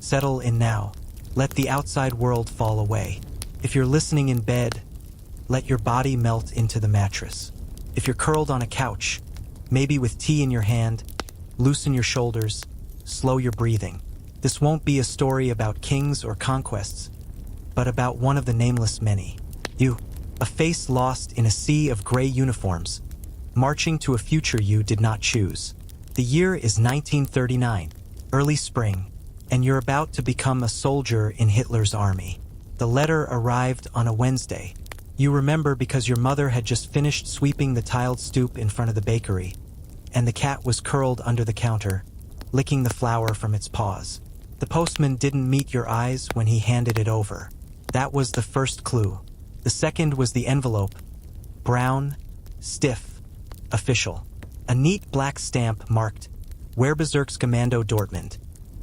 Settle in now. Let the outside world fall away. If you're listening in bed, let your body melt into the mattress. If you're curled on a couch, maybe with tea in your hand, loosen your shoulders, slow your breathing. This won't be a story about kings or conquests, but about one of the nameless many. You, a face lost in a sea of gray uniforms, marching to a future you did not choose. The year is 1939, early spring, and you're about to become a soldier in Hitler's army. The letter arrived on a Wednesday. You remember because your mother had just finished sweeping the tiled stoop in front of the bakery, and the cat was curled under the counter, licking the flour from its paws. The postman didn't meet your eyes when he handed it over. That was the first clue. The second was the envelope. Brown, stiff, official. A neat black stamp marked Werbezirkskommando Dortmund.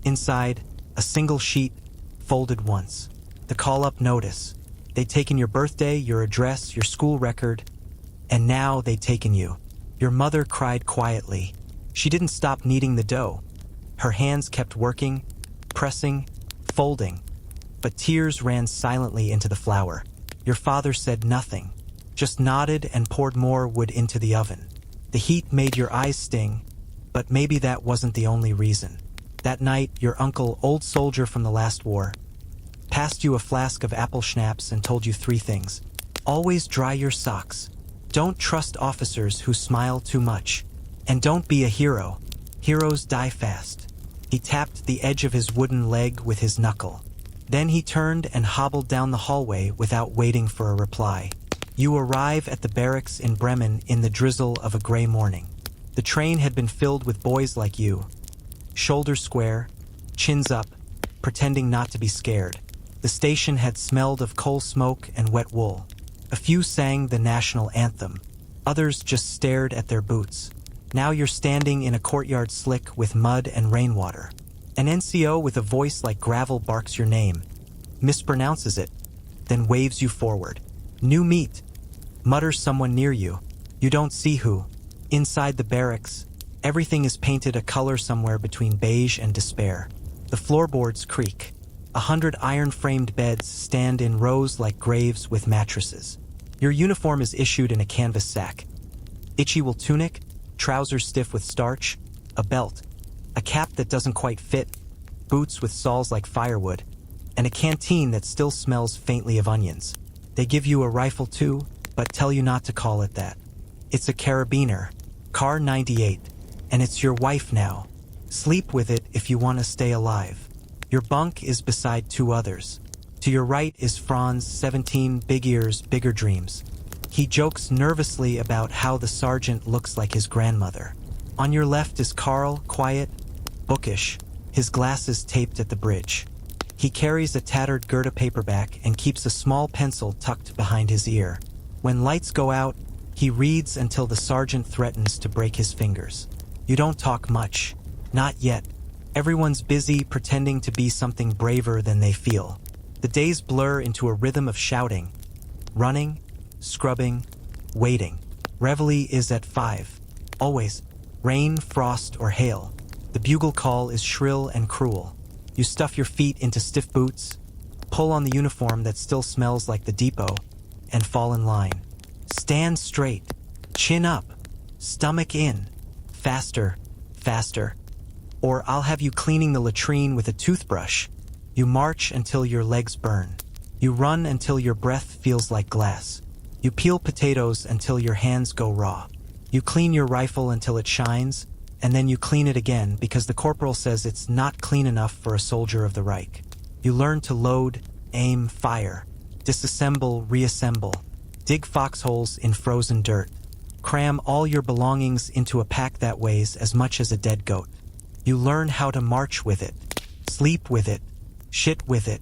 Inside, a single sheet, folded once. The call-up notice. They'd taken your birthday, your address, your school record, and now they'd taken you. Your mother cried quietly. She didn't stop kneading the dough. Her hands kept working, pressing, folding, but tears ran silently into the flour. Your father said nothing, just nodded and poured more wood into the oven. The heat made your eyes sting, but maybe that wasn't the only reason. That night, your uncle, old soldier from the last war, passed you a flask of apple schnapps and told you 3 things. Always dry your socks. Don't trust officers who smile too much. And don't be a hero. Heroes die fast. He tapped the edge of his wooden leg with his knuckle. Then he turned and hobbled down the hallway without waiting for a reply. You arrive at the barracks in Bremen in the drizzle of a gray morning. The train had been filled with boys like you, shoulders square, chins up, pretending not to be scared. The station had smelled of coal smoke and wet wool. A few sang the national anthem. Others just stared at their boots. Now you're standing in a courtyard slick with mud and rainwater. An NCO with a voice like gravel barks your name, mispronounces it, then waves you forward. New meat, mutters someone near you. You don't see who. Inside the barracks, everything is painted a color somewhere between beige and despair. The floorboards creak. 100 iron-framed beds stand in rows like graves with mattresses. Your uniform is issued in a canvas sack. Itchy wool tunic, trousers stiff with starch, a belt, a cap that doesn't quite fit, boots with soles like firewood, and a canteen that still smells faintly of onions. They give you a rifle too, but tell you not to call it that. It's a carabiner, Car 98, and it's your wife now. Sleep with it if you want to stay alive. Your bunk is beside 2 others. To your right is Franz, 17, big ears, bigger dreams. He jokes nervously about how the sergeant looks like his grandmother. On your left is Carl, quiet, bookish, his glasses taped at the bridge. He carries a tattered Goethe paperback and keeps a small pencil tucked behind his ear. When lights go out, he reads until the sergeant threatens to break his fingers. You don't talk much. Not yet. Everyone's busy pretending to be something braver than they feel. The days blur into a rhythm of shouting, running, scrubbing, waiting. Reveille is at 5. Always. Rain, frost, or hail. The bugle call is shrill and cruel. You stuff your feet into stiff boots, pull on the uniform that still smells like the depot, and fall in line. Stand straight. Chin up. Stomach in. Faster. Faster. Or I'll have you cleaning the latrine with a toothbrush. You march until your legs burn. You run until your breath feels like glass. You peel potatoes until your hands go raw. You clean your rifle until it shines, and then you clean it again because the corporal says it's not clean enough for a soldier of the Reich. You learn to load, aim, fire, disassemble, reassemble, dig foxholes in frozen dirt, cram all your belongings into a pack that weighs as much as a dead goat. You learn how to march with it, sleep with it, shit with it.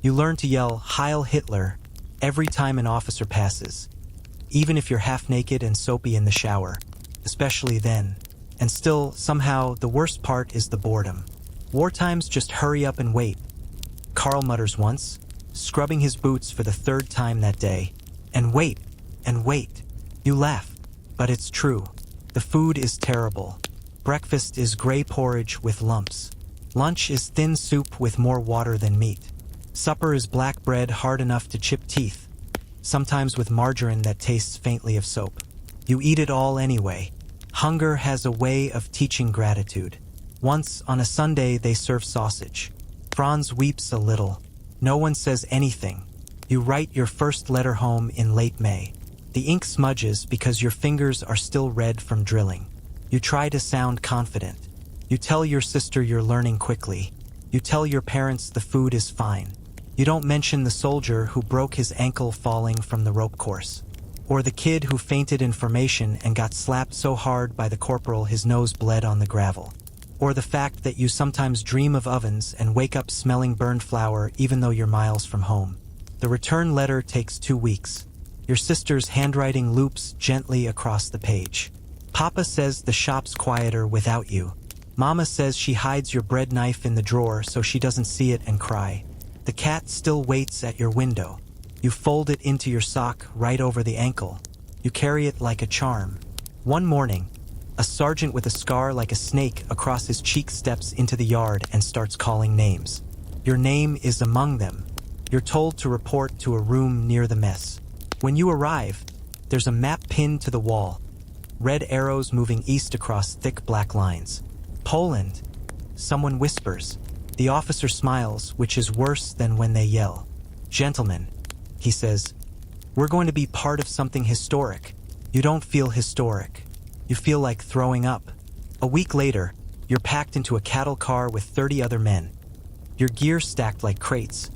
You learn to yell Heil Hitler every time an officer passes, even if you're half naked and soapy in the shower, especially then. And still, somehow, the worst part is the boredom. Wartimes just hurry up and wait. Carl mutters once, scrubbing his boots for the 3rd time that day. And wait, and wait. You laugh, but it's true. The food is terrible. Breakfast is gray porridge with lumps. Lunch is thin soup with more water than meat. Supper is black bread hard enough to chip teeth, sometimes with margarine that tastes faintly of soap. You eat it all anyway. Hunger has a way of teaching gratitude. Once, on a Sunday, they serve sausage. Franz weeps a little. No one says anything. You write your first letter home in late May. The ink smudges because your fingers are still red from drilling. You try to sound confident. You tell your sister you're learning quickly. You tell your parents the food is fine. You don't mention the soldier who broke his ankle falling from the rope course. Or the kid who fainted in formation and got slapped so hard by the corporal his nose bled on the gravel. Or the fact that you sometimes dream of ovens and wake up smelling burned flour even though you're miles from home. The return letter takes 2 weeks. Your sister's handwriting loops gently across the page. Papa says the shop's quieter without you. Mama says she hides your bread knife in the drawer so she doesn't see it and cry. The cat still waits at your window. You fold it into your sock right over the ankle. You carry it like a charm. One morning, a sergeant with a scar like a snake across his cheek steps into the yard and starts calling names. Your name is among them. You're told to report to a room near the mess. When you arrive, there's a map pinned to the wall. Red arrows moving east across thick black lines. Poland. Someone whispers. The officer smiles, which is worse than when they yell. Gentlemen, he says, we're going to be part of something historic. You don't feel historic. You feel like throwing up. A week later, you're packed into a cattle car with 30 other men. Your gear stacked like crates.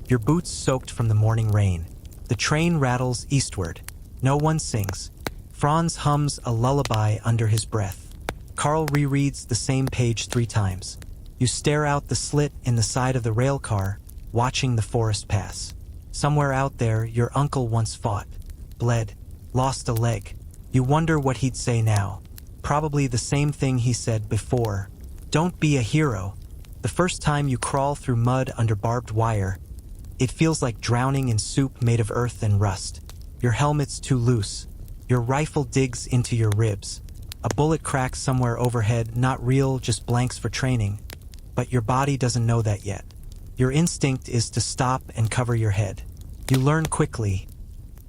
Your boots soaked from the morning rain. The train rattles eastward. No one sings. Franz hums a lullaby under his breath. Carl rereads the same page 3 times. You stare out the slit in the side of the rail car, watching the forest pass. Somewhere out there, your uncle once fought, bled, lost a leg. You wonder what he'd say now. Probably the same thing he said before. Don't be a hero. The first time you crawl through mud under barbed wire, it feels like drowning in soup made of earth and rust. Your helmet's too loose. Your rifle digs into your ribs. A bullet cracks somewhere overhead, not real, just blanks for training. But your body doesn't know that yet. Your instinct is to stop and cover your head. You learn quickly.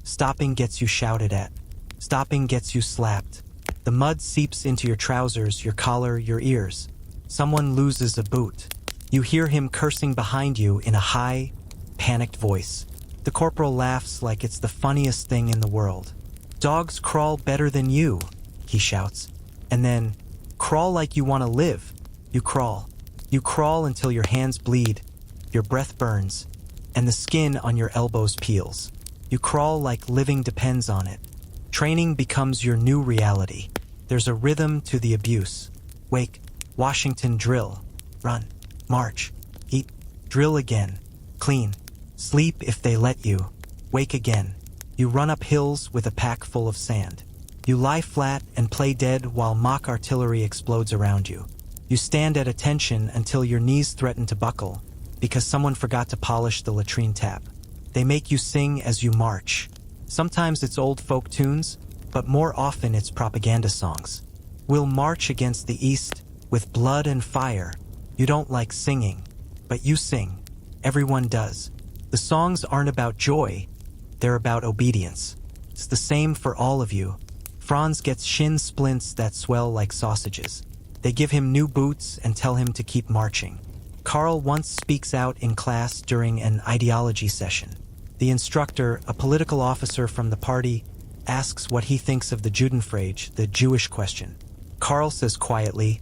Stopping gets you shouted at. Stopping gets you slapped. The mud seeps into your trousers, your collar, your ears. Someone loses a boot. You hear him cursing behind you in a high, panicked voice. The corporal laughs like it's the funniest thing in the world. Dogs crawl better than you, he shouts. And then, crawl like you want to live. You crawl. You crawl until your hands bleed, your breath burns, and the skin on your elbows peels. You crawl like living depends on it. Training becomes your new reality. There's a rhythm to the abuse. Wake, Washington, drill. Run, march, eat, drill again, clean. Sleep if they let you. Wake again. You run up hills with a pack full of sand. You lie flat and play dead while mock artillery explodes around you. You stand at attention until your knees threaten to buckle because someone forgot to polish the latrine tap. They make you sing as you march. Sometimes it's old folk tunes, but more often it's propaganda songs. We'll march against the East with blood and fire. You don't like singing, but you sing. Everyone does. The songs aren't about joy, they're about obedience. It's the same for all of you. Franz gets shin splints that swell like sausages. They give him new boots and tell him to keep marching. Carl once speaks out in class during an ideology session. The instructor, a political officer from the party, asks what he thinks of the Judenfrage, the Jewish question. Carl says quietly,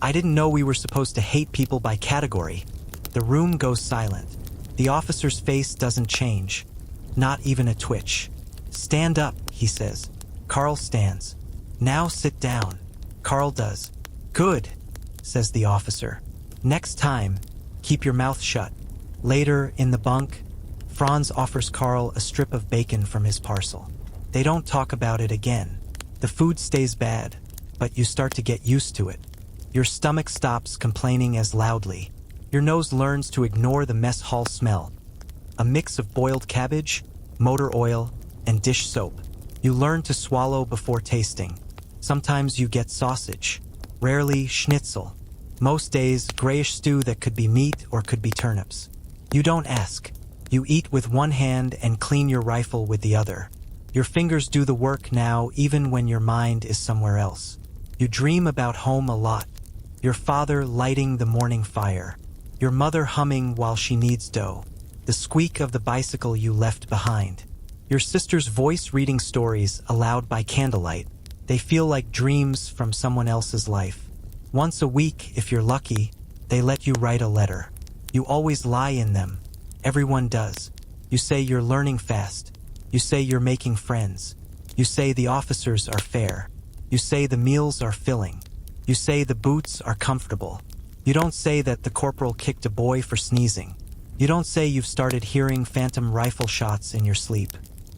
"I didn't know we were supposed to hate people by category." The room goes silent. The officer's face doesn't change, not even a twitch. "Stand up," he says. Carl stands. "Now sit down." Carl does. "Good," says the officer. "Next time, keep your mouth shut." Later, in the bunk, Franz offers Carl a strip of bacon from his parcel. They don't talk about it again. The food stays bad, but you start to get used to it. Your stomach stops complaining as loudly. Your nose learns to ignore the mess hall smell. A mix of boiled cabbage, motor oil, and dish soap. You learn to swallow before tasting. Sometimes you get sausage, rarely schnitzel. Most days, grayish stew that could be meat or could be turnips. You don't ask. You eat with one hand and clean your rifle with the other. Your fingers do the work now, even when your mind is somewhere else. You dream about home a lot. Your father lighting the morning fire. Your mother humming while she kneads dough. The squeak of the bicycle you left behind. Your sister's voice reading stories aloud by candlelight. They feel like dreams from someone else's life. Once a week, if you're lucky, they let you write a letter. You always lie in them. Everyone does. You say you're learning fast. You say you're making friends. You say the officers are fair. You say the meals are filling. You say the boots are comfortable. You don't say that the corporal kicked a boy for sneezing. You don't say you've started hearing phantom rifle shots in your sleep.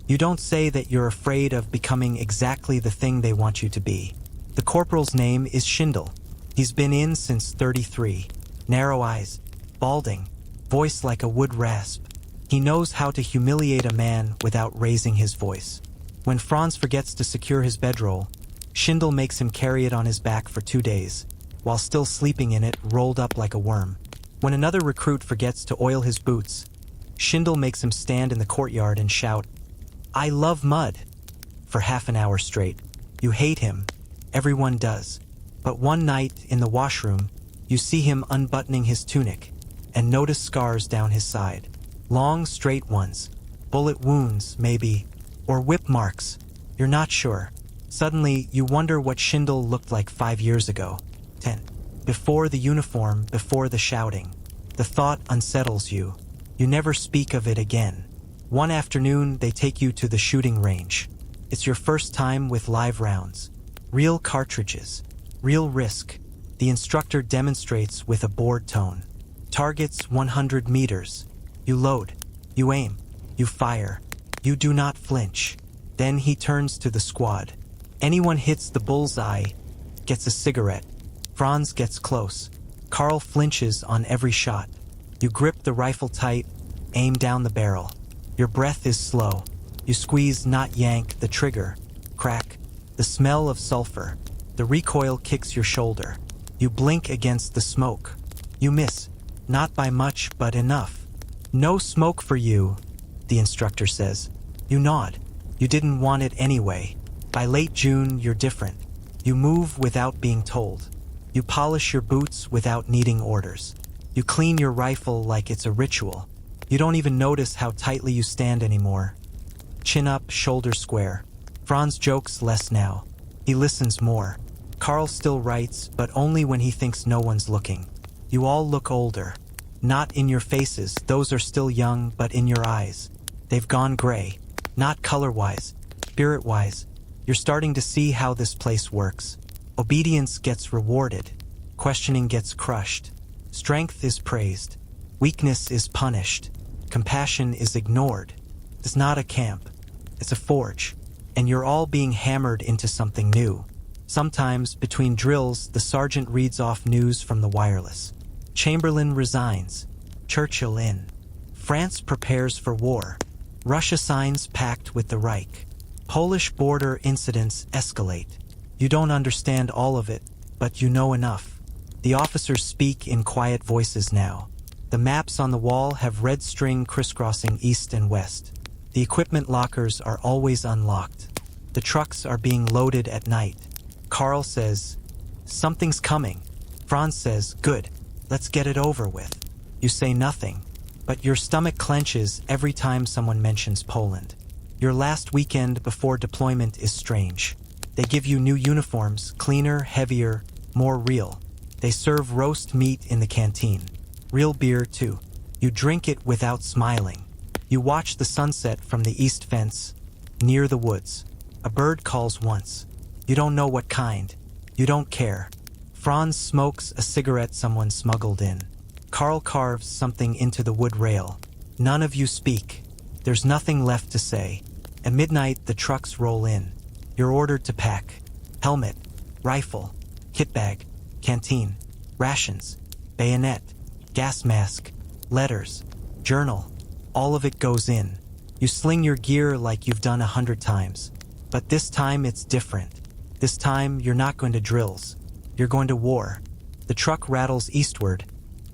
You don't say that you're afraid of becoming exactly the thing they want you to be. The corporal's name is Schindel. He's been in since 33. Narrow eyes, balding, voice like a wood rasp. He knows how to humiliate a man without raising his voice. When Franz forgets to secure his bedroll, Schindel makes him carry it on his back for 2 days, while still sleeping in it rolled up like a worm. When another recruit forgets to oil his boots, Schindel makes him stand in the courtyard and shout, "I love mud," for half an hour straight. You hate him. Everyone does. But one night, in the washroom, you see him unbuttoning his tunic and notice scars down his side. Long, straight ones. Bullet wounds, maybe. Or whip marks. You're not sure. Suddenly, you wonder what Schindel looked like 5 years ago. 10. Before the uniform, before the shouting. The thought unsettles you. You never speak of it again. One afternoon, they take you to the shooting range. It's your first time with live rounds. Real cartridges. Real risk. The instructor demonstrates with a bored tone. Targets 100 meters. You load. You aim. You fire. You do not flinch. Then he turns to the squad. Anyone hits the bullseye gets a cigarette. Franz gets close. Carl flinches on every shot. You grip the rifle tight, aim down the barrel. Your breath is slow. You squeeze, not yank, the trigger. Crack. The smell of sulfur. The recoil kicks your shoulder. You blink against the smoke. You miss. Not by much, but enough. "No smoke for you," the instructor says. You nod. You didn't want it anyway. By late June, you're different. You move without being told. You polish your boots without needing orders. You clean your rifle like it's a ritual. You don't even notice how tightly you stand anymore. Chin up, shoulders square. Franz jokes less now. He listens more. Carl still writes, but only when he thinks no one's looking. You all look older. Not in your faces, those are still young, but in your eyes. They've gone gray. Not color-wise, spirit-wise. You're starting to see how this place works. Obedience gets rewarded. Questioning gets crushed. Strength is praised. Weakness is punished. Compassion is ignored. It's not a camp. It's a forge. And you're all being hammered into something new. Sometimes, between drills, the sergeant reads off news from the wireless. Chamberlain resigns. Churchill in. France prepares for war. Russia signs pact with the Reich. Polish border incidents escalate. You don't understand all of it, but you know enough. The officers speak in quiet voices now. The maps on the wall have red string crisscrossing east and west. The equipment lockers are always unlocked. The trucks are being loaded at night. Carl says, "Something's coming." Franz says, "Good, let's get it over with." You say nothing, but your stomach clenches every time someone mentions Poland. Your last weekend before deployment is strange. They give you new uniforms, cleaner, heavier, more real. They serve roast meat in the canteen. Real beer, too. You drink it without smiling. You watch the sunset from the east fence, near the woods. A bird calls once. You don't know what kind. You don't care. Franz smokes a cigarette someone smuggled in. Carl carves something into the wood rail. None of you speak. There's nothing left to say. At midnight, the trucks roll in. You're ordered to pack. Helmet, rifle, kit bag, canteen, rations, bayonet, gas mask, letters, journal. All of it goes in. You sling your gear like you've done 100 times. But this time it's different. This time you're not going to drills. You're going to war. The truck rattles eastward,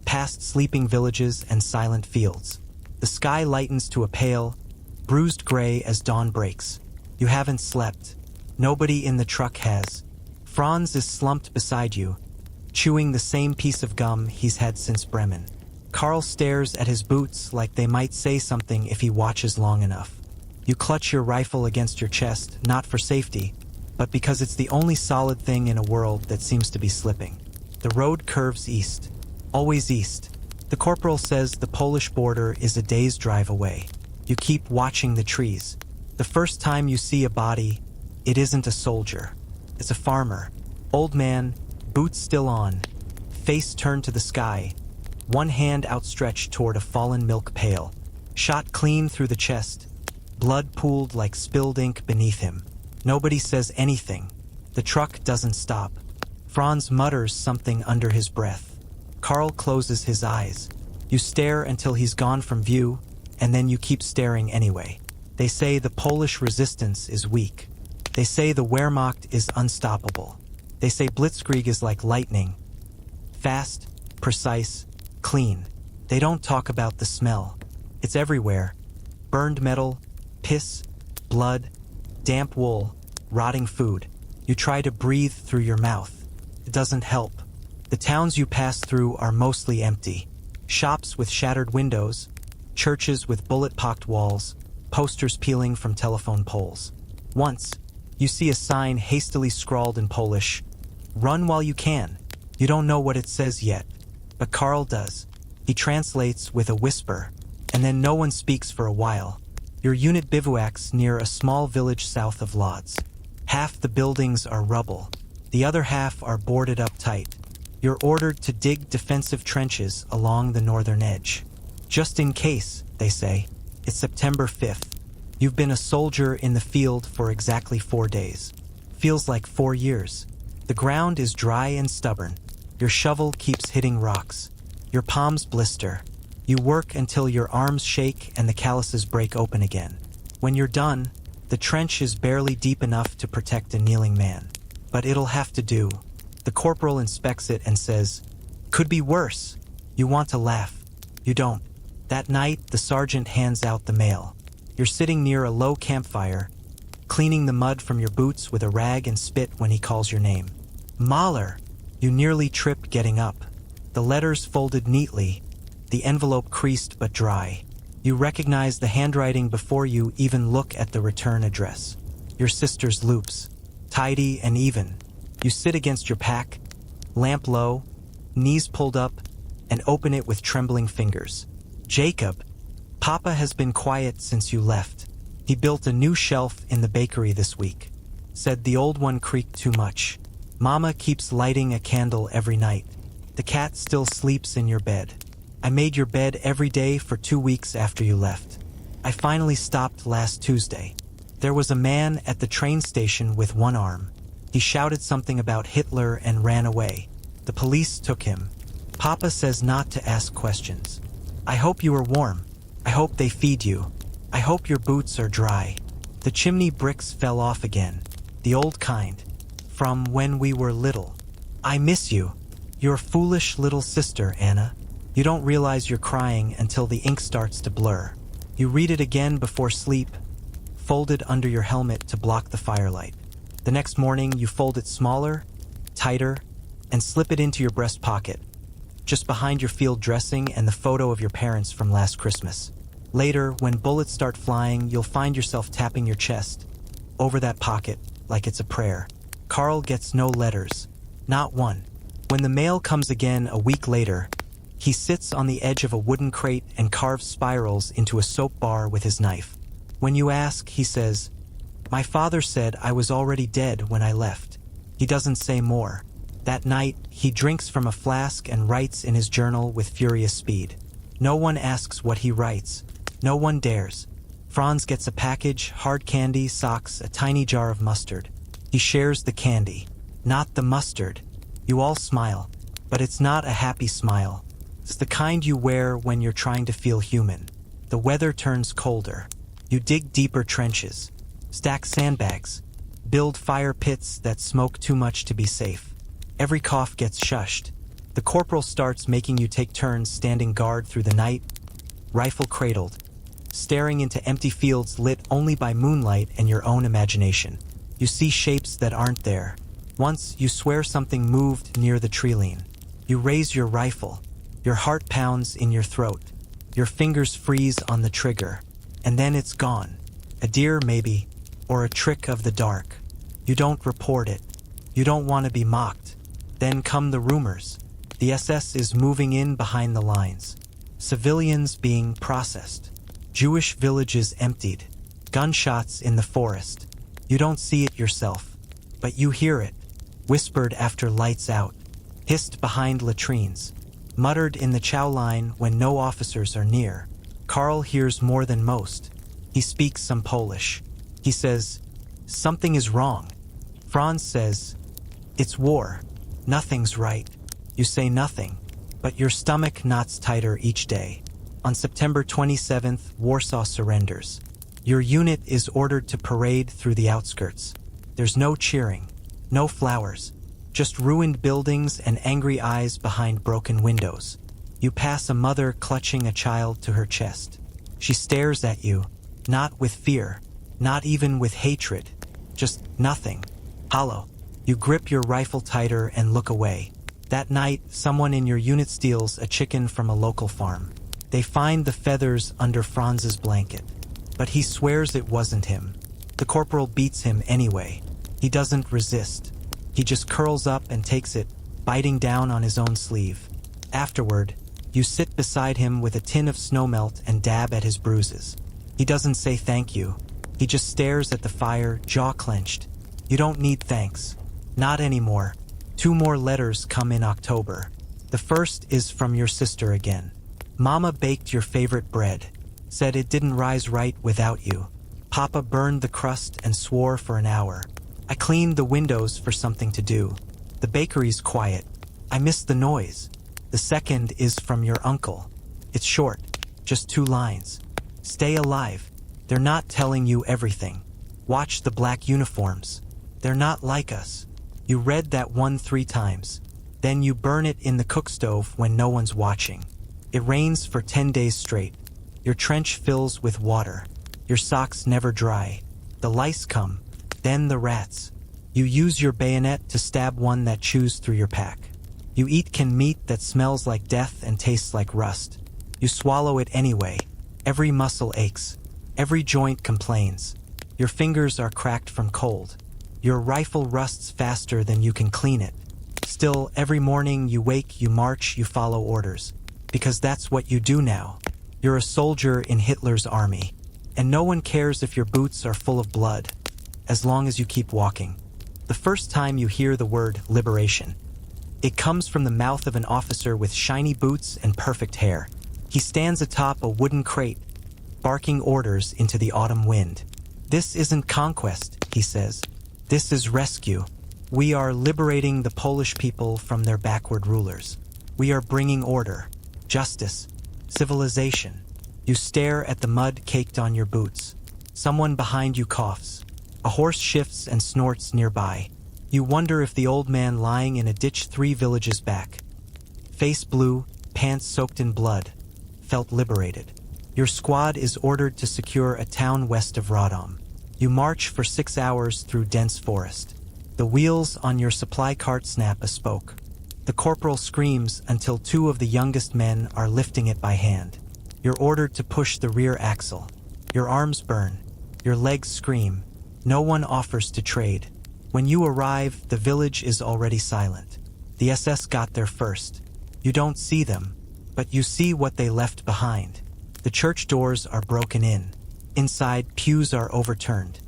past sleeping villages and silent fields. The sky lightens to a pale, bruised gray as dawn breaks. You haven't slept. Nobody in the truck has. Franz is slumped beside you, chewing the same piece of gum he's had since Bremen. Carl stares at his boots like they might say something if he watches long enough. You clutch your rifle against your chest, not for safety, but because it's the only solid thing in a world that seems to be slipping. The road curves east. Always east. The corporal says the Polish border is a day's drive away. You keep watching the trees. The first time you see a body, it isn't a soldier. It's a farmer. Old man, boots still on, face turned to the sky, one hand outstretched toward a fallen milk pail. Shot clean through the chest. Blood pooled like spilled ink beneath him. Nobody says anything. The truck doesn't stop. Franz mutters something under his breath. Carl closes his eyes. You stare until he's gone from view, and then you keep staring anyway. They say the Polish resistance is weak. They say the Wehrmacht is unstoppable. They say Blitzkrieg is like lightning. Fast, precise, clean. They don't talk about the smell. It's everywhere. Burned metal, piss, blood, damp wool, rotting food. You try to breathe through your mouth. It doesn't help. The towns you pass through are mostly empty. Shops with shattered windows, churches with bullet-pocked walls, posters peeling from telephone poles. Once, you see a sign hastily scrawled in Polish, "Run while you can." You don't know what it says yet, but Carl does. He translates with a whisper, and then no one speaks for a while. Your unit bivouacs near a small village south of Lodz. Half the buildings are rubble. The other half are boarded up tight. You're ordered to dig defensive trenches along the northern edge. Just in case, they say. It's September 5th. You've been a soldier in the field for exactly 4 days. Feels like 4 years. The ground is dry and stubborn. Your shovel keeps hitting rocks. Your palms blister. You work until your arms shake and the calluses break open again. When you're done, the trench is barely deep enough to protect a kneeling man. But it'll have to do. The corporal inspects it and says, "Could be worse." You want to laugh. You don't. That night, the sergeant hands out the mail. You're sitting near a low campfire, cleaning the mud from your boots with a rag and spit when he calls your name. Mahler! You nearly trip getting up. The letters folded neatly, the envelope creased but dry. You recognize the handwriting before you even look at the return address. Your sister's loops, tidy and even. You sit against your pack, lamp low, knees pulled up, and open it with trembling fingers. Jacob, Papa has been quiet since you left. He built a new shelf in the bakery this week. Said the old one creaked too much. Mama keeps lighting a candle every night. The cat still sleeps in your bed. I made your bed every day for 2 weeks after you left. I finally stopped last Tuesday. There was a man at the train station with one arm. He shouted something about Hitler and ran away. The police took him. Papa says not to ask questions. I hope you are warm. I hope they feed you. I hope your boots are dry. The chimney bricks fell off again. The old kind. From when we were little. I miss you. Your foolish little sister, Anna. You don't realize you're crying until the ink starts to blur. You read it again before sleep, folded under your helmet to block the firelight. The next morning, you fold it smaller, tighter, and slip it into your breast pocket, just behind your field dressing and the photo of your parents from last Christmas. Later, when bullets start flying, you'll find yourself tapping your chest, over that pocket, like it's a prayer. Carl gets no letters, not one. When the mail comes again a week later, he sits on the edge of a wooden crate and carves spirals into a soap bar with his knife. When you ask, he says, "My father said I was already dead when I left." He doesn't say more. That night, he drinks from a flask and writes in his journal with furious speed. No one asks what he writes. No one dares. Franz gets a package, hard candy, socks, a tiny jar of mustard. He shares the candy, not the mustard. You all smile, but it's not a happy smile. It's the kind you wear when you're trying to feel human. The weather turns colder. You dig deeper trenches, stack sandbags, build fire pits that smoke too much to be safe. Every cough gets shushed. The corporal starts making you take turns standing guard through the night, rifle cradled, staring into empty fields lit only by moonlight and your own imagination. You see shapes that aren't there. Once, you swear something moved near the treeline. You raise your rifle. Your heart pounds in your throat. Your fingers freeze on the trigger. And then it's gone. A deer, maybe, or a trick of the dark. You don't report it. You don't want to be mocked. Then come the rumors. The SS is moving in behind the lines. Civilians being processed. Jewish villages emptied. Gunshots in the forest. You don't see it yourself, but you hear it. Whispered after lights out. Hissed behind latrines. Muttered in the chow line when no officers are near. Karl hears more than most. He speaks some Polish. He says, "Something is wrong." Franz says, "It's war. Nothing's right." You say nothing, but your stomach knots tighter each day. On September 27th, Warsaw surrenders. Your unit is ordered to parade through the outskirts. There's no cheering, no flowers, just ruined buildings and angry eyes behind broken windows. You pass a mother clutching a child to her chest. She stares at you, not with fear, not even with hatred, just nothing. Hollow. You grip your rifle tighter and look away. That night, someone in your unit steals a chicken from a local farm. They find the feathers under Franz's blanket, but he swears it wasn't him. The corporal beats him anyway. He doesn't resist. He just curls up and takes it, biting down on his own sleeve. Afterward, you sit beside him with a tin of snowmelt and dab at his bruises. He doesn't say thank you. He just stares at the fire, jaw clenched. You don't need thanks. Not anymore. 2 more letters come in October. The first is from your sister again. Mama baked your favorite bread. Said it didn't rise right without you. Papa burned the crust and swore for an hour. I cleaned the windows for something to do. The bakery's quiet. I miss the noise. The second is from your uncle. It's short, just 2 lines. Stay alive. They're not telling you everything. Watch the black uniforms. They're not like us. You read that one 3 times. Then you burn it in the cook stove when no one's watching. It rains for 10 days straight. Your trench fills with water. Your socks never dry. The lice come, then the rats. You use your bayonet to stab one that chews through your pack. You eat canned meat that smells like death and tastes like rust. You swallow it anyway. Every muscle aches. Every joint complains. Your fingers are cracked from cold. Your rifle rusts faster than you can clean it. Still, every morning you wake, you march, you follow orders. Because that's what you do now. You're a soldier in Hitler's army. And no one cares if your boots are full of blood, as long as you keep walking. The first time you hear the word liberation, it comes from the mouth of an officer with shiny boots and perfect hair. He stands atop a wooden crate, barking orders into the autumn wind. "This isn't conquest," he says. "This is rescue. We are liberating the Polish people from their backward rulers. We are bringing order, justice, civilization." You stare at the mud caked on your boots. Someone behind you coughs. A horse shifts and snorts nearby. You wonder if the old man lying in a ditch 3 villages back, face blue, pants soaked in blood, felt liberated. Your squad is ordered to secure a town west of Radom. You march for 6 hours through dense forest. The wheels on your supply cart snap a spoke. The corporal screams until 2 of the youngest men are lifting it by hand. You're ordered to push the rear axle. Your arms burn. Your legs scream. No one offers to trade. When you arrive, the village is already silent. The SS got there first. You don't see them, but you see what they left behind. The church doors are broken in. Inside, pews are overturned.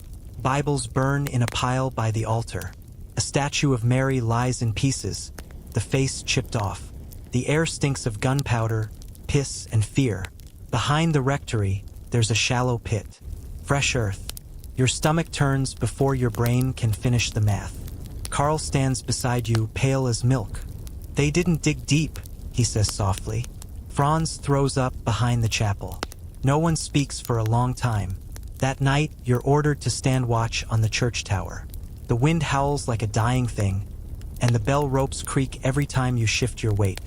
Bibles burn in a pile by the altar. A statue of Mary lies in pieces, the face chipped off. The air stinks of gunpowder, piss, and fear. Behind the rectory, there's a shallow pit. Fresh earth. Your stomach turns before your brain can finish the math. Karl stands beside you, pale as milk. "They didn't dig deep," he says softly. Franz throws up behind the chapel. No one speaks for a long time. That night, you're ordered to stand watch on the church tower. The wind howls like a dying thing. and the bell ropes creak every time you shift your weight.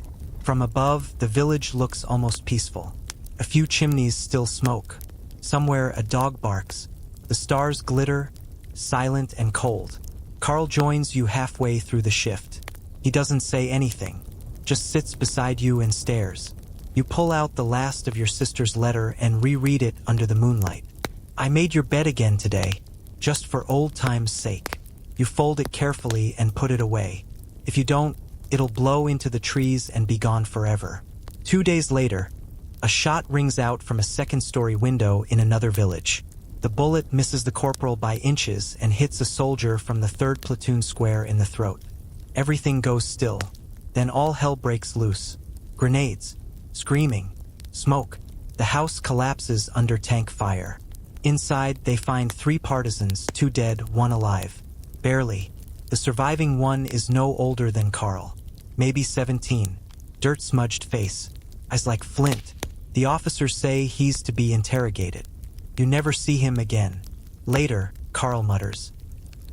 From above, the village looks almost peaceful. A few chimneys still smoke. Somewhere a dog barks. The stars glitter, silent and cold. Carl joins you halfway through the shift. He doesn't say anything, just sits beside you and stares. You pull out the last of your sister's letter and reread it under the moonlight. I made your bed again today, just for old time's sake. You fold it carefully and put it away. If you don't, it'll blow into the trees and be gone forever. 2 days later, a shot rings out from a second-story window in another village. The bullet misses the corporal by inches and hits a soldier from the 3rd platoon square in the throat. Everything goes still. Then all hell breaks loose. Grenades, screaming, smoke. The house collapses under tank fire. Inside, they find 3 partisans, 2 dead, 1 alive. Barely. The surviving one is no older than Carl. Maybe 17. Dirt-smudged face. Eyes like flint. The officers say he's to be interrogated. You never see him again. Later, Carl mutters.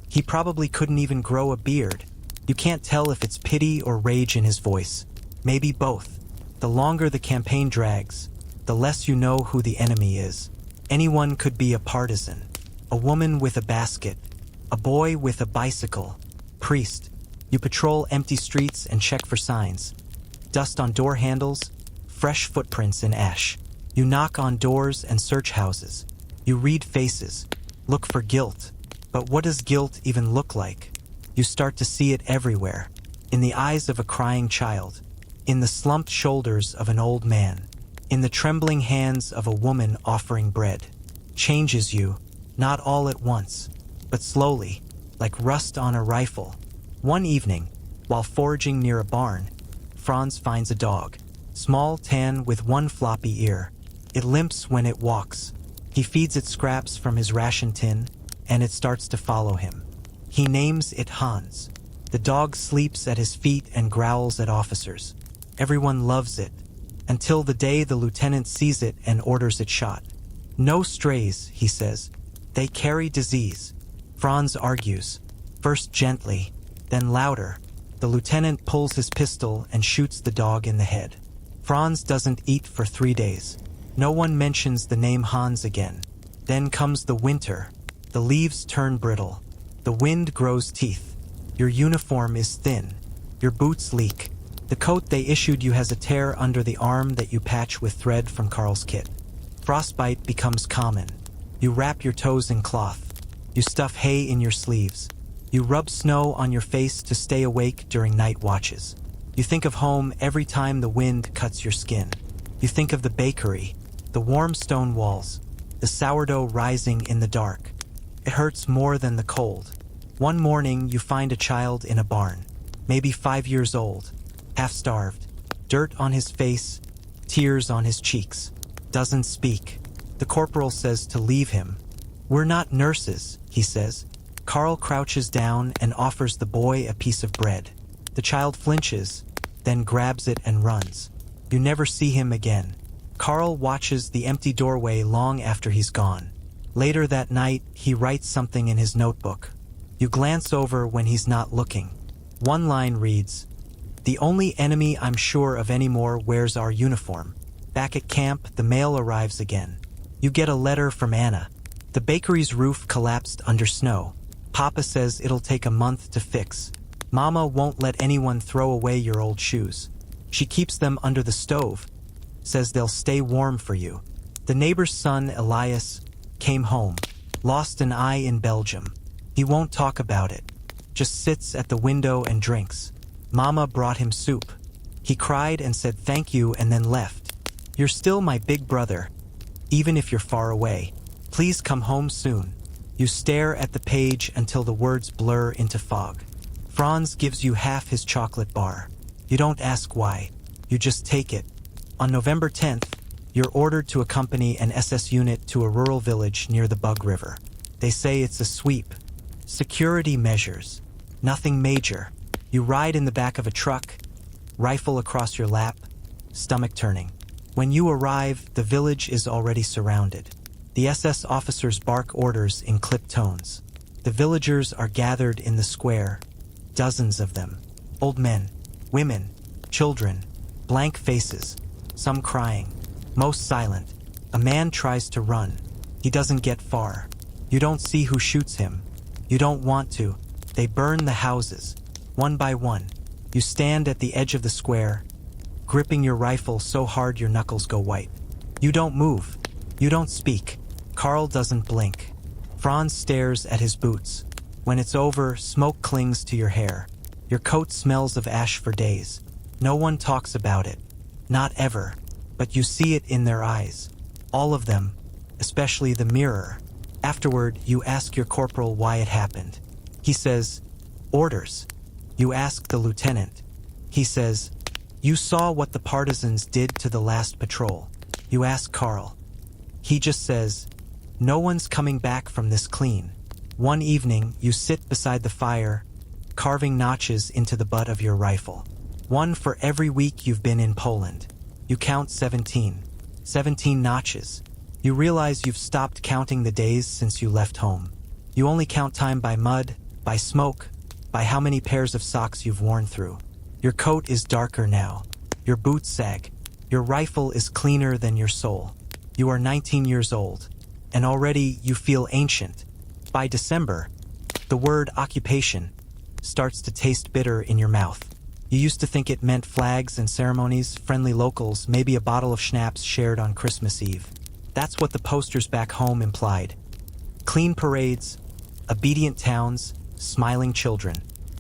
He probably couldn't even grow a beard. You can't tell if it's pity or rage in his voice. Maybe both. The longer the campaign drags, the less you know who the enemy is. Anyone could be a partisan. A woman with a basket. A boy with a bicycle. Priest. You patrol empty streets and check for signs. Dust on door handles, fresh footprints in ash. You knock on doors and search houses. You read faces, look for guilt. But what does guilt even look like? You start to see it everywhere. In the eyes of a crying child. In the slumped shoulders of an old man. In the trembling hands of a woman offering bread. Changes you, not all at once, but slowly, like rust on a rifle. One evening, while foraging near a barn, Franz finds a dog. Small, tan, with 1 floppy ear. It limps when it walks. He feeds it scraps from his ration tin, and it starts to follow him. He names it Hans. The dog sleeps at his feet and growls at officers. Everyone loves it, until the day the lieutenant sees it and orders it shot. No strays, he says. They carry disease. Franz argues, first gently, then louder. The lieutenant pulls his pistol and shoots the dog in the head. Franz doesn't eat for 3 days. No one mentions the name Hans again. Then comes the winter. The leaves turn brittle. The wind grows teeth. Your uniform is thin. Your boots leak. The coat they issued you has a tear under the arm that you patch with thread from Carl's kit. Frostbite becomes common. You wrap your toes in cloth. You stuff hay in your sleeves. You rub snow on your face to stay awake during night watches. You think of home every time the wind cuts your skin. You think of the bakery, the warm stone walls, the sourdough rising in the dark. It hurts more than the cold. One morning you find a child in a barn, maybe 5 years old, half-starved, dirt on his face, tears on his cheeks. Doesn't speak. The corporal says to leave him. We're not nurses, he says. Carl crouches down and offers the boy a piece of bread. The child flinches, then grabs it and runs. You never see him again. Carl watches the empty doorway long after he's gone. Later that night, he writes something in his notebook. You glance over when he's not looking. One line reads, "The only enemy I'm sure of anymore wears our uniform. Back at camp, the mail arrives again. You get a letter from Anna. The bakery's roof collapsed under snow. Papa says it'll take a month to fix. Mama won't let anyone throw away your old shoes. She keeps them under the stove. Says they'll stay warm for you. The neighbor's son, Elias, came home. Lost an eye in Belgium. He won't talk about it. Just sits at the window and drinks. Mama brought him soup. He cried and said thank you and then left. You're still my big brother, even if you're far away. Please come home soon." You stare at the page until the words blur into fog. Franz gives you half his chocolate bar. You don't ask why. You just take it. On November 10th, you're ordered to accompany an SS unit to a rural village near the Bug River. They say it's a sweep. Security measures. Nothing major. You ride in the back of a truck, rifle across your lap, stomach turning. When you arrive, the village is already surrounded. The SS officers bark orders in clipped tones. The villagers are gathered in the square, dozens of them. Old men, women, children, blank faces, some crying, most silent. A man tries to run. He doesn't get far. You don't see who shoots him. You don't want to. They burn the houses, one by one. You stand at the edge of the square, gripping your rifle so hard your knuckles go white. You don't move. You don't speak. Carl doesn't blink. Franz stares at his boots. When it's over, smoke clings to your hair. Your coat smells of ash for days. No one talks about it. Not ever. But you see it in their eyes. All of them, especially the mirror. Afterward, you ask your corporal why it happened. He says, "Orders." You ask the lieutenant. He says, "You saw what the partisans did to the last patrol." You ask Carl. He just says, "No one's coming back from this clean." One evening, you sit beside the fire, carving notches into the butt of your rifle. One for every week you've been in Poland. You count 17. 17 notches. You realize you've stopped counting the days since you left home. You only count time by mud, by smoke, by how many pairs of socks you've worn through. Your coat is darker now. Your boots sag. Your rifle is cleaner than your soul. You are 19 years old, and already you feel ancient. By December, the word occupation starts to taste bitter in your mouth. You used to think it meant flags and ceremonies, friendly locals, maybe a bottle of schnapps shared on Christmas Eve. That's what the posters back home implied. Clean parades, obedient towns, smiling children.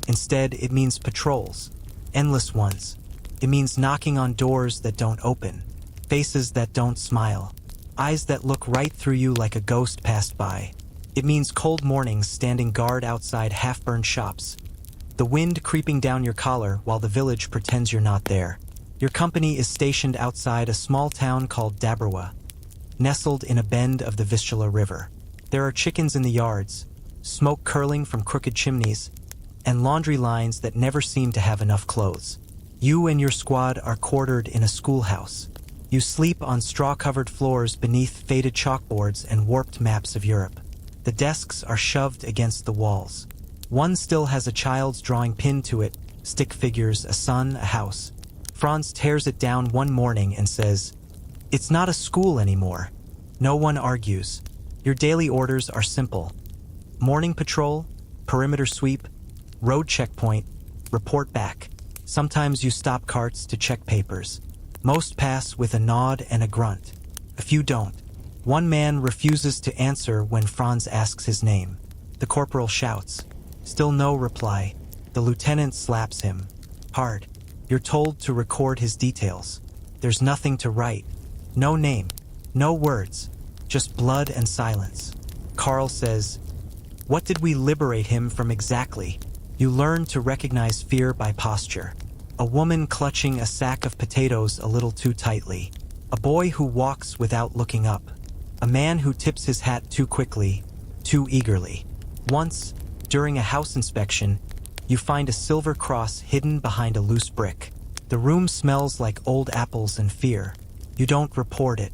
Instead, it means patrols, endless ones. It means knocking on doors that don't open, faces that don't smile, eyes that look right through you like a ghost passed by. It means cold mornings standing guard outside half-burned shops, the wind creeping down your collar while the village pretends you're not there. Your company is stationed outside a small town called Dabrowa, nestled in a bend of the Vistula River. There are chickens in the yards, smoke curling from crooked chimneys, and laundry lines that never seem to have enough clothes. You and your squad are quartered in a schoolhouse. You sleep on straw-covered floors beneath faded chalkboards and warped maps of Europe. The desks are shoved against the walls. One still has a child's drawing pinned to it, stick figures, a sun, a house. Franz tears it down one morning and says, "It's not a school anymore." No one argues. Your daily orders are simple. Morning patrol, perimeter sweep, road checkpoint, report back. Sometimes you stop carts to check papers. Most pass with a nod and a grunt. A few don't. One man refuses to answer when Franz asks his name. The corporal shouts. Still no reply. The lieutenant slaps him. Hard. You're told to record his details. There's nothing to write. No name. No words. Just blood and silence. Carl says, "What did we liberate him from exactly?" You learn to recognize fear by posture. A woman clutching a sack of potatoes a little too tightly. A boy who walks without looking up. A man who tips his hat too quickly, too eagerly. Once, during a house inspection, you find a silver cross hidden behind a loose brick. The room smells like old apples and fear. You don't report it.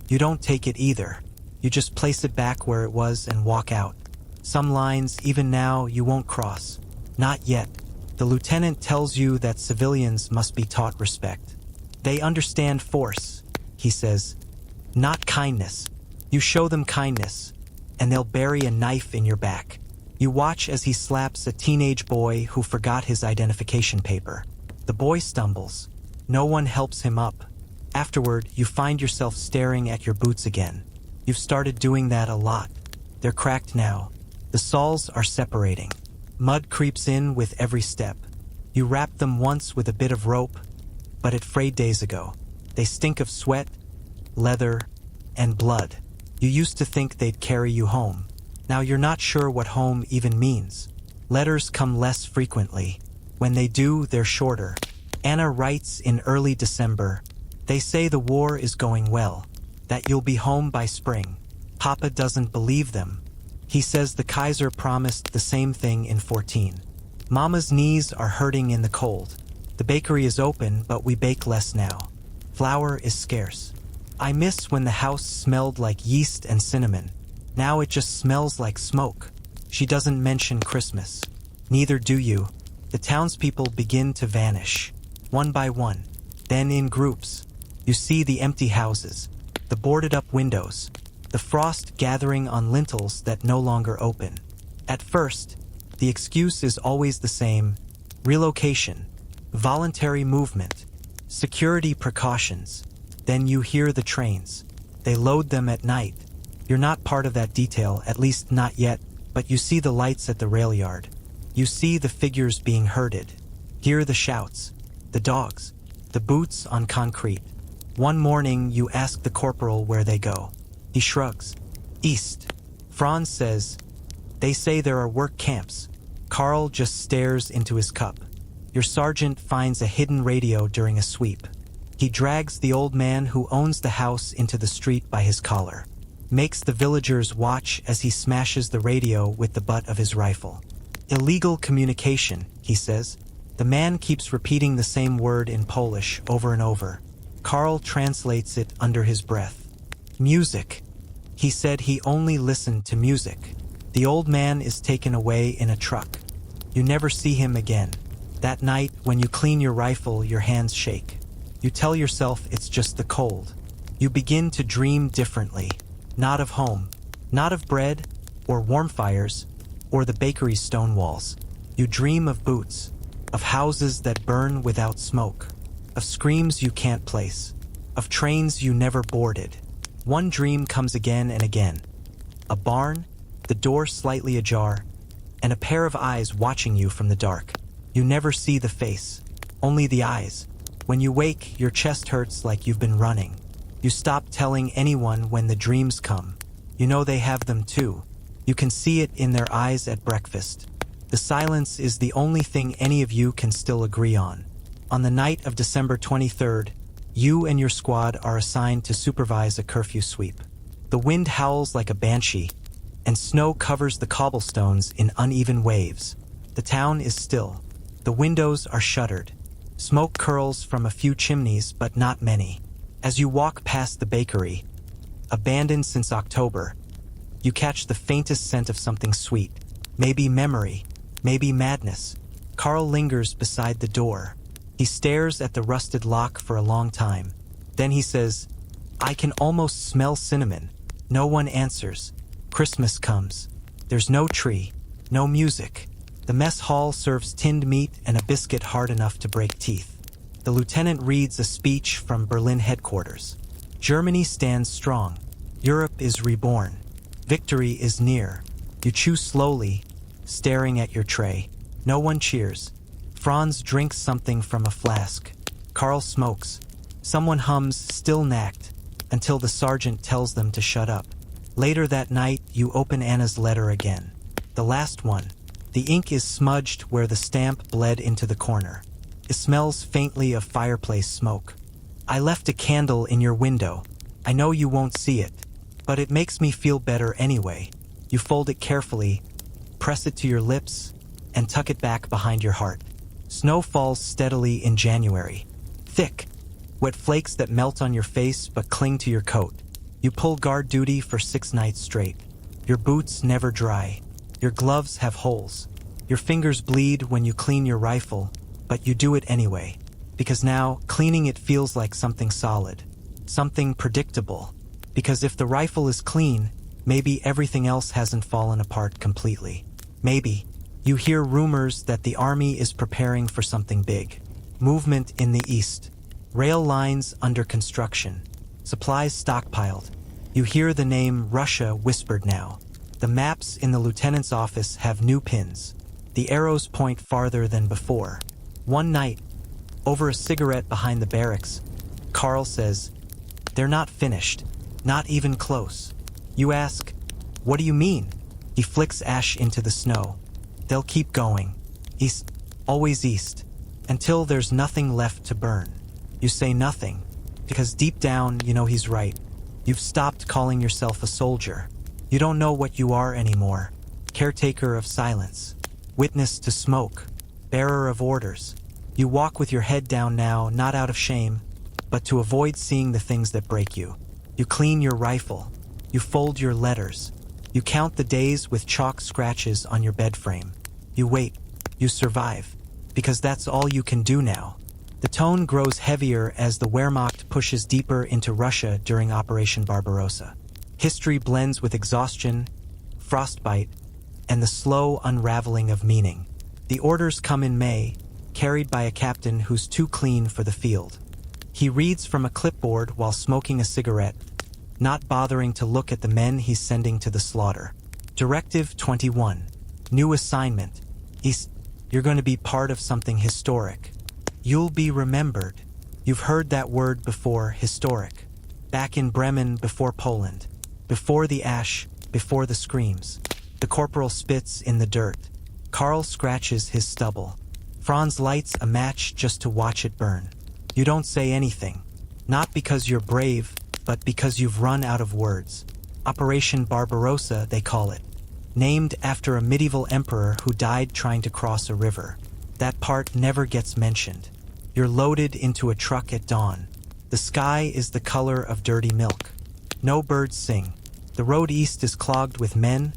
You don't take it either. You just place it back where it was and walk out. Some lines, even now, you won't cross. Not yet. The lieutenant tells you that civilians must be taught respect. They understand force, he says, not kindness. You show them kindness, and they'll bury a knife in your back. You watch as he slaps a teenage boy who forgot his identification paper. The boy stumbles. No one helps him up. Afterward, you find yourself staring at your boots again. You've started doing that a lot. They're cracked now. The soles are separating. Mud creeps in with every step. You wrapped them once with a bit of rope, but it frayed days ago. They stink of sweat, leather, and blood. You used to think they'd carry you home. Now you're not sure what home even means. Letters come less frequently. When they do, they're shorter. Anna writes in early December, "They say the war is going well, that you'll be home by spring." Papa doesn't believe them. He says the Kaiser promised the same thing in 14. Mama's knees are hurting in the cold. The bakery is open, but we bake less now. Flour is scarce. I miss when the house smelled like yeast and cinnamon. Now it just smells like smoke. She doesn't mention Christmas. Neither do you. The townspeople begin to vanish, one by one, then in groups. You see the empty houses, the boarded-up windows, the frost gathering on lintels that no longer open. At first, the excuse is always the same: relocation, voluntary movement, security precautions. Then you hear the trains. They load them at night. You're not part of that detail, at least not yet, but you see the lights at the rail yard. You see the figures being herded. Hear the shouts, the dogs, the boots on concrete. One morning you ask the corporal where they go. He shrugs. East. Franz says, "They say there are work camps." Carl just stares into his cup. Your sergeant finds a hidden radio during a sweep. He drags the old man who owns the house into the street by his collar. Makes the villagers watch as he smashes the radio with the butt of his rifle. Illegal communication, he says. The man keeps repeating the same word in Polish over and over. Carl translates it under his breath. Music. He said he only listened to music. The old man is taken away in a truck. You never see him again. That night, when you clean your rifle, your hands shake. You tell yourself it's just the cold. You begin to dream differently. Not of home, not of bread, or warm fires, or the bakery's stone walls. You dream of boots, of houses that burn without smoke, of screams you can't place, of trains you never boarded. One dream comes again and again. A barn, the door slightly ajar, and a pair of eyes watching you from the dark. You never see the face, only the eyes. When you wake, your chest hurts like you've been running. You stop telling anyone when the dreams come. You know they have them too. You can see it in their eyes at breakfast. The silence is the only thing any of you can still agree on. On the night of December 23rd, you and your squad are assigned to supervise a curfew sweep. The wind howls like a banshee, and snow covers the cobblestones in uneven waves. The town is still. The windows are shuttered. Smoke curls from a few chimneys, but not many. As you walk past the bakery, abandoned since October, you catch the faintest scent of something sweet. Maybe memory, maybe madness. Carl lingers beside the door. He stares at the rusted lock for a long time. Then he says, "I can almost smell cinnamon." No one answers. Christmas comes. There's no tree, no music. The mess hall serves tinned meat and a biscuit hard enough to break teeth. The lieutenant reads a speech from Berlin headquarters. Germany stands strong. Europe is reborn. Victory is near. You chew slowly, staring at your tray. No one cheers. Franz drinks something from a flask. Carl smokes. Someone hums "Still Nacht" until the sergeant tells them to shut up. Later that night, you open Anna's letter again. The last one. The ink is smudged where the stamp bled into the corner. It smells faintly of fireplace smoke. "I left a candle in your window. I know you won't see it, but it makes me feel better anyway." You fold it carefully, press it to your lips, and tuck it back behind your heart. Snow falls steadily in January. Thick, wet flakes that melt on your face but cling to your coat. You pull guard duty for 6 nights straight. Your boots never dry. Your gloves have holes. Your fingers bleed when you clean your rifle, but you do it anyway. Because now, cleaning it feels like something solid. Something predictable. Because if the rifle is clean, maybe everything else hasn't fallen apart completely. Maybe you hear rumors that the army is preparing for something big. Movement in the east. Rail lines under construction. Supplies stockpiled. You hear the name Russia whispered now. The maps in the lieutenant's office have new pins. The arrows point farther than before. One night, over a cigarette behind the barracks, Carl says, "They're not finished. Not even close." You ask, "What do you mean?" He flicks ash into the snow. "They'll keep going. East, always east, until there's nothing left to burn." You say nothing, because deep down you know he's right. You've stopped calling yourself a soldier. You don't know what you are anymore. Caretaker of silence. Witness to smoke. Bearer of orders. You walk with your head down now, not out of shame, but to avoid seeing the things that break you. You clean your rifle. You fold your letters. You count the days with chalk scratches on your bed frame. You wait. You survive. because that's all you can do now. The tone grows heavier as the Wehrmacht pushes deeper into Russia during Operation Barbarossa. History blends with exhaustion, frostbite, and the slow unraveling of meaning. The orders come in May, carried by a captain who's too clean for the field. He reads from a clipboard while smoking a cigarette, not bothering to look at the men he's sending to the slaughter. Directive 21. New assignment. You're going to be part of something historic. You'll be remembered. You've heard that word before, historic. Back in Bremen before Poland. Before the ash, before the screams. The corporal spits in the dirt. Karl scratches his stubble. Franz lights a match just to watch it burn. You don't say anything. Not because you're brave, but because you've run out of words. Operation Barbarossa, they call it. Named after a medieval emperor who died trying to cross a river. That part never gets mentioned. You're loaded into a truck at dawn. The sky is the color of dirty milk. No birds sing. The road east is clogged with men,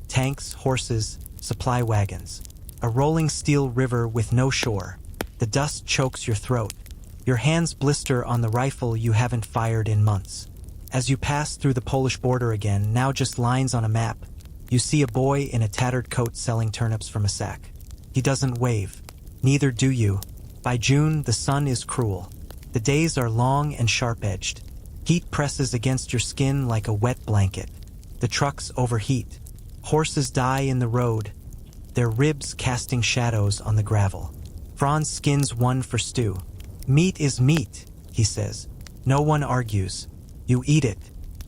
tanks, horses, supply wagons. A rolling steel river with no shore. The dust chokes your throat. Your hands blister on the rifle you haven't fired in months. As you pass through the Polish border again, now just lines on a map, you see a boy in a tattered coat selling turnips from a sack. He doesn't wave. Neither do you. By June, the sun is cruel. The days are long and sharp-edged. Heat presses against your skin like a wet blanket. The trucks overheat. Horses die in the road, their ribs casting shadows on the gravel. Franz skins one for stew. Meat is meat, he says. No one argues. You eat it.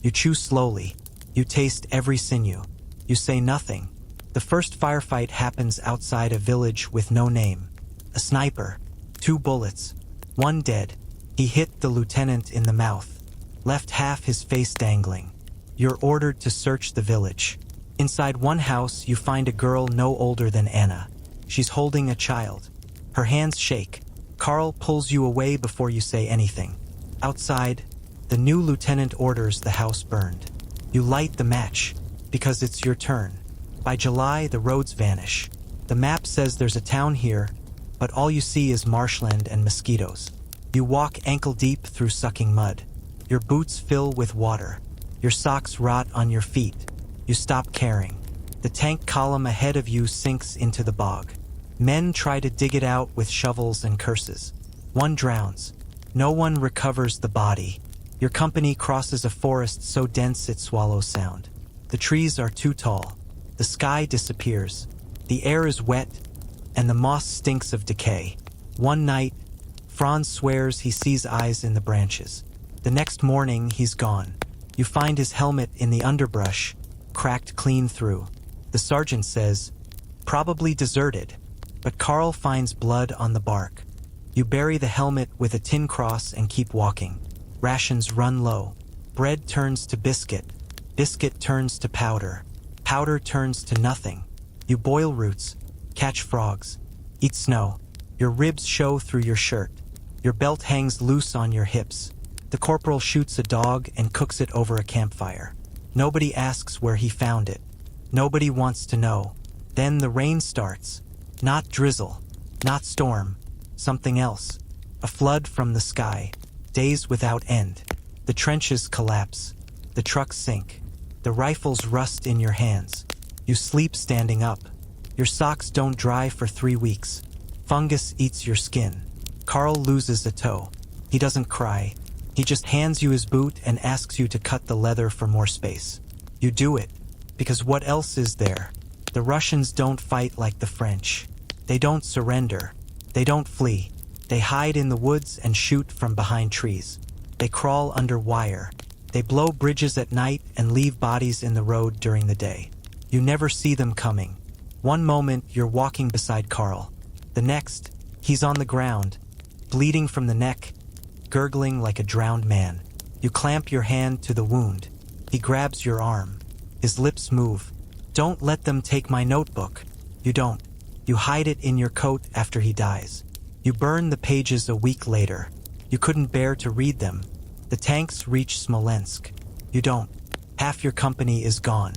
You chew slowly. You taste every sinew. You say nothing. The first firefight happens outside a village with no name. A sniper. 2 bullets. 1 dead. He hit the lieutenant in the mouth. Left half his face dangling. You're ordered to search the village. Inside one house, you find a girl no older than Anna. She's holding a child. Her hands shake. Karl pulls you away before you say anything. Outside, the new lieutenant orders the house burned. You light the match, because it's your turn. By July, the roads vanish. The map says there's a town here, but all you see is marshland and mosquitoes. You walk ankle-deep through sucking mud. Your boots fill with water. Your socks rot on your feet. You stop caring. The tank column ahead of you sinks into the bog. Men try to dig it out with shovels and curses. One drowns. No one recovers the body. Your company crosses a forest so dense it swallows sound. The trees are too tall. The sky disappears. The air is wet, and the moss stinks of decay. One night, Franz swears he sees eyes in the branches. The next morning, he's gone. You find his helmet in the underbrush, cracked clean through. The sergeant says, probably deserted, but Karl finds blood on the bark. You bury the helmet with a tin cross and keep walking. Rations run low. Bread turns to biscuit. Biscuit turns to powder. Powder turns to nothing. You boil roots, catch frogs, eat snow. Your ribs show through your shirt. Your belt hangs loose on your hips. The corporal shoots a dog and cooks it over a campfire. Nobody asks where he found it. Nobody wants to know. Then the rain starts. Not drizzle, not storm, something else. A flood from the sky. Days without end. The trenches collapse. The trucks sink. The rifles rust in your hands. You sleep standing up. Your socks don't dry for 3 weeks. Fungus eats your skin. Karl loses a toe. He doesn't cry. He just hands you his boot and asks you to cut the leather for more space. You do it, because what else is there? The Russians don't fight like the French. They don't surrender. They don't flee. They hide in the woods and shoot from behind trees. They crawl under wire. They blow bridges at night and leave bodies in the road during the day. You never see them coming. One moment, you're walking beside Karl. The next, he's on the ground, bleeding from the neck, gurgling like a drowned man. You clamp your hand to the wound. He grabs your arm. His lips move. Don't let them take my notebook. You don't. You hide it in your coat after he dies. You burn the pages a week later. You couldn't bear to read them. The tanks reach Smolensk. You don't. Half your company is gone.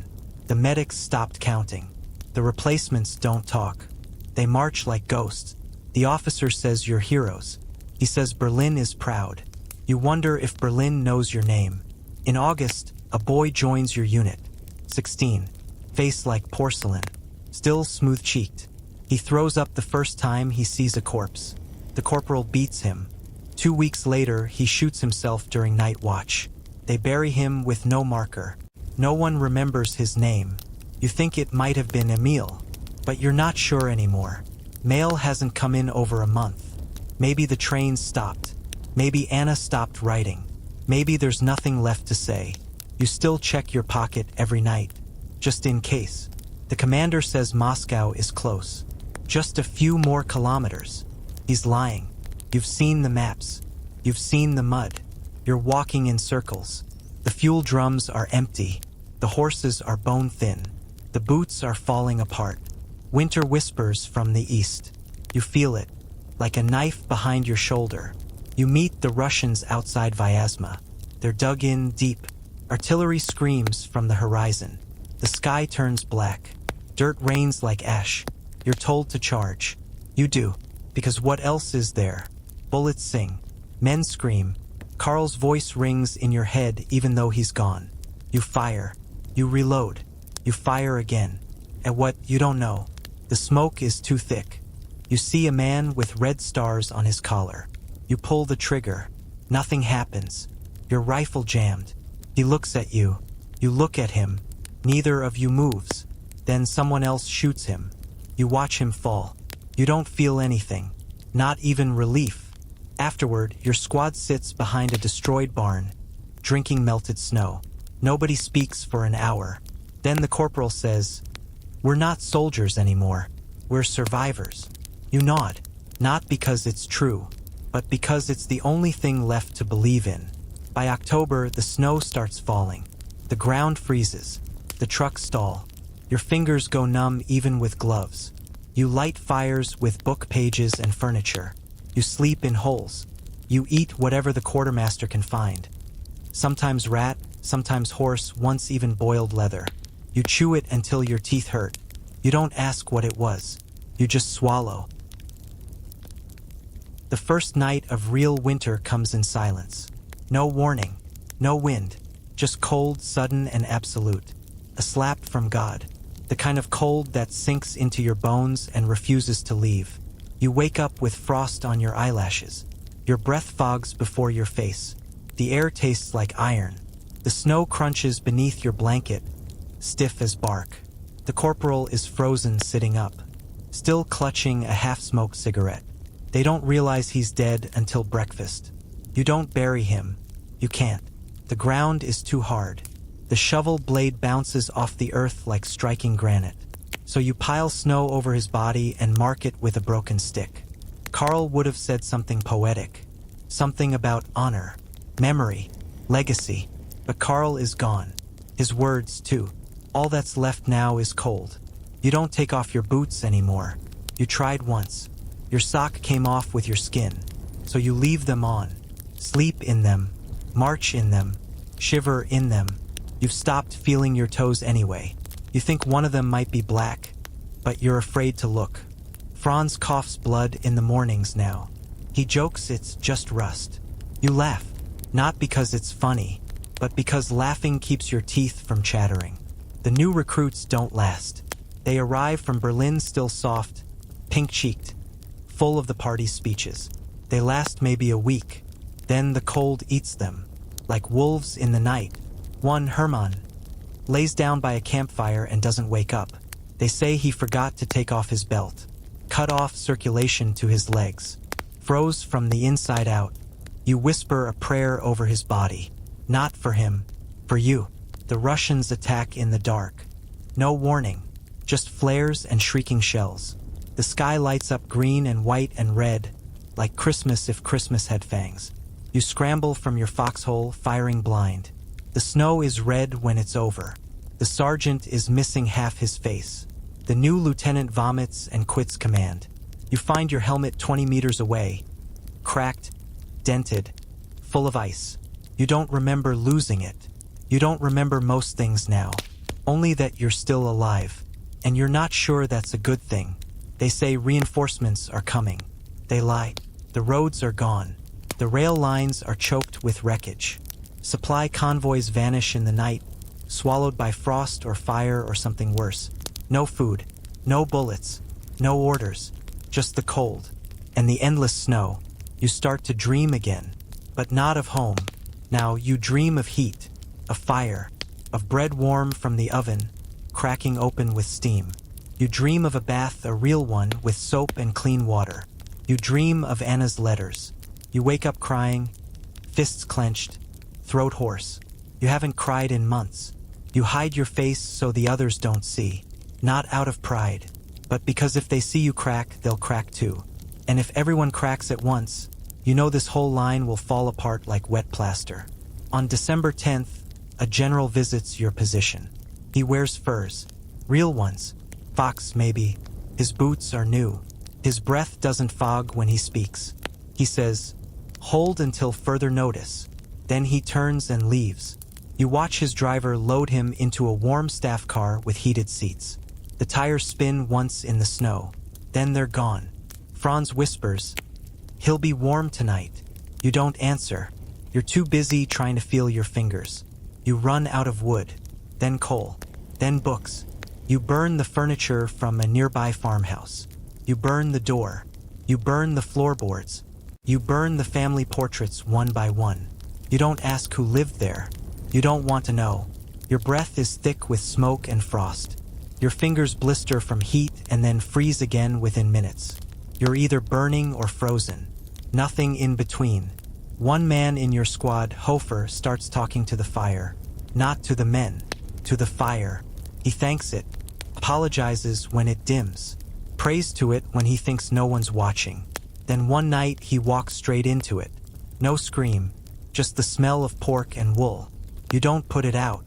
The medics stopped counting. The replacements don't talk. They march like ghosts. The officer says you're heroes. He says Berlin is proud. You wonder if Berlin knows your name. In August, a boy joins your unit. 16. Face like porcelain. Still smooth-cheeked. He throws up the first time he sees a corpse. The corporal beats him. 2 weeks later, he shoots himself during night watch. They bury him with no marker. No one remembers his name. You think it might have been Emil, but you're not sure anymore. Mail hasn't come in over a month. Maybe the train stopped. Maybe Anna stopped writing. Maybe there's nothing left to say. You still check your pocket every night, just in case. The commander says Moscow is close. Just a few more kilometers. He's lying. You've seen the maps. You've seen the mud. You're walking in circles. The fuel drums are empty. The horses are bone-thin. The boots are falling apart. Winter whispers from the east. You feel it, like a knife behind your shoulder. You meet the Russians outside Vyazma. They're dug in deep. Artillery screams from the horizon. The sky turns black. Dirt rains like ash. You're told to charge. You do, because what else is there? Bullets sing. Men scream. Carl's voice rings in your head even though he's gone. You fire. You reload. You fire again. At what you don't know. The smoke is too thick. You see a man with red stars on his collar. You pull the trigger. Nothing happens. Your rifle jammed. He looks at you. You look at him. Neither of you moves. Then someone else shoots him. You watch him fall. You don't feel anything. Not even relief. Afterward, your squad sits behind a destroyed barn, drinking melted snow. Nobody speaks for an hour. Then the corporal says, "We're not soldiers anymore. We're survivors." You nod, not because it's true, but because it's the only thing left to believe in. By October, the snow starts falling. The ground freezes. The trucks stall. Your fingers go numb even with gloves. You light fires with book pages and furniture. You sleep in holes. You eat whatever the quartermaster can find. Sometimes rat, sometimes horse, once even boiled leather. You chew it until your teeth hurt. You don't ask what it was. You just swallow. The first night of real winter comes in silence. No warning, no wind, just cold, sudden, and absolute. A slap from God. The kind of cold that sinks into your bones and refuses to leave. You wake up with frost on your eyelashes. Your breath fogs before your face. The air tastes like iron. The snow crunches beneath your blanket, stiff as bark. The corporal is frozen sitting up, still clutching a half-smoked cigarette. They don't realize he's dead until breakfast. You don't bury him. You can't. The ground is too hard. The shovel blade bounces off the earth like striking granite. So you pile snow over his body and mark it with a broken stick. Carl would have said something poetic. Something about honor, memory, legacy. But Carl is gone. His words, too. All that's left now is cold. You don't take off your boots anymore. You tried once. Your sock came off with your skin. So you leave them on. Sleep in them. March in them. Shiver in them. You've stopped feeling your toes anyway. You think one of them might be black, but you're afraid to look. Franz coughs blood in the mornings now. He jokes it's just rust. You laugh, not because it's funny, but because laughing keeps your teeth from chattering. The new recruits don't last. They arrive from Berlin still soft, pink-cheeked, full of the party's speeches. They last maybe a week. Then the cold eats them, like wolves in the night. One, Hermann, lays down by a campfire and doesn't wake up. They say he forgot to take off his belt, cut off circulation to his legs, froze from the inside out. You whisper a prayer over his body. Not for him, for you. The Russians attack in the dark. No warning, just flares and shrieking shells. The sky lights up green and white and red, like Christmas if Christmas had fangs. You scramble from your foxhole, firing blind. The snow is red when it's over. The sergeant is missing half his face. The new lieutenant vomits and quits command. You find your helmet 20 meters away, cracked, dented, full of ice. You don't remember losing it. You don't remember most things now, only that you're still alive. And you're not sure that's a good thing. They say reinforcements are coming. They lie. The roads are gone. The rail lines are choked with wreckage. Supply convoys vanish in the night, swallowed by frost or fire or something worse. No food, no bullets, no orders, just the cold and the endless snow. You start to dream again, but not of home. Now you dream of heat, of fire, of bread warm from the oven, cracking open with steam. You dream of a bath, a real one, with soap and clean water. You dream of Anna's letters. You wake up crying, fists clenched, throat hoarse. You haven't cried in months. You hide your face so the others don't see. Not out of pride, but because if they see you crack, they'll crack too. And if everyone cracks at once, you know this whole line will fall apart like wet plaster. On December 10th, a general visits your position. He wears furs, real ones, fox maybe. His boots are new. His breath doesn't fog when he speaks. He says, "Hold until further notice." Then he turns and leaves. You watch his driver load him into a warm staff car with heated seats. The tires spin once in the snow. Then they're gone. Franz whispers, "He'll be warm tonight." You don't answer. You're too busy trying to feel your fingers. You run out of wood, then coal, then books. You burn the furniture from a nearby farmhouse. You burn the door. You burn the floorboards. You burn the family portraits one by one. You don't ask who lived there. You don't want to know. Your breath is thick with smoke and frost. Your fingers blister from heat and then freeze again within minutes. You're either burning or frozen. Nothing in between. One man in your squad, Hofer, starts talking to the fire. Not to the men, to the fire. He thanks it, apologizes when it dims, prays to it when he thinks no one's watching. Then one night he walks straight into it. No scream, just the smell of pork and wool. You don't put it out.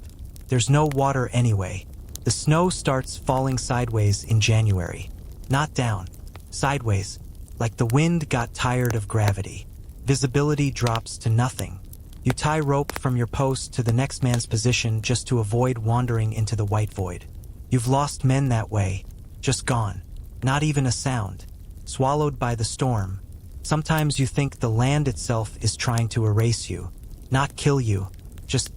There's no water anyway. The snow starts falling sideways in January. Not down, sideways, like the wind got tired of gravity. Visibility drops to nothing. You tie rope from your post to the next man's position just to avoid wandering into the white void. You've lost men that way, just gone. Not even a sound, swallowed by the storm. Sometimes you think the land itself is trying to erase you, not kill you, just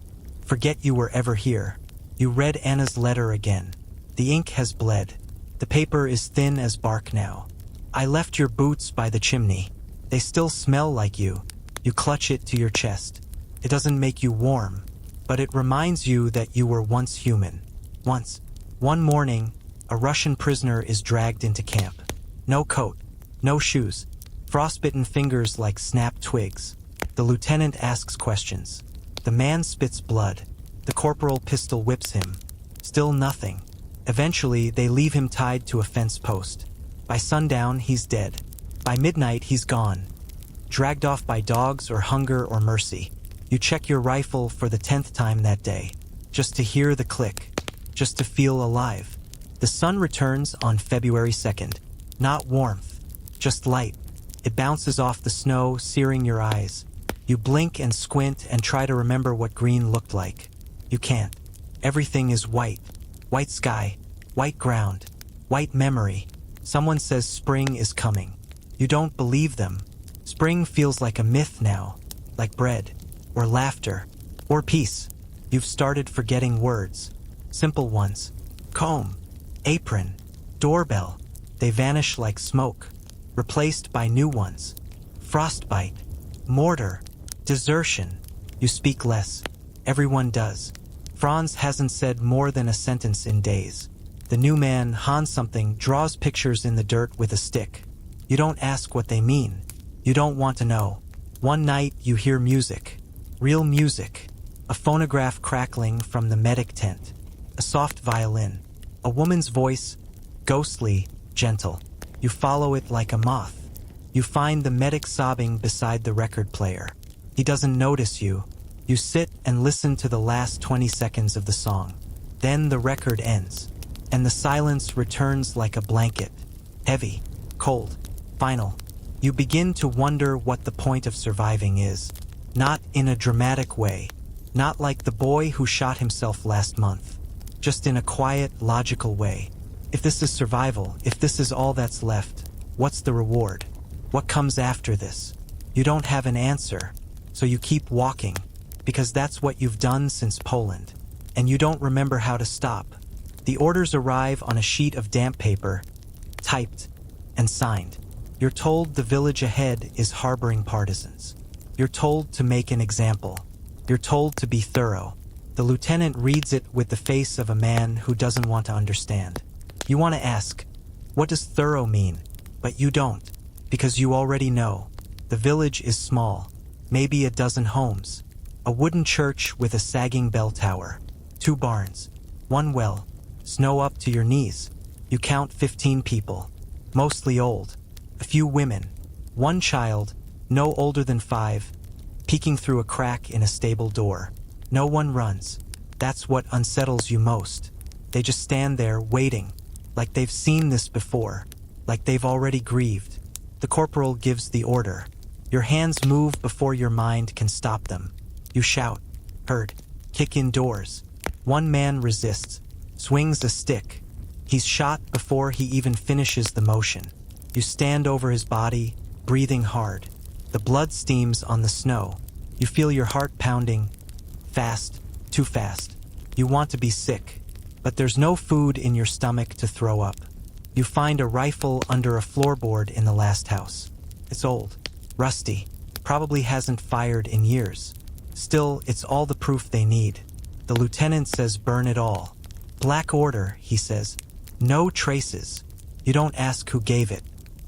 forget you were ever here. You read Anna's letter again. The ink has bled. The paper is thin as bark now. I left your boots by the chimney. They still smell like you. You clutch it to your chest. It doesn't make you warm, but it reminds you that you were once human. Once. One morning, a Russian prisoner is dragged into camp. No coat, no shoes, frostbitten fingers like snapped twigs. The lieutenant asks questions. The man spits blood. The corporal pistol whips him. Still nothing. Eventually, they leave him tied to a fence post. By sundown, he's dead. By midnight, he's gone. Dragged off by dogs or hunger or mercy. You check your rifle for the 10th time that day, just to hear the click, just to feel alive. The sun returns on February 2nd. Not warmth, just light. It bounces off the snow, searing your eyes. You blink and squint and try to remember what green looked like. You can't. Everything is white. White sky, white ground, white memory. Someone says spring is coming. You don't believe them. Spring feels like a myth now, like bread, or laughter, or peace. You've started forgetting words. Simple ones. Comb, apron, doorbell. They vanish like smoke, replaced by new ones. Frostbite, mortar, desertion. You speak less. Everyone does. Franz hasn't said more than a sentence in days. The new man, Hans something, draws pictures in the dirt with a stick. You don't ask what they mean. You don't want to know. One night you hear music. Real music. A phonograph crackling from the medic tent. A soft violin. A woman's voice, ghostly, gentle. You follow it like a moth. You find the medic sobbing beside the record player. He doesn't notice you. You sit and listen to the last 20 seconds of the song. Then the record ends, and the silence returns like a blanket. Heavy, cold, final. You begin to wonder what the point of surviving is. Not in a dramatic way. Not like the boy who shot himself last month. Just in a quiet, logical way. If this is survival, if this is all that's left, what's the reward? What comes after this? You don't have an answer, so you keep walking, because that's what you've done since Poland. And you don't remember how to stop. The orders arrive on a sheet of damp paper, typed and signed. You're told the village ahead is harboring partisans. You're told to make an example. You're told to be thorough. The lieutenant reads it with the face of a man who doesn't want to understand. You want to ask, what does thorough mean? But you don't, because you already know. The village is small, maybe a dozen homes, a wooden church with a sagging bell tower, 2 barns, 1 well, snow up to your knees. You count 15 people, mostly old, a few women, 1 child, no older than 5, peeking through a crack in a stable door. No one runs. That's what unsettles you most. They just stand there waiting, like they've seen this before, like they've already grieved. The corporal gives the order. Your hands move before your mind can stop them. You shout, herd, kick in doors. 1 man resists, swings a stick. He's shot before he even finishes the motion. You stand over his body, breathing hard. The blood steams on the snow. You feel your heart pounding, fast, too fast. You want to be sick, but there's no food in your stomach to throw up. You find a rifle under a floorboard in the last house. It's old, rusty, probably hasn't fired in years. Still, it's all the proof they need. The lieutenant says burn it all. Black order, he says. No traces. You don't ask who gave it.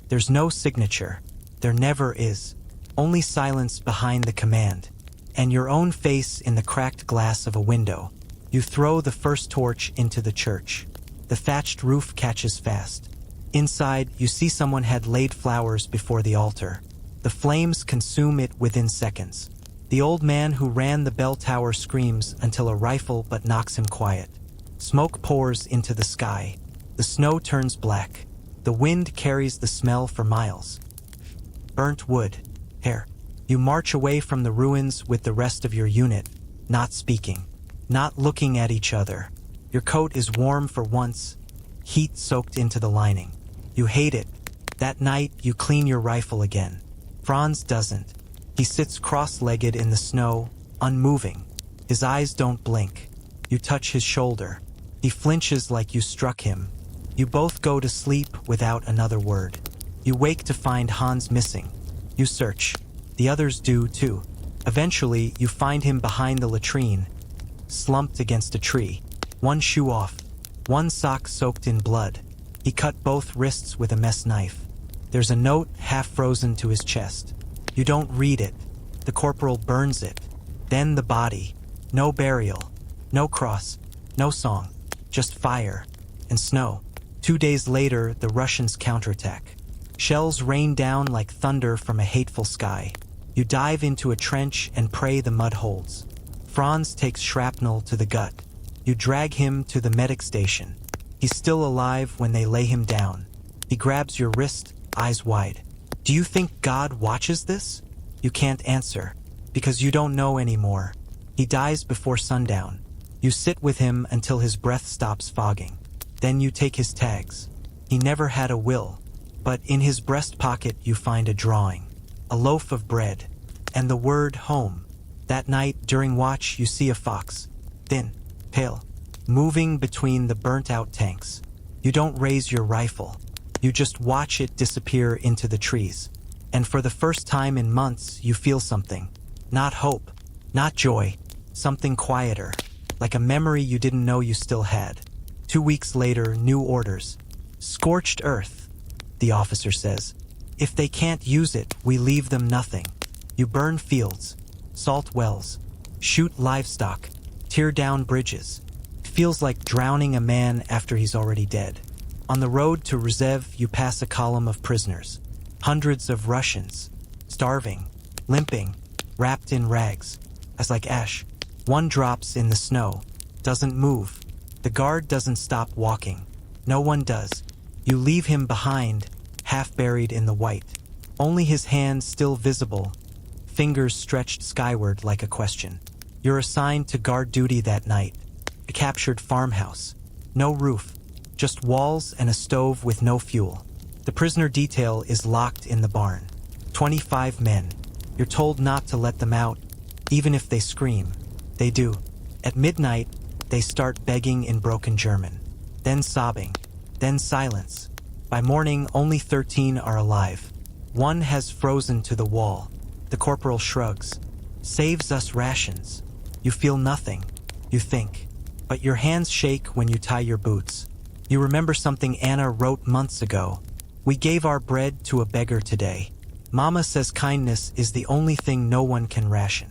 There's no signature. There never is. Only silence behind the command. And your own face in the cracked glass of a window. You throw the first torch into the church. The thatched roof catches fast. Inside, you see someone had laid flowers before the altar. The flames consume it within seconds. The old man who ran the bell tower screams until a rifle but knocks him quiet. Smoke pours into the sky. The snow turns black. The wind carries the smell for miles. Burnt wood, hair. You march away from the ruins with the rest of your unit, not speaking, not looking at each other. Your coat is warm for once, heat soaked into the lining. You hate it. That night, you clean your rifle again. Franz doesn't. He sits cross-legged in the snow, unmoving. His eyes don't blink. You touch his shoulder. He flinches like you struck him. You both go to sleep without another word. You wake to find Hans missing. You search. The others do, too. Eventually, you find him behind the latrine, slumped against a tree. 1 shoe off. 1 sock soaked in blood. He cut both wrists with a mess knife. There's a note half frozen to his chest. You don't read it. The corporal burns it. Then the body. No burial. No cross. No song. Just fire. And snow. 2 days later, the Russians counterattack. Shells rain down like thunder from a hateful sky. You dive into a trench and pray the mud holds. Franz takes shrapnel to the gut. You drag him to the medic station. He's still alive when they lay him down. He grabs your wrist, eyes wide. Do you think God watches this? You can't answer, because you don't know anymore. He dies before sundown. You sit with him until his breath stops fogging. Then you take his tags. He never had a will, but in his breast pocket you find a drawing, a loaf of bread, and the word home. That night, during watch, you see a fox, thin, pale, moving between the burnt-out tanks. You don't raise your rifle. You just watch it disappear into the trees. And for the first time in months, you feel something. Not hope, not joy, something quieter, like a memory you didn't know you still had. 2 weeks later, new orders. Scorched earth, the officer says. If they can't use it, we leave them nothing. You burn fields, salt wells, shoot livestock, tear down bridges. It feels like drowning a man after he's already dead. On the road to Rzew, you pass a column of prisoners. Hundreds of Russians, starving, limping, wrapped in rags, as like ash. 1 drops in the snow, doesn't move. The guard doesn't stop walking. No one does. You leave him behind, half buried in the white. Only his hands still visible, fingers stretched skyward like a question. You're assigned to guard duty that night. A captured farmhouse. No roof, just walls and a stove with no fuel. The prisoner detail is locked in the barn. 25 men. You're told not to let them out, even if they scream. They do. At midnight, they start begging in broken German. Then sobbing. Then silence. By morning, only 13 are alive. One has frozen to the wall. The corporal shrugs. Saves us rations. You feel nothing. You think. But your hands shake when you tie your boots. You remember something Anna wrote months ago. We gave our bread to a beggar today. Mama says kindness is the only thing no one can ration.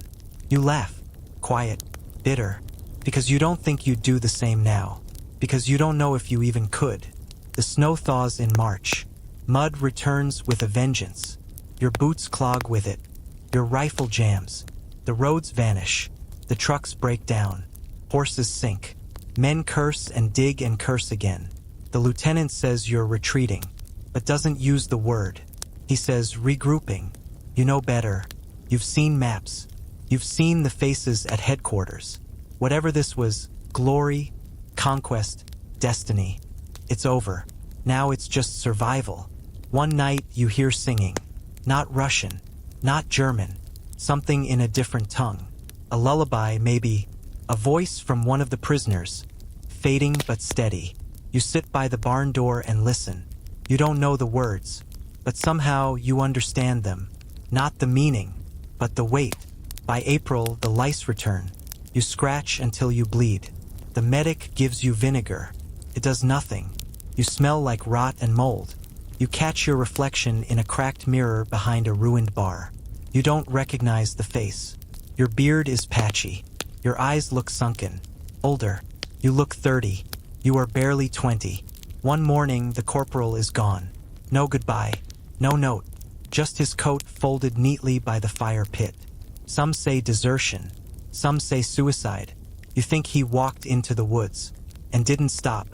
You laugh. Quiet. Bitter. Because you don't think you'd do the same now. Because you don't know if you even could. The snow thaws in March. Mud returns with a vengeance. Your boots clog with it. Your rifle jams. The roads vanish. The trucks break down. Horses sink. Men curse and dig and curse again. The lieutenant says you're retreating, but doesn't use the word. He says regrouping. You know better. You've seen maps. You've seen the faces at headquarters. Whatever this was, glory, conquest, destiny. It's over. Now it's just survival. One night you hear singing. Not Russian. Not German. Something in a different tongue. A lullaby, maybe. A voice from one of the prisoners. Fading but steady. You sit by the barn door and listen. You don't know the words, but somehow you understand them. Not the meaning, but the weight. By April, the lice return. You scratch until you bleed. The medic gives you vinegar. It does nothing. You smell like rot and mold. You catch your reflection in a cracked mirror behind a ruined bar. You don't recognize the face. Your beard is patchy. Your eyes look sunken. Older. You look 30. You are barely 20. One morning, the corporal is gone. No goodbye. No note. Just his coat folded neatly by the fire pit. Some say desertion. Some say suicide. You think he walked into the woods and didn't stop.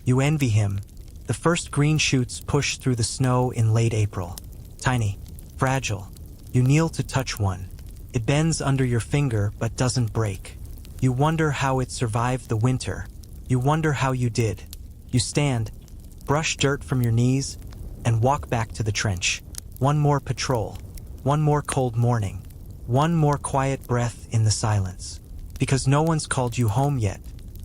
You envy him. The first green shoots push through the snow in late April. Tiny. Fragile. You kneel to touch one. It bends under your finger but doesn't break. You wonder how it survived the winter. You wonder how you did. You stand, brush dirt from your knees, and walk back to the trench. One more patrol. One more cold morning. One more quiet breath in the silence. Because no one's called you home yet.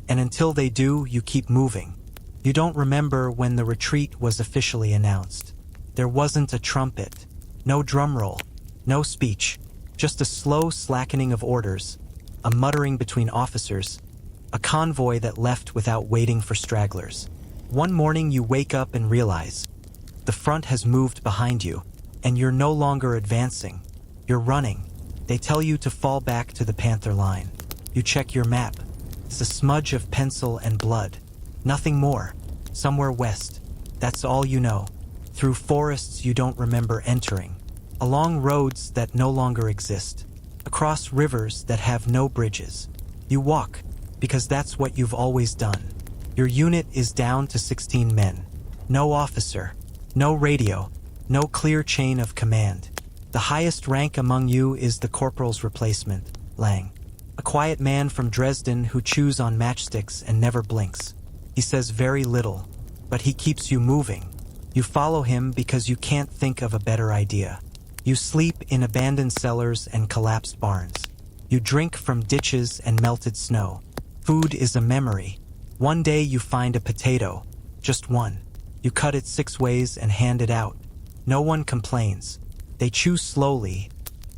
And until they do, you keep moving. You don't remember when the retreat was officially announced. There wasn't a trumpet. No drum roll. No speech. Just a slow slackening of orders. A muttering between officers. A convoy that left without waiting for stragglers. One morning you wake up and realize the front has moved behind you, and you're no longer advancing. You're running. They tell you to fall back to the Panther line. You check your map. It's a smudge of pencil and blood. Nothing more. Somewhere west. That's all you know. Through forests you don't remember entering. Along roads that no longer exist. Across rivers that have no bridges. You walk, because that's what you've always done. Your unit is down to 16 men. No officer. No radio. No clear chain of command. The highest rank among you is the corporal's replacement, Lang. A quiet man from Dresden who chews on matchsticks and never blinks. He says very little, but he keeps you moving. You follow him because you can't think of a better idea. You sleep in abandoned cellars and collapsed barns. You drink from ditches and melted snow. Food is a memory. One day you find a potato, just one. You cut it 6 ways and hand it out. No one complains. They chew slowly,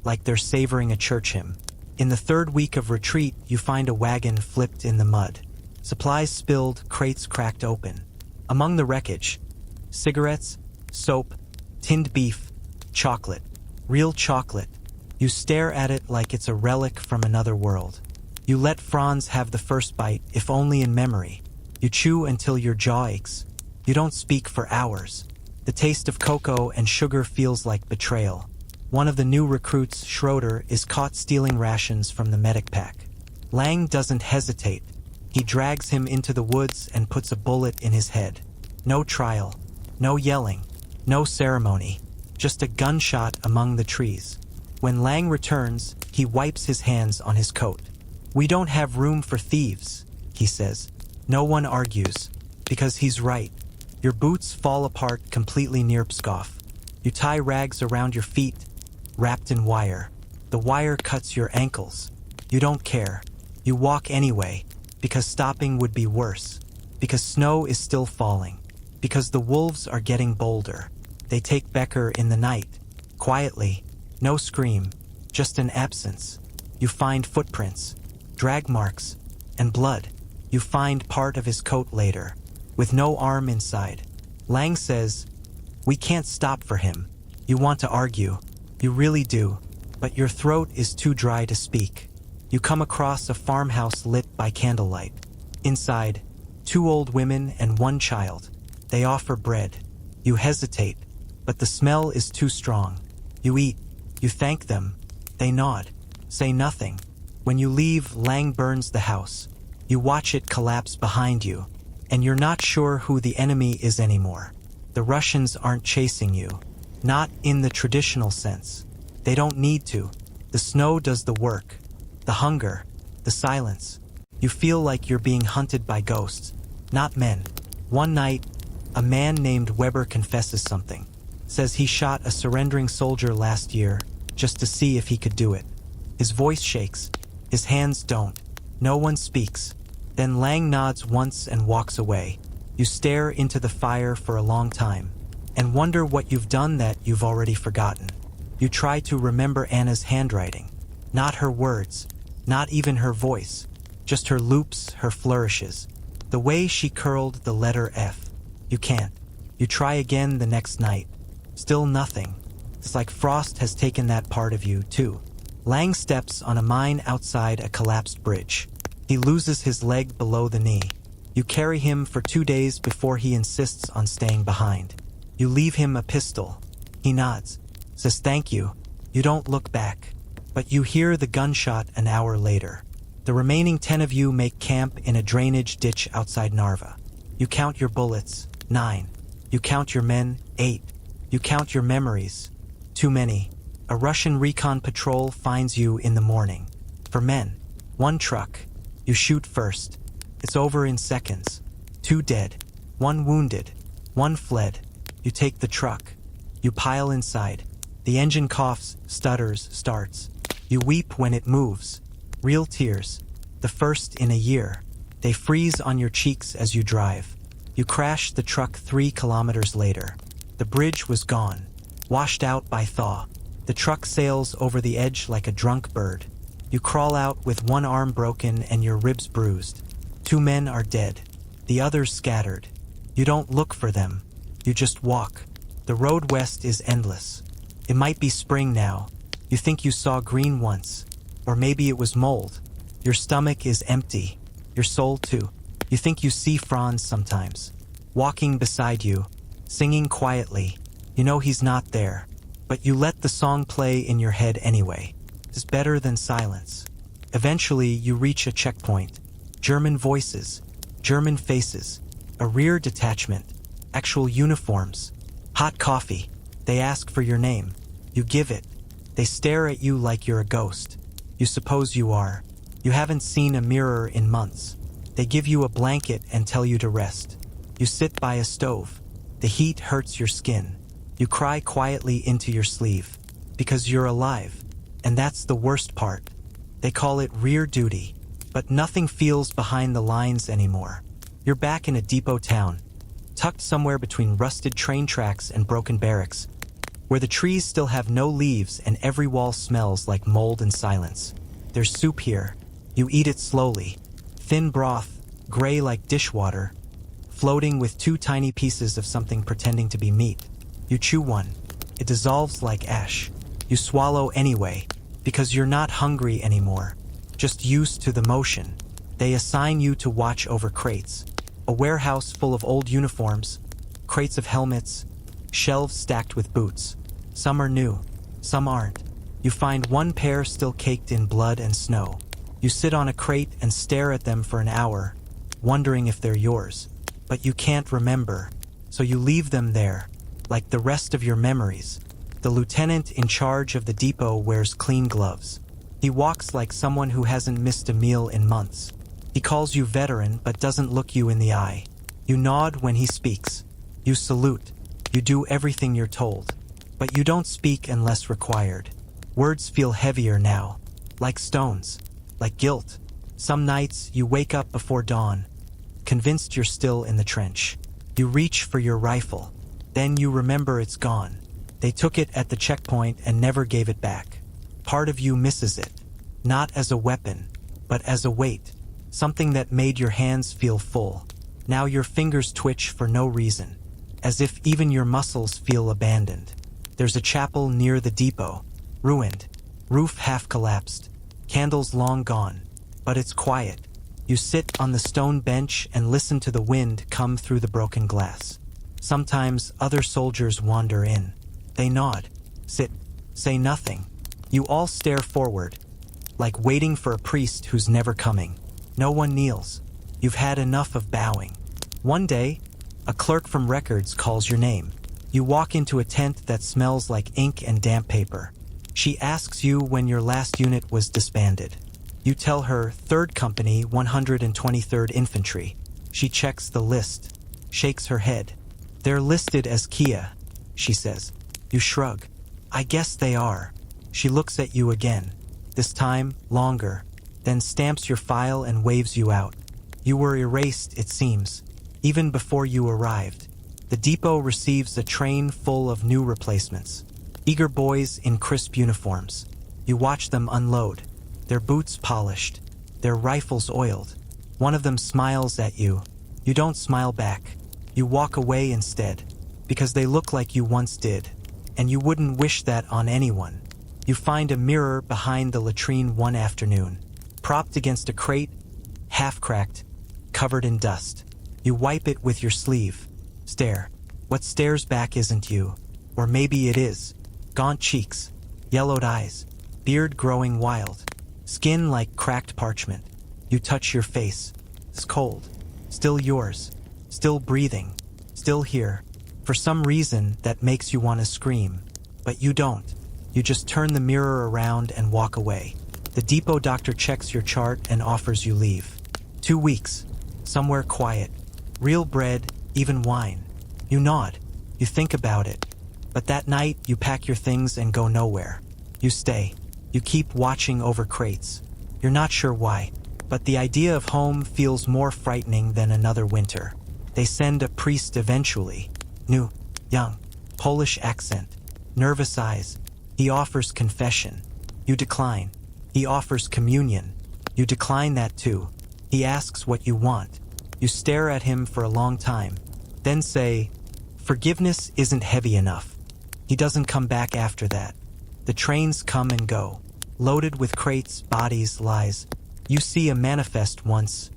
like they're savoring a church hymn. In the 3rd week of retreat, you find a wagon flipped in the mud. Supplies spilled, crates cracked open. Among the wreckage, cigarettes, soap, tinned beef, chocolate. Real chocolate. You stare at it like it's a relic from another world. You let Franz have the first bite, if only in memory. You chew until your jaw aches. You don't speak for hours. The taste of cocoa and sugar feels like betrayal. One of the new recruits, Schroeder, is caught stealing rations from the medic pack. Lang doesn't hesitate. He drags him into the woods and puts a bullet in his head. No trial. No yelling. No ceremony. Just a gunshot among the trees. When Lang returns, he wipes his hands on his coat. "We don't have room for thieves," he says. No one argues, because he's right. Your boots fall apart completely near Pskov. You tie rags around your feet, wrapped in wire. The wire cuts your ankles. You don't care. You walk anyway, because stopping would be worse. Because snow is still falling. Because the wolves are getting bolder. They take Becker in the night. Quietly. No scream. Just an absence. You find footprints. Drag marks. And blood. You find part of his coat later. With no arm inside. Lang says, "We can't stop for him." You want to argue. You really do. But your throat is too dry to speak. You come across a farmhouse lit by candlelight. Inside, 2 old women and 1 child. They offer bread. You hesitate, but the smell is too strong. You eat. You thank them. They nod. Say nothing. When you leave, Lang burns the house. You watch it collapse behind you, and you're not sure who the enemy is anymore. The Russians aren't chasing you. Not in the traditional sense. They don't need to. The snow does the work. The hunger. The silence. You feel like you're being hunted by ghosts, not men. One night, a man named Weber confesses something. Says he shot a surrendering soldier last year just to see if he could do it. His voice shakes. His hands don't. No one speaks. Then Lang nods once and walks away. You stare into the fire for a long time and wonder what you've done that you've already forgotten. You try to remember Anna's handwriting. Not her words. Not even her voice. Just her loops, her flourishes. The way she curled the letter F. You can't. You try again the next night. Still nothing. It's like frost has taken that part of you, too. Lang steps on a mine outside a collapsed bridge. He loses his leg below the knee. You carry him for 2 days before he insists on staying behind. You leave him a pistol. He nods. Says thank you. You don't look back. But you hear the gunshot an hour later. The remaining 10 of you make camp in a drainage ditch outside Narva. You count your bullets. 9. You count your men. 8. You count your memories. Too many. A Russian recon patrol finds you in the morning. For men. 1 truck. You shoot first. It's over in seconds. 2 dead. 1 wounded. 1 fled. You take the truck. You pile inside. The engine coughs, stutters, starts. You weep when it moves. Real tears. The first in a year. They freeze on your cheeks as you drive. You crash the truck 3 kilometers later. The bridge was gone. Washed out by thaw. The truck sails over the edge like a drunk bird. You crawl out with 1 arm broken and your ribs bruised. 2 men are dead. The others scattered. You don't look for them. You just walk. The road west is endless. It might be spring now. You think you saw green once. Or maybe it was mold. Your stomach is empty. Your soul too. You think you see Franz sometimes. Walking beside you. Singing quietly. You know he's not there. But you let the song play in your head anyway. It's better than silence. Eventually you reach a checkpoint. German voices. German faces. A rear detachment. Actual uniforms. Hot coffee. They ask for your name. You give it. They stare at you like you're a ghost. You suppose you are. You haven't seen a mirror in months. They give you a blanket and tell you to rest. You sit by a stove. The heat hurts your skin. You cry quietly into your sleeve. Because you're alive. And that's the worst part. They call it rear duty. But nothing feels behind the lines anymore. You're back in a depot town. Tucked somewhere between rusted train tracks and broken barracks. Where the trees still have no leaves and every wall smells like mold and silence. There's soup here. You eat it slowly. Thin broth, gray like dishwater, floating with 2 tiny pieces of something pretending to be meat. You chew one. It dissolves like ash. You swallow anyway, because you're not hungry anymore, just used to the motion. They assign you to watch over crates. A warehouse full of old uniforms, crates of helmets, shelves stacked with boots. Some are new, some aren't. You find 1 pair still caked in blood and snow. You sit on a crate and stare at them for an hour, wondering if they're yours. But you can't remember, so you leave them there, like the rest of your memories. The lieutenant in charge of the depot wears clean gloves. He walks like someone who hasn't missed a meal in months. He calls you veteran but doesn't look you in the eye. You nod when he speaks. You salute. You do everything you're told. But you don't speak unless required. Words feel heavier now, like stones, like guilt. Some nights you wake up before dawn, convinced you're still in the trench. You reach for your rifle, then you remember it's gone. They took it at the checkpoint and never gave it back. Part of you misses it, not as a weapon, but as a weight, something that made your hands feel full. Now your fingers twitch for no reason, as if even your muscles feel abandoned. There's a chapel near the depot, ruined, roof half collapsed, candles long gone, but it's quiet. You sit on the stone bench and listen to the wind come through the broken glass. Sometimes other soldiers wander in. They nod, sit, say nothing. You all stare forward, like waiting for a priest who's never coming. No one kneels. You've had enough of bowing. One day, a clerk from records calls your name. You walk into a tent that smells like ink and damp paper. She asks you when your last unit was disbanded. You tell her 3rd Company, 123rd Infantry. She checks the list, shakes her head. They're listed as Kia, she says. You shrug. I guess they are. She looks at you again, this time longer, then stamps your file and waves you out. You were erased, it seems, even before you arrived. The depot receives a train full of new replacements. Eager boys in crisp uniforms. You watch them unload, their boots polished, their rifles oiled. One of them smiles at you. You don't smile back. You walk away instead, because they look like you once did, and you wouldn't wish that on anyone. You find a mirror behind the latrine one afternoon, propped against a crate, half-cracked, covered in dust. You wipe it with your sleeve. Stare. What stares back isn't you. Or maybe it is. Gaunt cheeks, yellowed eyes, beard growing wild, skin like cracked parchment. You touch your face. It's cold. Still yours. Still breathing. Still here. For some reason that makes you want to scream. But you don't. You just turn the mirror around and walk away. The depot doctor checks your chart and offers you leave. 2 weeks. Somewhere quiet. Real bread, even wine. You nod. You think about it. But that night, you pack your things and go nowhere. You stay. You keep watching over crates. You're not sure why, but the idea of home feels more frightening than another winter. They send a priest eventually. New, young, Polish accent, nervous eyes. He offers confession. You decline. He offers communion. You decline that too. He asks what you want. You stare at him for a long time, then say, "Forgiveness isn't heavy enough." He doesn't come back after that. The trains come and go, loaded with crates, bodies, lies. You see a manifest once.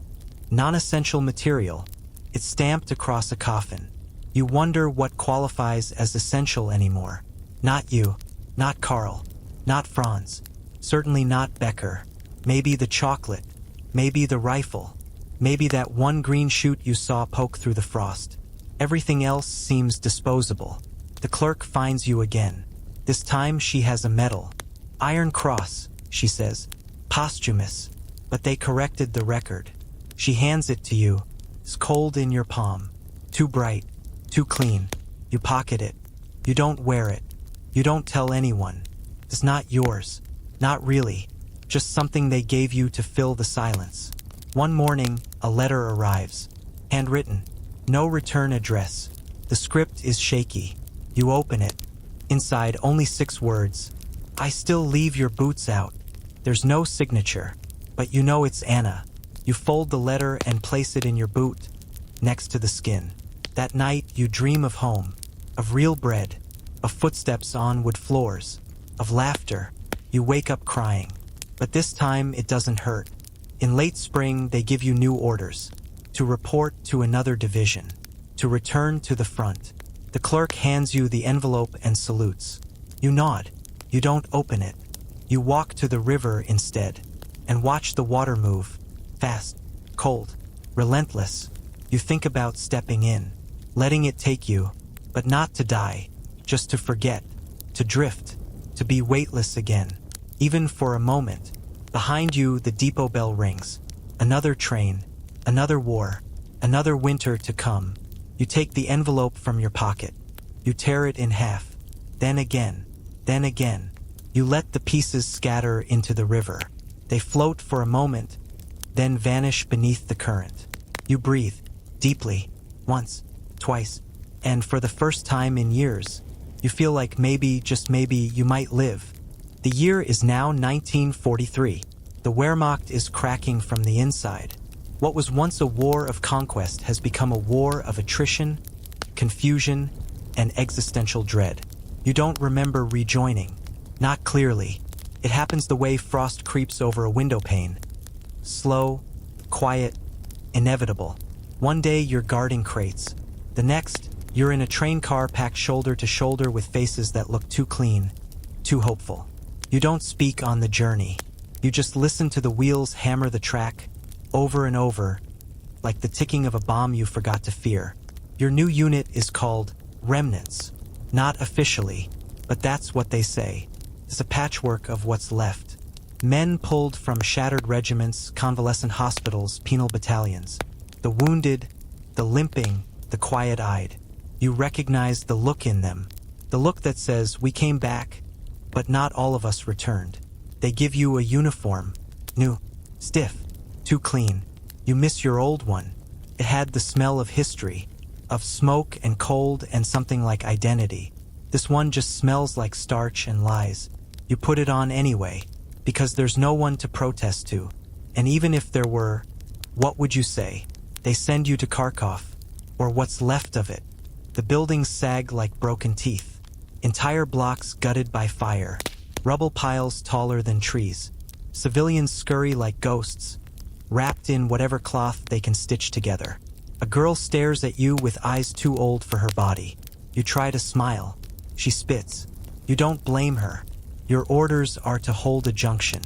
Non-essential material. It's stamped across a coffin. You wonder what qualifies as essential anymore. Not you, not Carl, not Franz, certainly not Becker. Maybe the chocolate, maybe the rifle, maybe that one green shoot you saw poke through the frost. Everything else seems disposable. The clerk finds you again. This time she has a medal. Iron Cross, she says. Posthumous. But they corrected the record. She hands it to you. It's cold in your palm. Too bright. Too clean. You pocket it. You don't wear it. You don't tell anyone. It's not yours. Not really. Just something they gave you to fill the silence. One morning, a letter arrives. Handwritten. No return address. The script is shaky. You open it. Inside, only 6 words. I still leave your boots out. There's no signature, but you know it's Anna. You fold the letter and place it in your boot, next to the skin. That night, you dream of home, of real bread, of footsteps on wood floors, of laughter. You wake up crying. But this time, it doesn't hurt. In late spring, they give you new orders. To report to another division. To return to the front. The clerk hands you the envelope and salutes. You nod. You don't open it. You walk to the river instead, and watch the water move. Fast, cold, relentless. You think about stepping in, letting it take you, but not to die, just to forget, to drift, to be weightless again. Even for a moment. Behind you, the depot bell rings. Another train, another war, another winter to come. You take the envelope from your pocket. You tear it in half. Then again. Then again. You let the pieces scatter into the river. They float for a moment, then vanish beneath the current. You breathe deeply, once, twice, and for the first time in years, you feel like maybe, just maybe, you might live. The year is now 1943. The Wehrmacht is cracking from the inside. What was once a war of conquest has become a war of attrition, confusion, and existential dread. You don't remember rejoining. Not clearly. It happens the way frost creeps over a window pane. Slow, quiet, inevitable. One day you're guarding crates. The next, you're in a train car packed shoulder to shoulder with faces that look too clean, too hopeful. You don't speak on the journey. You just listen to the wheels hammer the track, over and over, like the ticking of a bomb you forgot to fear. Your new unit is called Remnants. Not officially, but that's what they say. It's a patchwork of what's left. Men pulled from shattered regiments, convalescent hospitals, penal battalions. The wounded, the limping, the quiet-eyed. You recognize the look in them. The look that says, we came back, but not all of us returned. They give you a uniform. New, stiff, too clean. You miss your old one. It had the smell of history, of smoke and cold and something like identity. This one just smells like starch and lies. You put it on anyway, because there's no one to protest to. And even if there were, what would you say? They send you to Kharkov, or what's left of it. The buildings sag like broken teeth. Entire blocks gutted by fire. Rubble piles taller than trees. Civilians scurry like ghosts, wrapped in whatever cloth they can stitch together. A girl stares at you with eyes too old for her body. You try to smile. She spits. You don't blame her. Your orders are to hold a junction.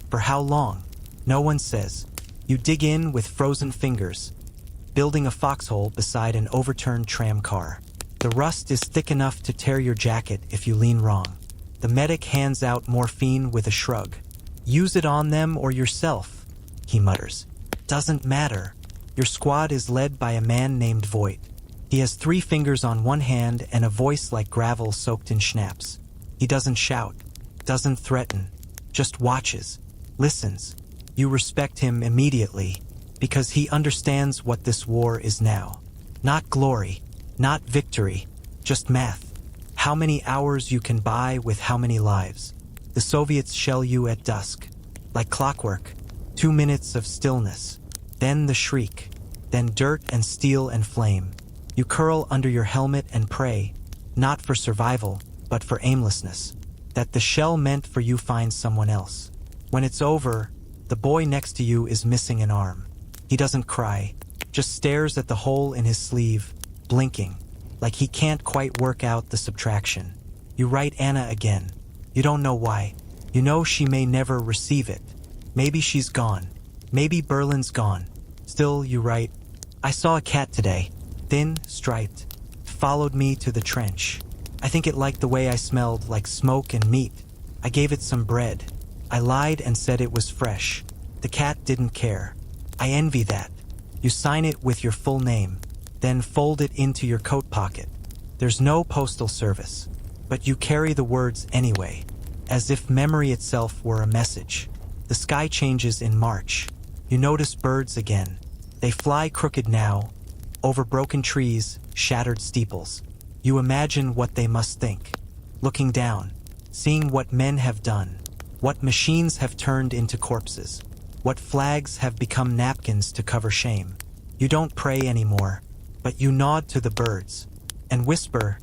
For how long? No one says. You dig in with frozen fingers, building a foxhole beside an overturned tram car. The rust is thick enough to tear your jacket if you lean wrong. The medic hands out morphine with a shrug. Use it on them or yourself, he mutters. Doesn't matter. Your squad is led by a man named Voigt. He has 3 fingers on one hand and a voice like gravel soaked in schnapps. He doesn't shout, doesn't threaten, just watches, listens. You respect him immediately, because he understands what this war is now. Not glory, not victory, just math. How many hours you can buy with how many lives. The Soviets shell you at dusk. Like clockwork, 2 minutes of stillness. Then the shriek. Then dirt and steel and flame. You curl under your helmet and pray, not for survival, but for aimlessness. That the shell meant for you finds someone else. When it's over, the boy next to you is missing an arm. He doesn't cry, just stares at the hole in his sleeve, blinking, like he can't quite work out the subtraction. You write Anna again. You don't know why. You know she may never receive it. Maybe she's gone. Maybe Berlin's gone. Still, you write, I saw a cat today, thin, striped, followed me to the trench. I think it liked the way I smelled, like smoke and meat. I gave it some bread. I lied and said it was fresh. The cat didn't care. I envy that. You sign it with your full name, then fold it into your coat pocket. There's no postal service, but you carry the words anyway, as if memory itself were a message. The sky changes in March. You notice birds again. They fly crooked now, over broken trees, shattered steeples. You imagine what they must think, looking down, seeing what men have done, what machines have turned into corpses, what flags have become napkins to cover shame. You don't pray anymore, but you nod to the birds and whisper,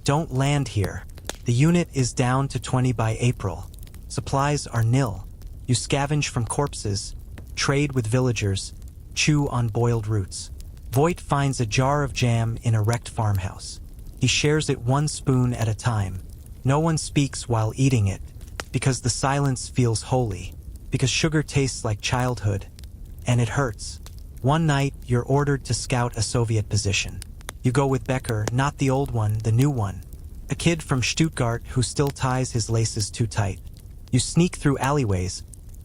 don't land here. The unit is down to 20 by April. Supplies are nil. You scavenge from corpses, trade with villagers, chew on boiled roots. Voigt finds a jar of jam in a wrecked farmhouse. He shares it 1 spoon at a time. No one speaks while eating it, because the silence feels holy, because sugar tastes like childhood, and it hurts. One night, you're ordered to scout a Soviet position. You go with Becker, not the old one, the new one. A kid from Stuttgart who still ties his laces too tight. You sneak through alleyways,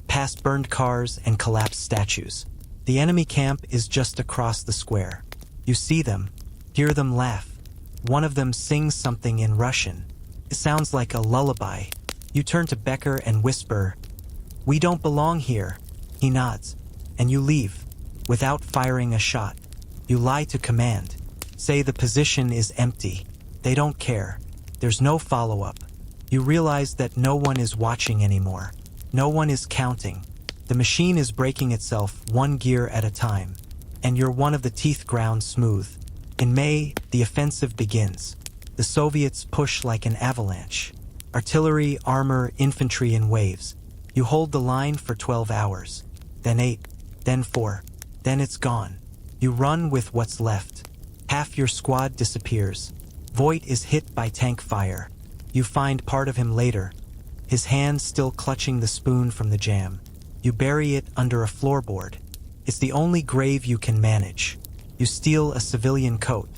past burned cars and collapsed statues. The enemy camp is just across the square. You see them, hear them laugh. One of them sings something in Russian. It sounds like a lullaby. You turn to Becker and whisper, "We don't belong here." He nods, and you leave, without firing a shot. You lie to command. Say the position is empty. They don't care. There's no follow-up. You realize that no one is watching anymore. No one is counting. The machine is breaking itself one gear at a time, and you're one of the teeth ground smooth. In May, the offensive begins. The Soviets push like an avalanche. Artillery, armor, infantry in waves. You hold the line for 12 hours. Then 8, then 4, then it's gone. You run with what's left. Half your squad disappears. Voight is hit by tank fire. You find part of him later, his hand still clutching the spoon from the jam. You bury it under a floorboard. It's the only grave you can manage. You steal a civilian coat.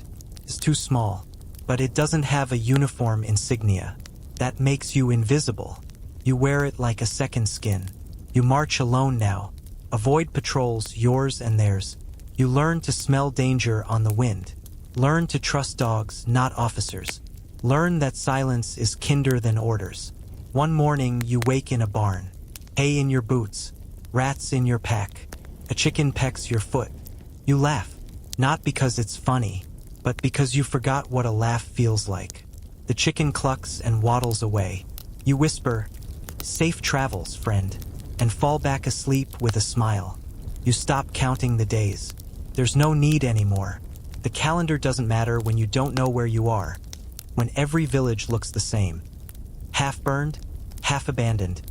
It's too small, but it doesn't have a uniform insignia. That makes you invisible. You wear it like a second skin. You march alone now. Avoid patrols, yours and theirs. You learn to smell danger on the wind. Learn to trust dogs, not officers. Learn that silence is kinder than orders. One morning you wake in a barn. Hay in your boots. Rats in your pack. A chicken pecks your foot. You laugh. Not because it's funny, but because you forgot what a laugh feels like. The chicken clucks and waddles away. You whisper, "Safe travels, friend," and fall back asleep with a smile. You stop counting the days. There's no need anymore. The calendar doesn't matter when you don't know where you are. When every village looks the same. Half burned, half abandoned,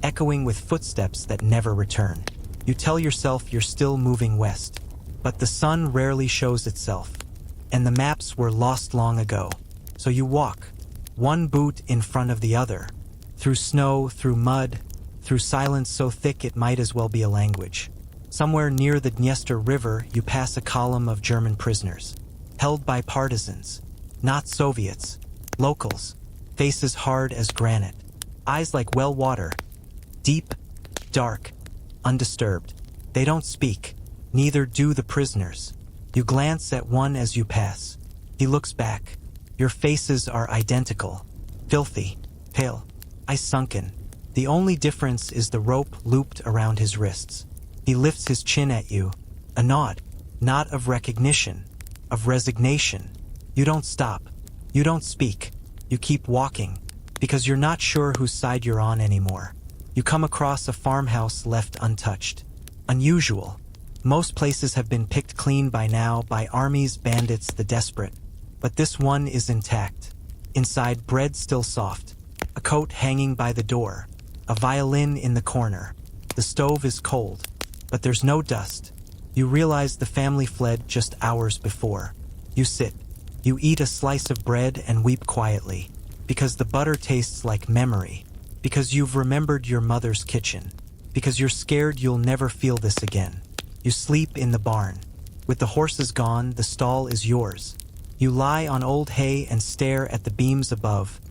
echoing with footsteps that never return. You tell yourself you're still moving west, but the sun rarely shows itself, and the maps were lost long ago. So you walk, one boot in front of the other, through snow, through mud, through silence so thick it might as well be a language. Somewhere near the Dniester River, you pass a column of German prisoners, held by partisans, not Soviets, locals, faces hard as granite, eyes like well water, deep, dark, undisturbed. They don't speak, neither do the prisoners. You glance at one as you pass. He looks back. Your faces are identical, filthy, pale, eyes sunken. The only difference is the rope looped around his wrists. He lifts his chin at you, a nod, not of recognition, of resignation. You don't stop. You don't speak. You keep walking, because you're not sure whose side you're on anymore. You come across a farmhouse left untouched. Unusual. Most places have been picked clean by now by armies, bandits, the desperate. But this one is intact. Inside, bread still soft. A coat hanging by the door. A violin in the corner. The stove is cold, but there's no dust. You realize the family fled just hours before. You sit. You eat a slice of bread and weep quietly, because the butter tastes like memory, because you've remembered your mother's kitchen, because you're scared you'll never feel this again. You sleep in the barn. With the horses gone, the stall is yours. You lie on old hay and stare at the beams above,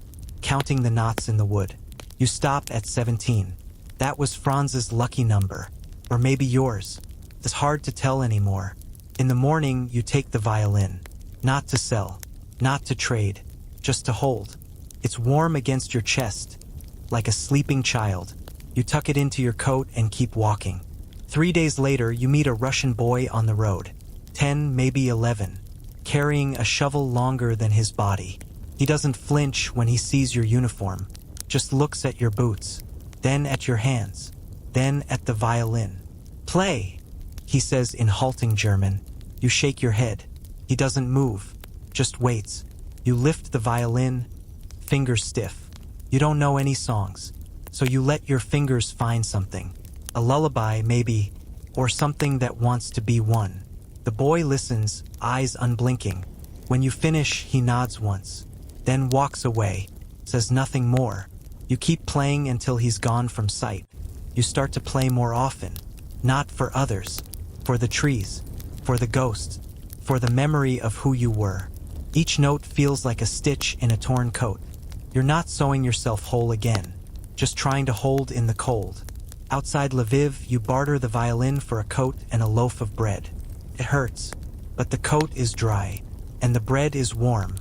counting the knots in the wood. You stop at 17. That was Franz's lucky number, or maybe yours. It's hard to tell anymore. In the morning, you take the violin. Not to sell, not to trade, just to hold. It's warm against your chest, like a sleeping child. You tuck it into your coat and keep walking. 3 days later, you meet a Russian boy on the road, 10, maybe 11, carrying a shovel longer than his body. He doesn't flinch when he sees your uniform, just looks at your boots, then at your hands, then at the violin. "Play," he says in halting German. You shake your head. He doesn't move, just waits. You lift the violin, fingers stiff. You don't know any songs, so you let your fingers find something. A lullaby, maybe, or something that wants to be one. The boy listens, eyes unblinking. When you finish, he nods once, then walks away, says nothing more. You keep playing until he's gone from sight. You start to play more often, not for others, for the trees, for the ghosts, for the memory of who you were. Each note feels like a stitch in a torn coat. You're not sewing yourself whole again, just trying to hold in the cold. Outside Lviv, you barter the violin for a coat and a loaf of bread. It hurts, but the coat is dry, and the bread is warm.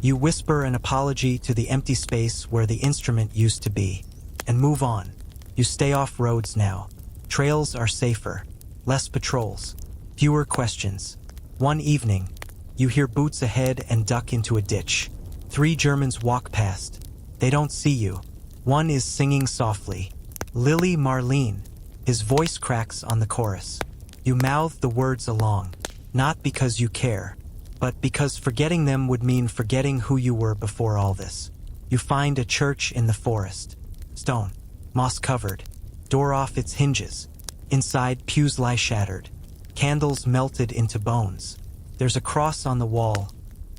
You whisper an apology to the empty space where the instrument used to be. and move on. You stay off roads now. Trails are safer. Less patrols. Fewer questions. One evening, you hear boots ahead and duck into a ditch. 3 Germans walk past. They don't see you. One is singing softly. Lily Marlene. His voice cracks on the chorus. You mouth the words along. Not because you care, but because forgetting them would mean forgetting who you were before all this. You find a church in the forest. Stone. Moss-covered. Door off its hinges. Inside, pews lie shattered. Candles melted into bones. There's a cross on the wall,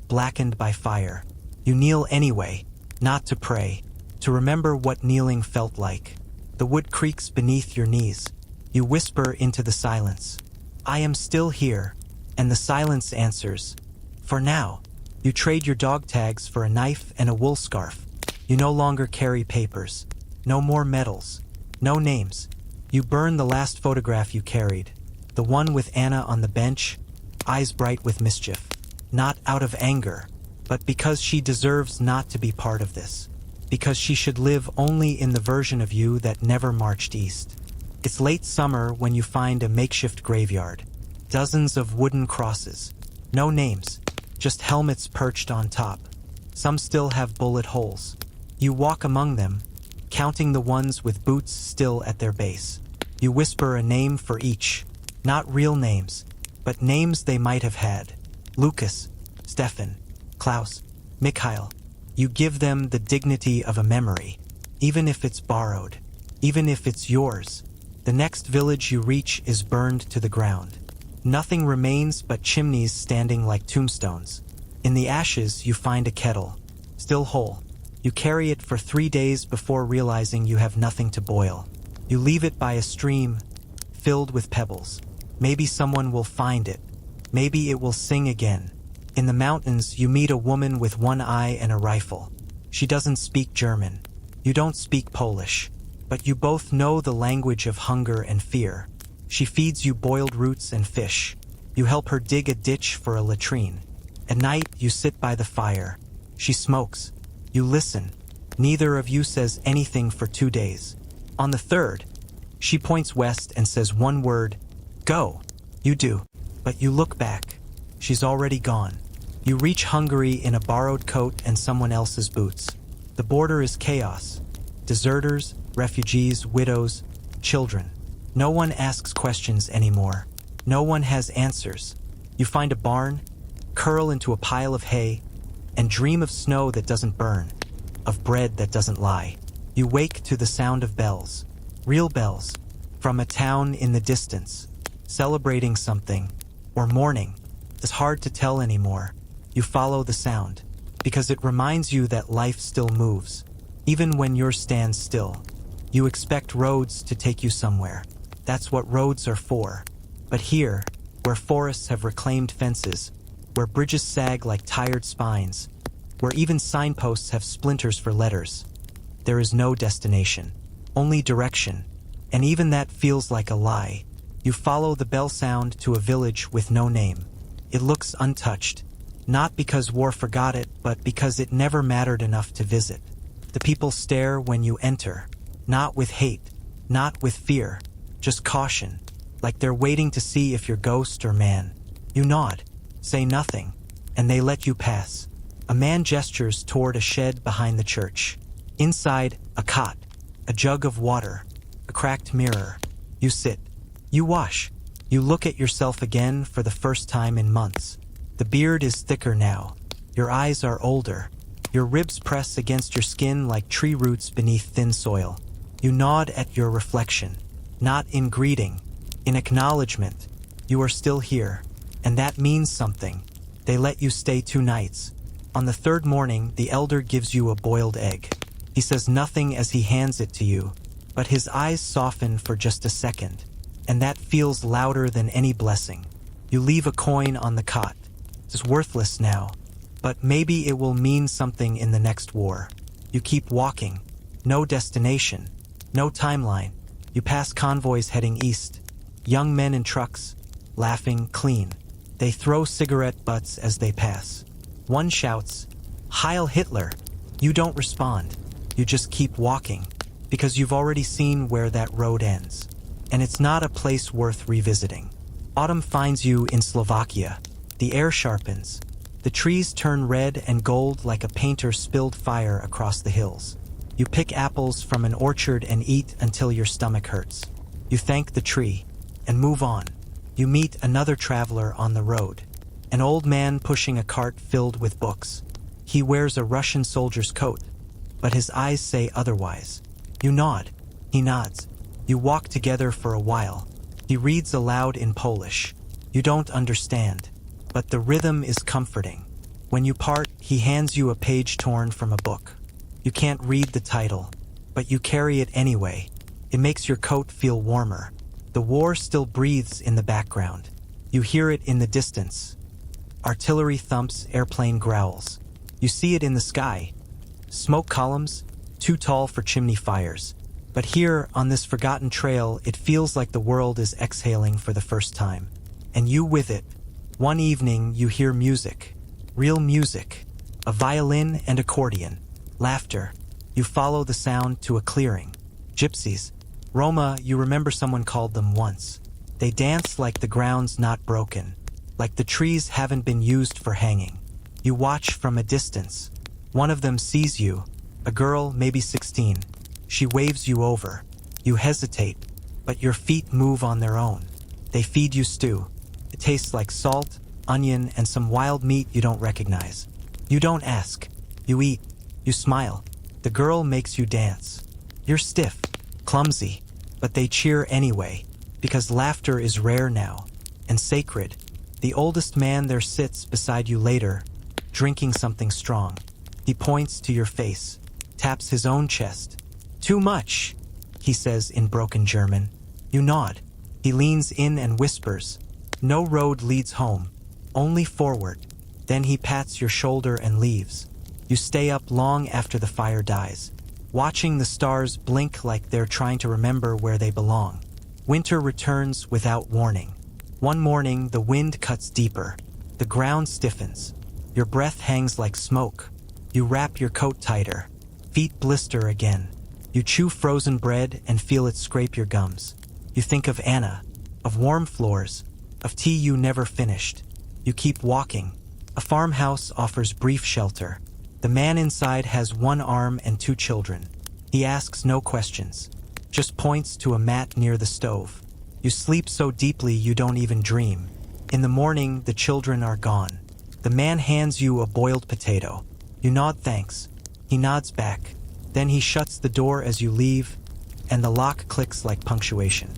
blackened by fire. You kneel anyway, not to pray, to remember what kneeling felt like. The wood creaks beneath your knees. You whisper into the silence. I am still here, and the silence answers. For now, you trade your dog tags for a knife and a wool scarf. You no longer carry papers. No more medals. No names. You burn the last photograph you carried. The one with Anna on the bench, eyes bright with mischief. Not out of anger, but because she deserves not to be part of this. Because she should live only in the version of you that never marched east. It's late summer when you find a makeshift graveyard. Dozens of wooden crosses. No names, just helmets perched on top. Some still have bullet holes. You walk among them, counting the ones with boots still at their base. You whisper a name for each. Not real names, but names they might have had. Lucas, Stefan, Klaus, Mikhail. You give them the dignity of a memory, even if it's borrowed, even if it's yours. The next village you reach is burned to the ground. Nothing remains but chimneys standing like tombstones. In the ashes, you find a kettle, still whole. You carry it for 3 days before realizing you have nothing to boil. You leave it by a stream, filled with pebbles. Maybe someone will find it. Maybe it will sing again. In the mountains, you meet a woman with one eye and a rifle. She doesn't speak German. You don't speak Polish. But you both know the language of hunger and fear. She feeds you boiled roots and fish. You help her dig a ditch for a latrine. At night, you sit by the fire. She smokes. You listen. Neither of you says anything for 2 days. On the 3rd, she points west and says one word, "Go." You do. But you look back. She's already gone. You reach Hungary in a borrowed coat and someone else's boots. The border is chaos. Deserters, refugees, widows, children. No one asks questions anymore. No one has answers. You find a barn, curl into a pile of hay, and dream of snow that doesn't burn, of bread that doesn't lie. You wake to the sound of bells, real bells, from a town in the distance, celebrating something, or mourning. It's hard to tell anymore. You follow the sound, because it reminds you that life still moves, even when yours stands still. You expect roads to take you somewhere. That's what roads are for. But here, where forests have reclaimed fences, where bridges sag like tired spines, where even signposts have splinters for letters, there is no destination, only direction, and even that feels like a lie. You follow the bell sound to a village with no name. It looks untouched, not because war forgot it, but because it never mattered enough to visit. The people stare when you enter, not with hate, not with fear, just caution, like they're waiting to see if you're ghost or man. You nod, say nothing, and they let you pass. A man gestures toward a shed behind the church. Inside, a cot, a jug of water, a cracked mirror. You sit. You wash. You look at yourself again for the first time in months. The beard is thicker now. Your eyes are older. Your ribs press against your skin like tree roots beneath thin soil. You nod at your reflection, not in greeting, in acknowledgement. You are still here, and that means something. They let you stay 2 nights. On the 3rd morning, the elder gives you a boiled egg. He says nothing as he hands it to you, but his eyes soften for just a second, and that feels louder than any blessing. You leave a coin on the cot. It's worthless now, but maybe it will mean something in the next war. You keep walking. No destination, no timeline. You pass convoys heading east. Young men in trucks, laughing, clean. They throw cigarette butts as they pass. One shouts, "Heil Hitler!" You don't respond. You just keep walking. because you've already seen where that road ends. And it's not a place worth revisiting. Autumn finds you in Slovakia. The air sharpens. The trees turn red and gold like a painter spilled fire across the hills. You pick apples from an orchard and eat until your stomach hurts. You thank the tree and move on. You meet another traveler on the road. An old man pushing a cart filled with books. He wears a Russian soldier's coat, but his eyes say otherwise. You nod. He nods. You walk together for a while. He reads aloud in Polish. You don't understand, but the rhythm is comforting. When you part, he hands you a page torn from a book. You can't read the title, but you carry it anyway. It makes your coat feel warmer. The war still breathes in the background. You hear it in the distance. Artillery thumps, airplane growls. You see it in the sky. Smoke columns, too tall for chimney fires. But here, on this forgotten trail, it feels like the world is exhaling for the first time. And you with it. One evening, you hear music. Real music. A violin and accordion. Laughter. You follow the sound to a clearing. Gypsies. Roma, you remember someone called them once. They dance like the ground's not broken. Like the trees haven't been used for hanging. You watch from a distance. One of them sees you. A girl, maybe 16. She waves you over. You hesitate, but your feet move on their own. They feed you stew. It tastes like salt, onion, and some wild meat you don't recognize. You don't ask. You eat. You smile. The girl makes you dance. You're stiff, clumsy, but they cheer anyway, because laughter is rare now, and sacred. The oldest man there sits beside you later, drinking something strong. He points to your face, taps his own chest. "Too much," he says in broken German. You nod. He leans in and whispers, "No road leads home, only forward." Then he pats your shoulder and leaves. You stay up long after the fire dies, watching the stars blink like they're trying to remember where they belong. Winter returns without warning. One morning, the wind cuts deeper. The ground stiffens. Your breath hangs like smoke. You wrap your coat tighter. Feet blister again. You chew frozen bread and feel it scrape your gums. You think of Anna, of warm floors, of tea you never finished. You keep walking. A farmhouse offers brief shelter. The man inside has one arm and two children. He asks no questions, just points to a mat near the stove. You sleep so deeply you don't even dream. In the morning, the children are gone. The man hands you a boiled potato. You nod thanks. He nods back. Then he shuts the door as you leave, and the lock clicks like punctuation.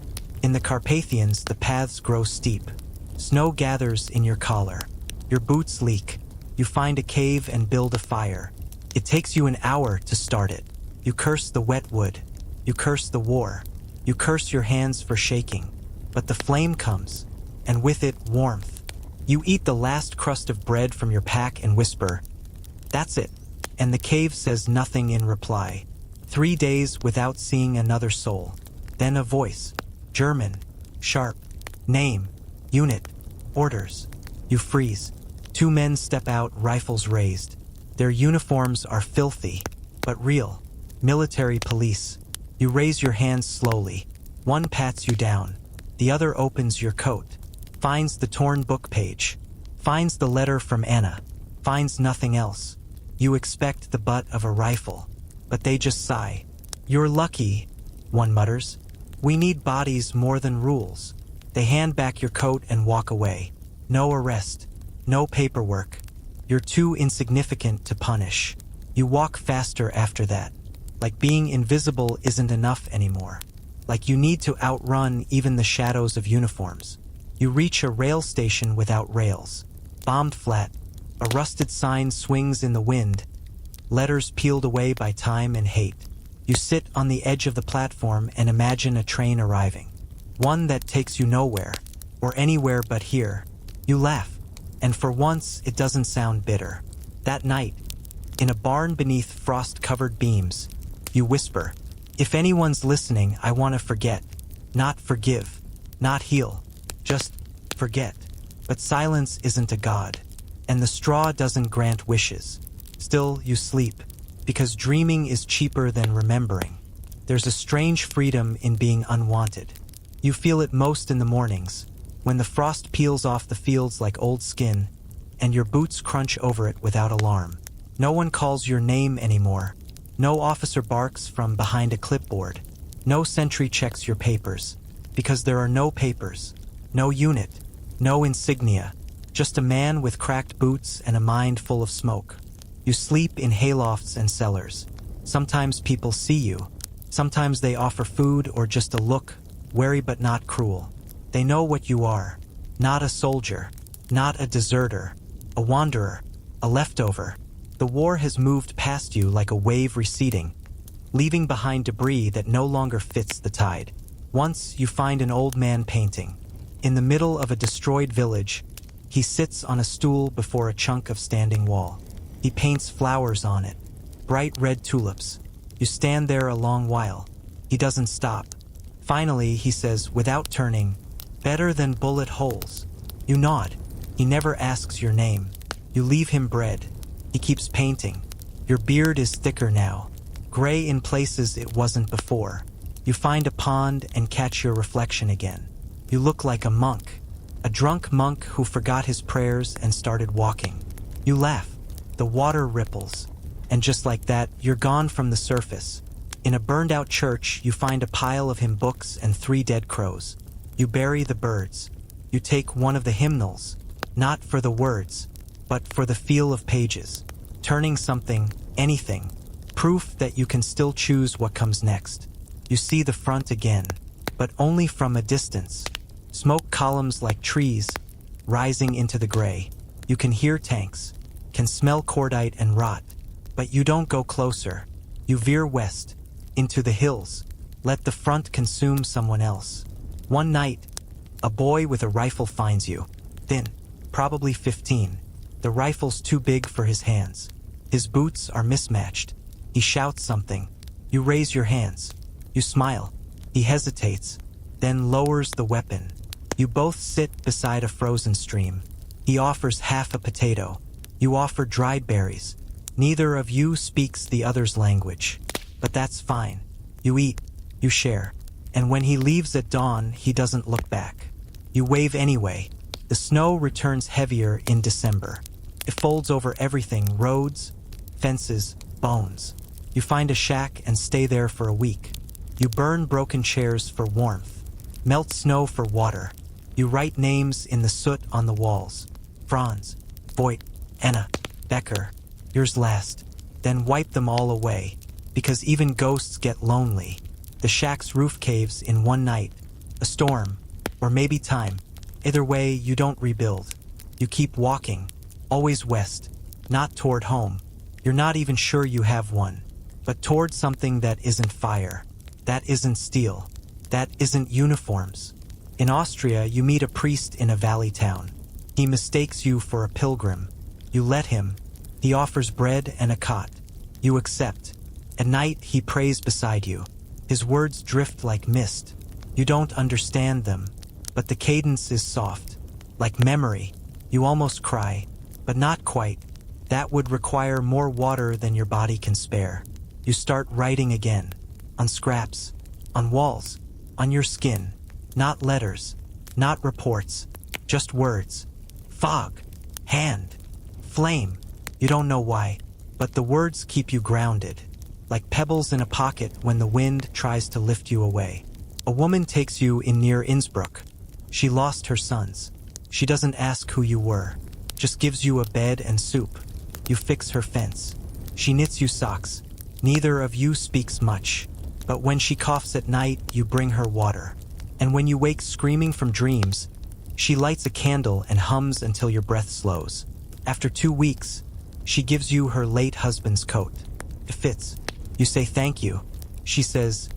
In the Carpathians, the paths grow steep. Snow gathers in your collar. Your boots leak. You find a cave and build a fire. It takes you an hour to start it. You curse the wet wood. You curse the war. You curse your hands for shaking. But the flame comes, and with it, warmth. You eat the last crust of bread from your pack and whisper, "That's it." And the cave says nothing in reply. 3 days without seeing another soul. Then a voice. German. Sharp. Name. Unit. Orders. You freeze. 2 men step out, rifles raised. Their uniforms are filthy, but real. Military police. You raise your hands slowly. One pats you down. The other opens your coat. Finds the torn book page. Finds the letter from Anna. Finds nothing else. You expect the butt of a rifle, but they just sigh. "You're lucky," one mutters. "We need bodies more than rules." They hand back your coat and walk away. No arrest. No paperwork. You're too insignificant to punish. You walk faster after that. Like being invisible isn't enough anymore. Like you need to outrun even the shadows of uniforms. You reach a rail station without rails. Bombed flat. A rusted sign swings in the wind. Letters peeled away by time and hate. You sit on the edge of the platform and imagine a train arriving. One that takes you nowhere, or anywhere but here. You laugh, and for once it doesn't sound bitter. That night, in a barn beneath frost-covered beams, you whisper, "If anyone's listening, I want to forget. Not forgive, not heal, just forget." But silence isn't a god, and the straw doesn't grant wishes. Still, you sleep, because dreaming is cheaper than remembering. There's a strange freedom in being unwanted. You feel it most in the mornings, when the frost peels off the fields like old skin, and your boots crunch over it without alarm. No one calls your name anymore. No officer barks from behind a clipboard. No sentry checks your papers, because there are no papers, no unit, no insignia, just a man with cracked boots and a mind full of smoke. You sleep in haylofts and cellars. Sometimes people see you. Sometimes they offer food or just a look, wary but not cruel. They know what you are. Not a soldier, not a deserter, a wanderer, a leftover. The war has moved past you like a wave receding, leaving behind debris that no longer fits the tide. Once you find an old man painting. In the middle of a destroyed village, he sits on a stool before a chunk of standing wall. He paints flowers on it, bright red tulips. You stand there a long while. He doesn't stop. Finally, he says, without turning, "Better than bullet holes." You nod. He never asks your name. You leave him bread. He keeps painting. Your beard is thicker now, gray in places it wasn't before. You find a pond and catch your reflection again. You look like a monk, a drunk monk who forgot his prayers and started walking. You laugh. The water ripples. And just like that, you're gone from the surface. In a burned-out church, you find a pile of hymn books and 3 dead crows. You bury the birds. You take one of the hymnals, not for the words, but for the feel of pages, turning something, anything, proof that you can still choose what comes next. You see the front again, but only from a distance. Smoke columns like trees, rising into the gray. You can hear tanks, can smell cordite and rot, but you don't go closer. You veer west, into the hills. Let the front consume someone else. One night, a boy with a rifle finds you. Thin, probably 15. The rifle's too big for his hands. His boots are mismatched. He shouts something. You raise your hands. You smile. He hesitates, then lowers the weapon. You both sit beside a frozen stream. He offers half a potato. You offer dried berries. Neither of you speaks the other's language. But that's fine. You eat. You share. And when he leaves at dawn, he doesn't look back. You wave anyway. The snow returns heavier in December. It folds over everything, roads, fences, bones. You find a shack and stay there for a week. You burn broken chairs for warmth, melt snow for water. You write names in the soot on the walls. Franz, Voigt, Anna, Becker, yours last. Then wipe them all away, because even ghosts get lonely. The shack's roof caves in one night, a storm, or maybe time. Either way, you don't rebuild. You keep walking, always west, not toward home. You're not even sure you have one, but toward something that isn't fire, that isn't steel, that isn't uniforms. In Austria, you meet a priest in a valley town. He mistakes you for a pilgrim. You let him. He offers bread and a cot. You accept. At night, he prays beside you. His words drift like mist. You don't understand them, but the cadence is soft, like memory. You almost cry, but not quite. That would require more water than your body can spare. You start writing again, on scraps, on walls, on your skin. Not letters, not reports, just words. Fog, hand, flame. You don't know why, but the words keep you grounded, like pebbles in a pocket when the wind tries to lift you away. A woman takes you in near Innsbruck. She lost her sons. She doesn't ask who you were, just gives you a bed and soup. You fix her fence. She knits you socks. Neither of you speaks much, but when she coughs at night, you bring her water. And when you wake screaming from dreams, she lights a candle and hums until your breath slows. After 2 weeks, she gives you her late husband's coat. It fits. You say thank you. She says,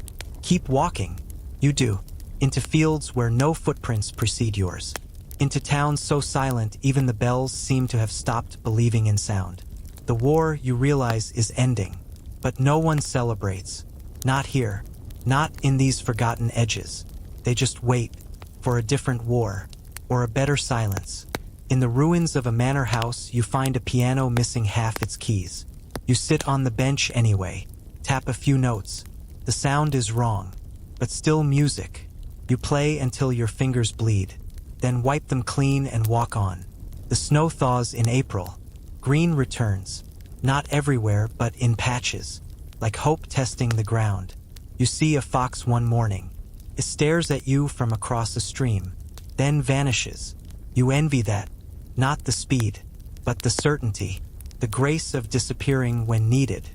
keep walking. You do. Into fields where no footprints precede yours. Into towns so silent even the bells seem to have stopped believing in sound. The war, you realize, is ending. But no one celebrates. Not here. Not in these forgotten edges. They just wait for a different war, or a better silence. In the ruins of a manor house, you find a piano missing half its keys. You sit on the bench anyway, tap a few notes. The sound is wrong, but still music. You play until your fingers bleed, then wipe them clean and walk on. The snow thaws in April. Green returns, not everywhere but in patches, like hope testing the ground. You see a fox one morning. It stares at you from across a stream, then vanishes. You envy that, not the speed, but the certainty, the grace of disappearing when needed.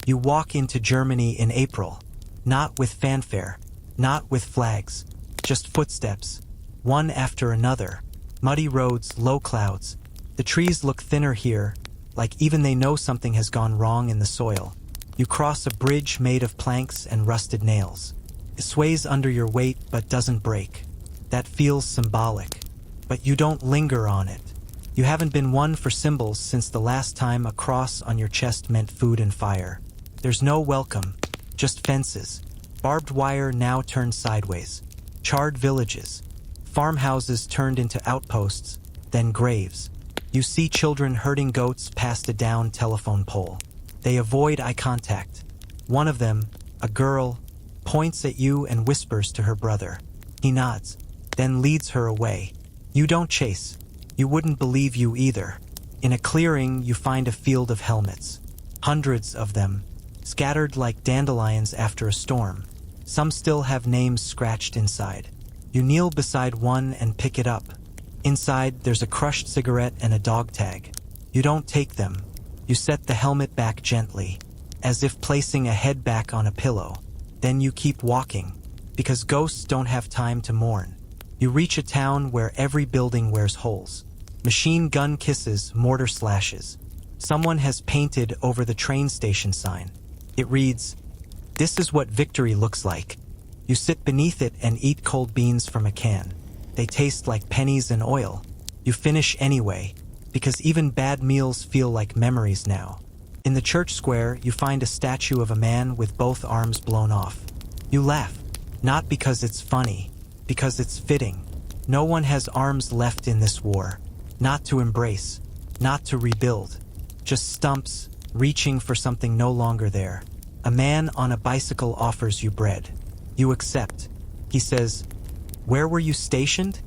You walk into Germany in April, not with fanfare, not with flags, just footsteps, one after another. Muddy roads, low clouds. The trees look thinner here, like even they know something has gone wrong in the soil. You cross a bridge made of planks and rusted nails. It sways under your weight but doesn't break. That feels symbolic. But you don't linger on it. You haven't been one for symbols since the last time a cross on your chest meant food and fire. There's no welcome, just fences. Barbed wire now turned sideways. Charred villages. Farmhouses turned into outposts, then graves. You see children herding goats past a downed telephone pole. They avoid eye contact. One of them, a girl, points at you and whispers to her brother. He nods, then leads her away. You don't chase. You wouldn't believe you either. In a clearing, you find a field of helmets. Hundreds of them, scattered like dandelions after a storm. Some still have names scratched inside. You kneel beside one and pick it up. Inside, there's a crushed cigarette and a dog tag. You don't take them. You set the helmet back gently, as if placing a head back on a pillow. Then you keep walking, because ghosts don't have time to mourn. You reach a town where every building wears holes. Machine gun kisses, mortar slashes. Someone has painted over the train station sign. It reads, "This is what victory looks like." You sit beneath it and eat cold beans from a can. They taste like pennies and oil. You finish anyway, because even bad meals feel like memories now. In the church square, you find a statue of a man with both arms blown off. You laugh, not because it's funny, because it's fitting. No one has arms left in this war. Not to embrace, not to rebuild. Just stumps, reaching for something no longer there. A man on a bicycle offers you bread. You accept. He says, "Where were you stationed?"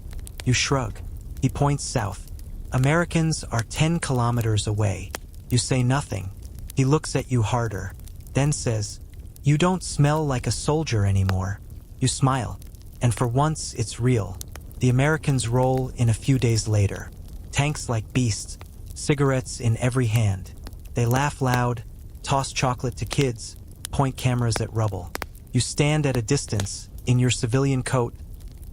You shrug. He points south. "Americans are 10 kilometers away." You say nothing. He looks at you harder, then says, "You don't smell like a soldier anymore." You smile, and for once it's real. The Americans roll in a few days later. Tanks like beasts, cigarettes in every hand. They laugh loud, toss chocolate to kids, point cameras at rubble. You stand at a distance, in your civilian coat,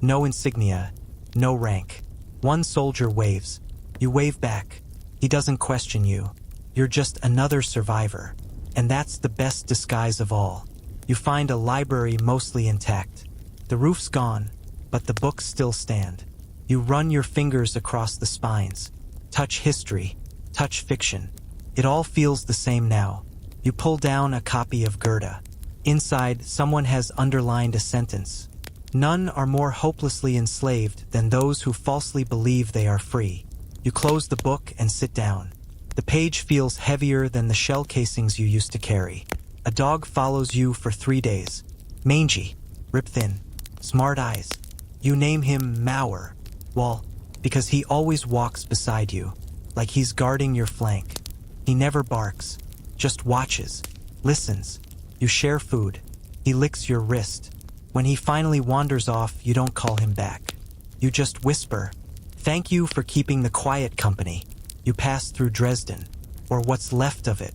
no insignia, no rank. One soldier waves. You wave back. He doesn't question you. You're just another survivor. And that's the best disguise of all. You find a library mostly intact. The roof's gone, but the books still stand. You run your fingers across the spines. Touch history, touch fiction. It all feels the same now. You pull down a copy of Goethe. Inside, someone has underlined a sentence. None are more hopelessly enslaved than those who falsely believe they are free. You close the book and sit down. The page feels heavier than the shell casings you used to carry. A dog follows you for 3 days. Mangy, rip thin, smart eyes. You name him Mauer. Well, because he always walks beside you, like he's guarding your flank. He never barks, just watches, listens. You share food. He licks your wrist. When he finally wanders off, you don't call him back. You just whisper, "Thank you for keeping the quiet company." You pass through Dresden, or what's left of it,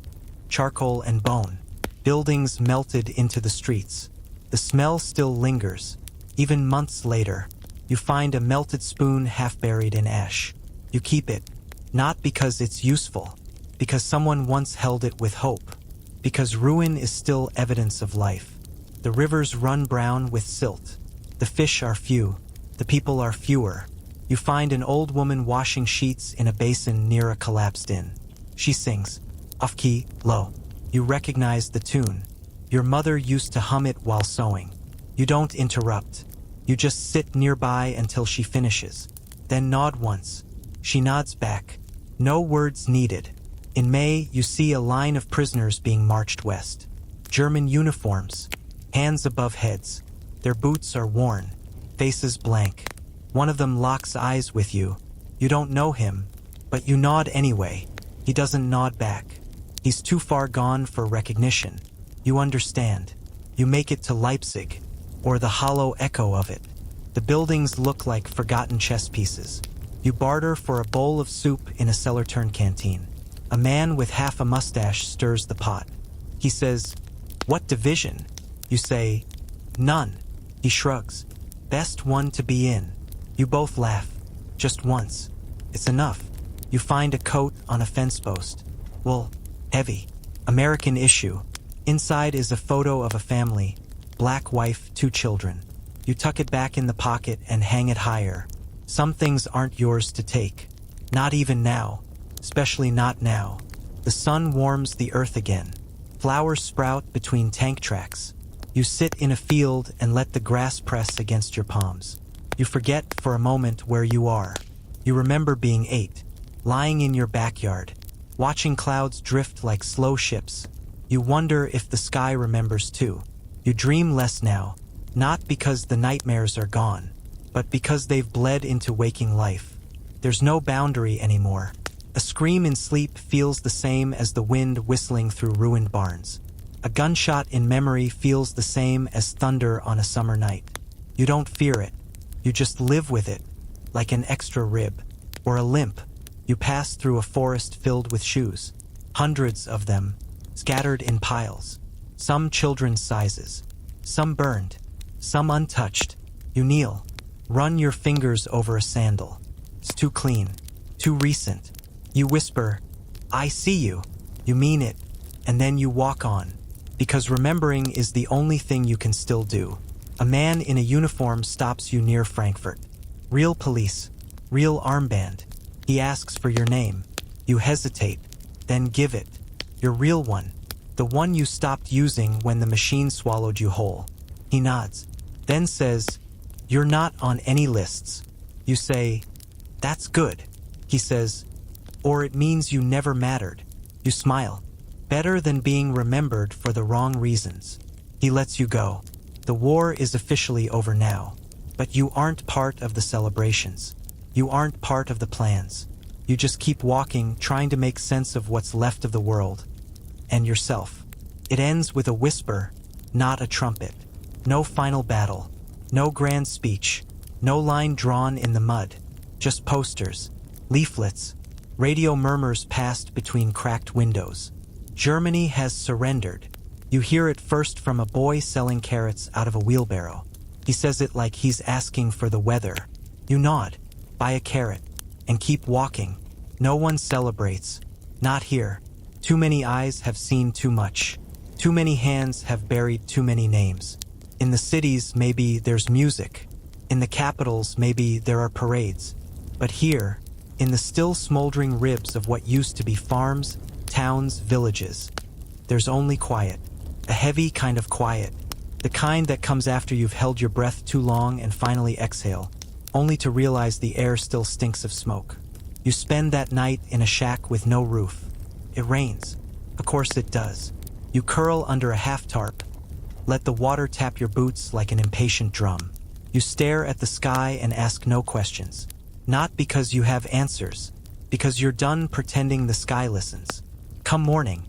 charcoal and bone. Buildings melted into the streets. The smell still lingers. Even months later, you find a melted spoon half buried in ash. You keep it, not because it's useful, because someone once held it with hope. Because ruin is still evidence of life. The rivers run brown with silt. The fish are few. The people are fewer. You find an old woman washing sheets in a basin near a collapsed inn. She sings, off key, low. You recognize the tune. Your mother used to hum it while sewing. You don't interrupt. You just sit nearby until she finishes. Then nod once. She nods back. No words needed. In May, you see a line of prisoners being marched west. German uniforms. hands above heads. Their boots are worn, faces blank. One of them locks eyes with you. You don't know him, but you nod anyway. He doesn't nod back. He's too far gone for recognition. You understand. You make it to Leipzig, or the hollow echo of it. The buildings look like forgotten chess pieces. You barter for a bowl of soup in a cellar-turn canteen. A man with half a mustache stirs the pot. He says, "What division?" You say, "None." He shrugs. "Best one to be in." You both laugh. Just once. It's enough. You find a coat on a fence post. Wool. Heavy. American issue. Inside is a photo of a family. Black wife, 2 children. You tuck it back in the pocket and hang it higher. Some things aren't yours to take. Not even now. Especially not now. The sun warms the earth again. Flowers sprout between tank tracks. You sit in a field and let the grass press against your palms. You forget for a moment where you are. You remember being 8, lying in your backyard, watching clouds drift like slow ships. You wonder if the sky remembers too. You dream less now, not because the nightmares are gone, but because they've bled into waking life. There's no boundary anymore. A scream in sleep feels the same as the wind whistling through ruined barns. A gunshot in memory feels the same as thunder on a summer night. You don't fear it. You just live with it, like an extra rib, or a limp. You pass through a forest filled with shoes. Hundreds of them, scattered in piles. Some children's sizes. Some burned. Some untouched. You kneel. Run your fingers over a sandal. It's too clean. Too recent. You whisper, "I see you." You mean it. And then you walk on. Because remembering is the only thing you can still do. A man in a uniform stops you near Frankfurt. Real police. Real armband. He asks for your name. You hesitate. Then give it. Your real one. The one you stopped using when the machine swallowed you whole. He nods. Then says, "You're not on any lists." You say, "That's good." He says, "Or it means you never mattered." You smile. Better than being remembered for the wrong reasons. He lets you go. The war is officially over now. But you aren't part of the celebrations. You aren't part of the plans. You just keep walking, trying to make sense of what's left of the world. And yourself. It ends with a whisper, not a trumpet. No final battle. No grand speech. No line drawn in the mud. Just posters. Leaflets. Radio murmurs passed between cracked windows. Germany has surrendered. You hear it first from a boy selling carrots out of a wheelbarrow. He says it like he's asking for the weather. You nod, buy a carrot, and keep walking. No one celebrates. Not here. Too many eyes have seen too much. Too many hands have buried too many names. In the cities, maybe there's music. In the capitals, maybe there are parades. But here, in the still smoldering ribs of what used to be farms, towns, villages, there's only quiet. A heavy kind of quiet. The kind that comes after you've held your breath too long and finally exhale, only to realize the air still stinks of smoke. You spend that night in a shack with no roof. It rains. Of course it does. You curl under a half-tarp. Let the water tap your boots like an impatient drum. You stare at the sky and ask no questions. Not because you have answers, because you're done pretending the sky listens. Come morning,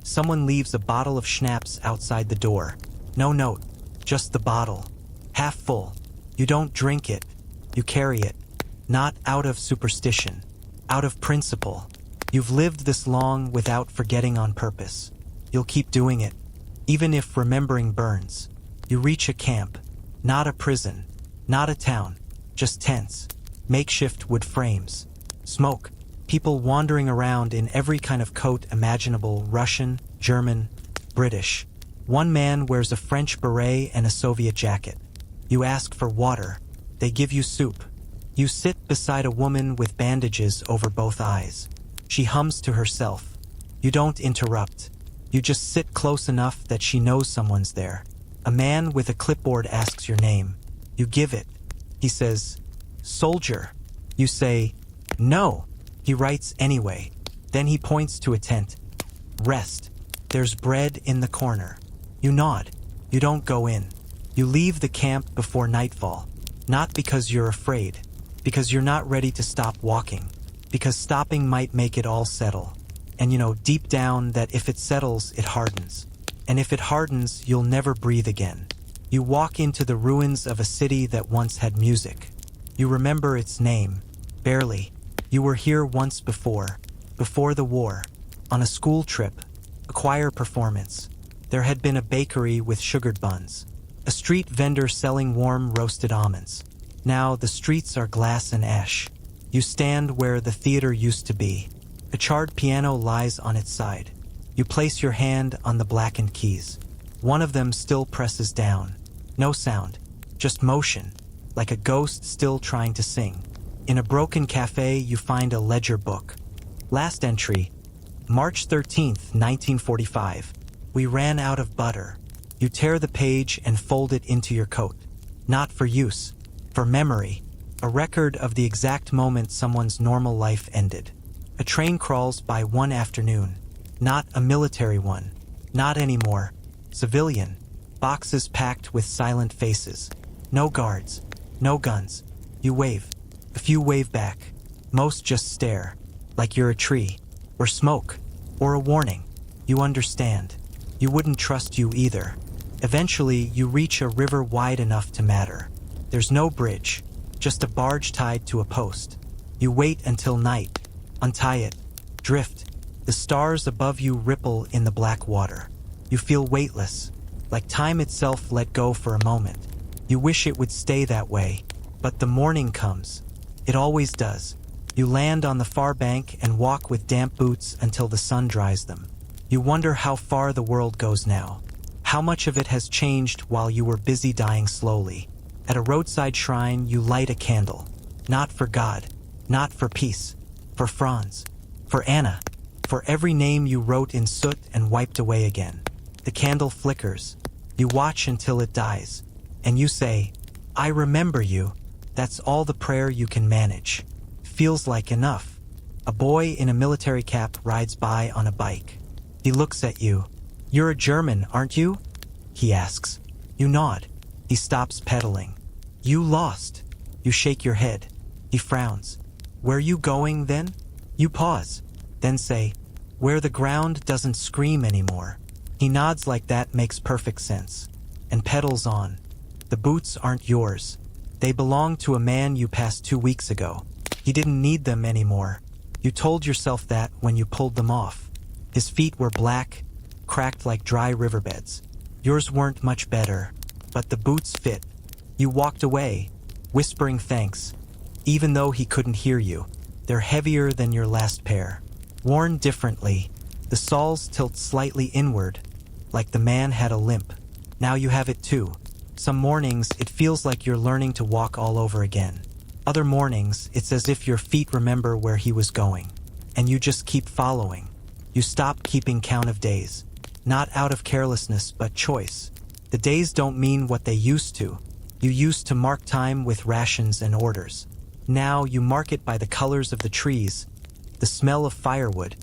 someone leaves a bottle of schnapps outside the door. No note, just the bottle. Half full. You don't drink it. You carry it. Not out of superstition. Out of principle. You've lived this long without forgetting on purpose. You'll keep doing it, even if remembering burns. You reach a camp. Not a prison. Not a town. Just tents. Makeshift wood frames. Smoke. People wandering around in every kind of coat imaginable, Russian, German, British. One man wears a French beret and a Soviet jacket. You ask for water. They give you soup. You sit beside a woman with bandages over both eyes. She hums to herself. You don't interrupt. You just sit close enough that she knows someone's there. A man with a clipboard asks your name. You give it. He says, "Soldier." You say, "No." He writes anyway. Then he points to a tent. "Rest. There's bread in the corner." You nod. You don't go in. You leave the camp before nightfall. Not because you're afraid, because you're not ready to stop walking, because stopping might make it all settle. And you know deep down that if it settles, it hardens. And if it hardens, you'll never breathe again. You walk into the ruins of a city that once had music. You remember its name, barely. You were here once before the war, on a school trip, a choir performance. There had been a bakery with sugared buns, a street vendor selling warm roasted almonds. Now the streets are glass and ash. You stand where the theater used to be. A charred piano lies on its side. You place your hand on the blackened keys. One of them still presses down. No sound, just motion, like a ghost still trying to sing. In a broken cafe, you find a ledger book. Last entry, March 13th, 1945. We ran out of butter. You tear the page and fold it into your coat. Not for use, for memory. A record of the exact moment someone's normal life ended. A train crawls by one afternoon. Not a military one. Not anymore. Civilian. Boxes packed with silent faces. No guards. No guns. You wave. A few wave back. Most just stare. Like you're a tree. Or smoke. Or a warning. You understand. You wouldn't trust you either. Eventually, you reach a river wide enough to matter. There's no bridge. Just a barge tied to a post. You wait until night. Untie it. Drift. The stars above you ripple in the black water. You feel weightless. Like time itself let go for a moment. You wish it would stay that way. But the morning comes. It always does. You land on the far bank and walk with damp boots until the sun dries them. You wonder how far the world goes now. How much of it has changed while you were busy dying slowly. At a roadside shrine, you light a candle. Not for God. Not for peace. For Franz. For Anna. For every name you wrote in soot and wiped away again. The candle flickers. You watch until it dies. And you say, I remember you. That's all the prayer you can manage. Feels like enough. A boy in a military cap rides by on a bike. He looks at you. You're a German, aren't you? He asks. You nod. He stops pedaling. You lost. You shake your head. He frowns. Where you going then? You pause. Then say, where the ground doesn't scream anymore. He nods like that makes perfect sense. And pedals on. The boots aren't yours. They belong to a man you passed 2 weeks ago. He didn't need them anymore. You told yourself that when you pulled them off. His feet were black, cracked like dry riverbeds. Yours weren't much better, but the boots fit. You walked away, whispering thanks. Even though he couldn't hear you, they're heavier than your last pair. Worn differently, the soles tilt slightly inward, like the man had a limp. Now you have it too. Some mornings, it feels like you're learning to walk all over again. Other mornings, it's as if your feet remember where he was going. And you just keep following. You stop keeping count of days. Not out of carelessness, but choice. The days don't mean what they used to. You used to mark time with rations and orders. Now you mark it by the colors of the trees, the smell of firewood,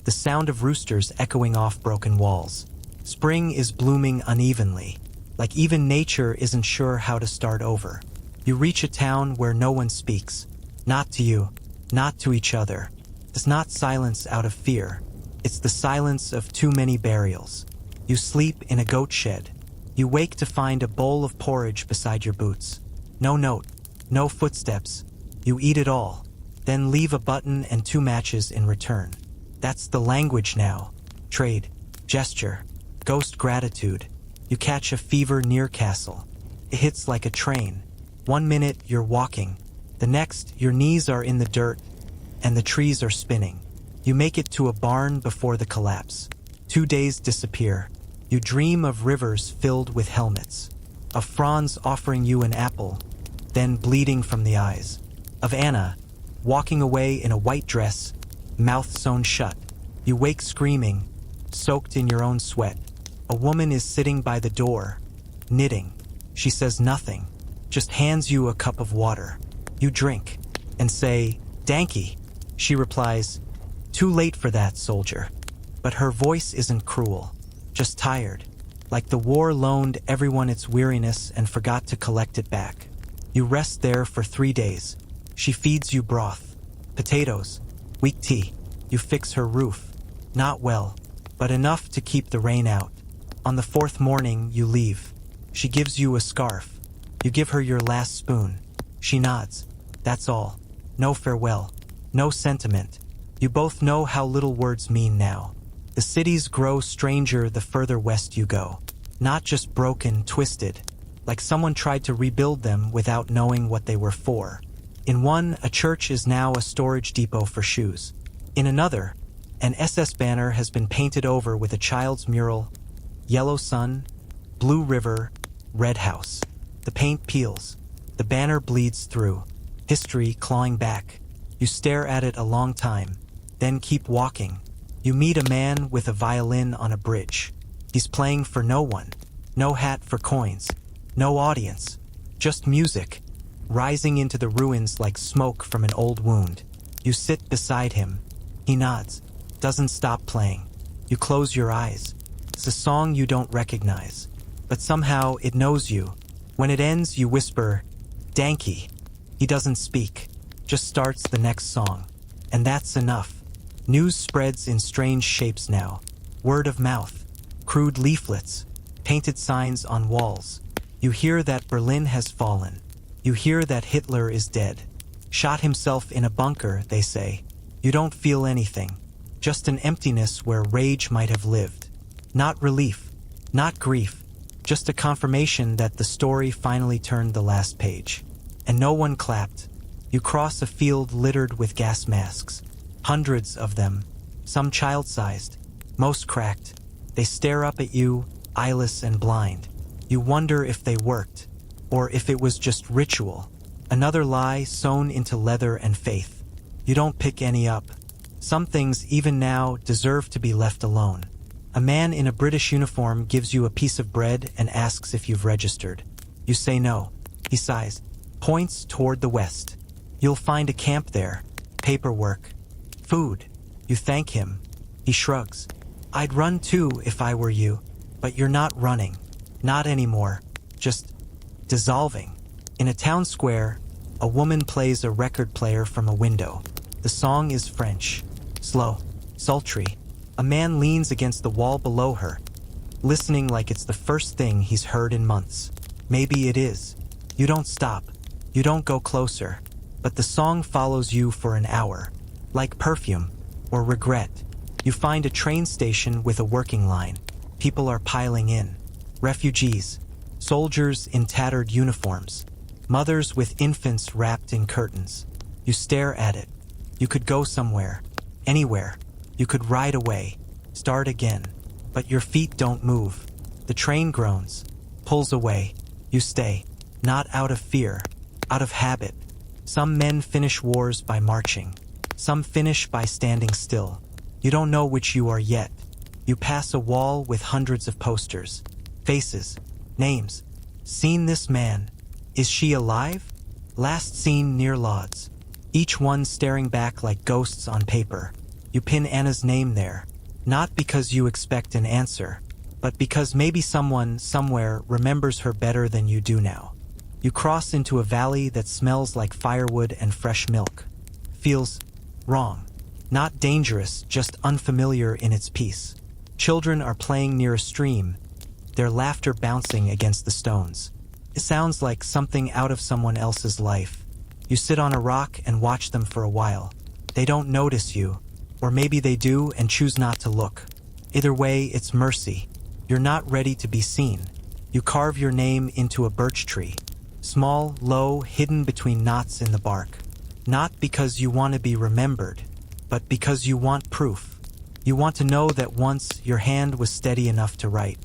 the sound of roosters echoing off broken walls. Spring is blooming unevenly, like even nature isn't sure how to start over. You reach a town where no one speaks. Not to you, not to each other. It's not silence out of fear. It's the silence of too many burials. You sleep in a goat shed. You wake to find a bowl of porridge beside your boots. No note, no footsteps. You eat it all, then leave a button and 2 matches in return. That's the language now. Trade, gesture, ghost gratitude. You catch a fever near Castle. It hits like a train. 1 minute you're walking. The next, your knees are in the dirt and the trees are spinning. You make it to a barn before the collapse. 2 days disappear. You dream of rivers filled with helmets. Of Franz offering you an apple, then bleeding from the eyes. Of Anna, walking away in a white dress, mouth sewn shut. You wake screaming, soaked in your own sweat. A woman is sitting by the door, knitting. She says nothing, just hands you a cup of water. You drink, and say, "Danke." She replies, "Too late for that, soldier." But her voice isn't cruel, just tired. like the war loaned everyone its weariness and forgot to collect it back. You rest there for 3 days. She feeds you broth, potatoes, weak tea. You fix her roof. Not well, but enough to keep the rain out. On the 4th morning, you leave. She gives you a scarf. You give her your last spoon. She nods. That's all. No farewell. No sentiment. You both know how little words mean now. The cities grow stranger the further west you go. Not just broken, twisted, like someone tried to rebuild them without knowing what they were for. In one, a church is now a storage depot for shoes. In another, an SS banner has been painted over with a child's mural: yellow sun, blue river, red house. The paint peels. The banner bleeds through. History clawing back. You stare at it a long time, then keep walking. You meet a man with a violin on a bridge. He's playing for no one. No hat for coins. No audience. Just music, rising into the ruins like smoke from an old wound. You sit beside him. He nods, doesn't stop playing. You close your eyes. It's a song you don't recognize, but somehow it knows you. When it ends, you whisper, "Danky." He doesn't speak, just starts the next song. And that's enough. News spreads in strange shapes now. Word of mouth, crude leaflets, painted signs on walls. You hear that Berlin has fallen. You hear that Hitler is dead. Shot himself in a bunker, they say. You don't feel anything. Just an emptiness where rage might have lived. Not relief, not grief, just a confirmation that the story finally turned the last page. And no one clapped. You cross a field littered with gas masks. Hundreds of them, some child-sized, most cracked. They stare up at you, eyeless and blind. You wonder if they worked, or if it was just ritual. Another lie sewn into leather and faith. You don't pick any up. Some things, even now, deserve to be left alone. A man in a British uniform gives you a piece of bread and asks if you've registered. You say no. He sighs, points toward the west. You'll find a camp there. Paperwork. Food. You thank him. He shrugs. I'd run too if I were you, but you're not running. Not anymore. Just dissolving. In a town square, a woman plays a record player from a window. The song is French. Slow. Sultry. A man leans against the wall below her, listening like it's the first thing he's heard in months. Maybe it is. You don't stop. You don't go closer. But the song follows you for an hour. Like perfume or regret. You find a train station with a working line. People are piling in. Refugees. Soldiers in tattered uniforms. Mothers with infants wrapped in curtains. You stare at it. You could go somewhere. Anywhere. You could ride away. Start again. But your feet don't move. The train groans. Pulls away. You stay. Not out of fear. Out of habit. Some men finish wars by marching. Some finish by standing still. You don't know which you are yet. You pass a wall with hundreds of posters. Faces. Names. Seen this man. Is she alive? Last seen near Lodz. Each one staring back like ghosts on paper. You pin Anna's name there. Not because you expect an answer, but because maybe someone, somewhere, remembers her better than you do now. You cross into a valley that smells like firewood and fresh milk. Feels wrong. Not dangerous, just unfamiliar in its peace. Children are playing near a stream, their laughter bouncing against the stones. It sounds like something out of someone else's life. You sit on a rock and watch them for a while. They don't notice you, or maybe they do and choose not to look. Either way, it's mercy. You're not ready to be seen. You carve your name into a birch tree. Small, low, hidden between knots in the bark. Not because you want to be remembered, but because you want proof. You want to know that once your hand was steady enough to write.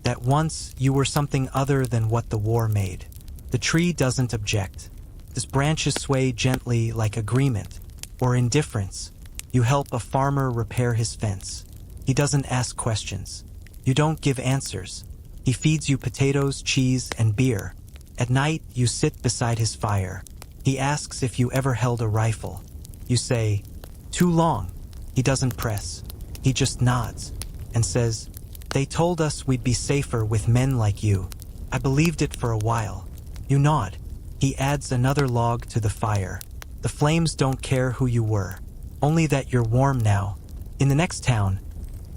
That once you were something other than what the war made. The tree doesn't object. Its branches sway gently like agreement or indifference. You help a farmer repair his fence. He doesn't ask questions. You don't give answers. He feeds you potatoes, cheese, and beer. At night, you sit beside his fire. He asks if you ever held a rifle. You say, "Too long." He doesn't press. He just nods and says, They told us we'd be safer with men like you. I believed it for a while. You nod. He adds another log to the fire. The flames don't care who you were, only that you're warm now. In the next town,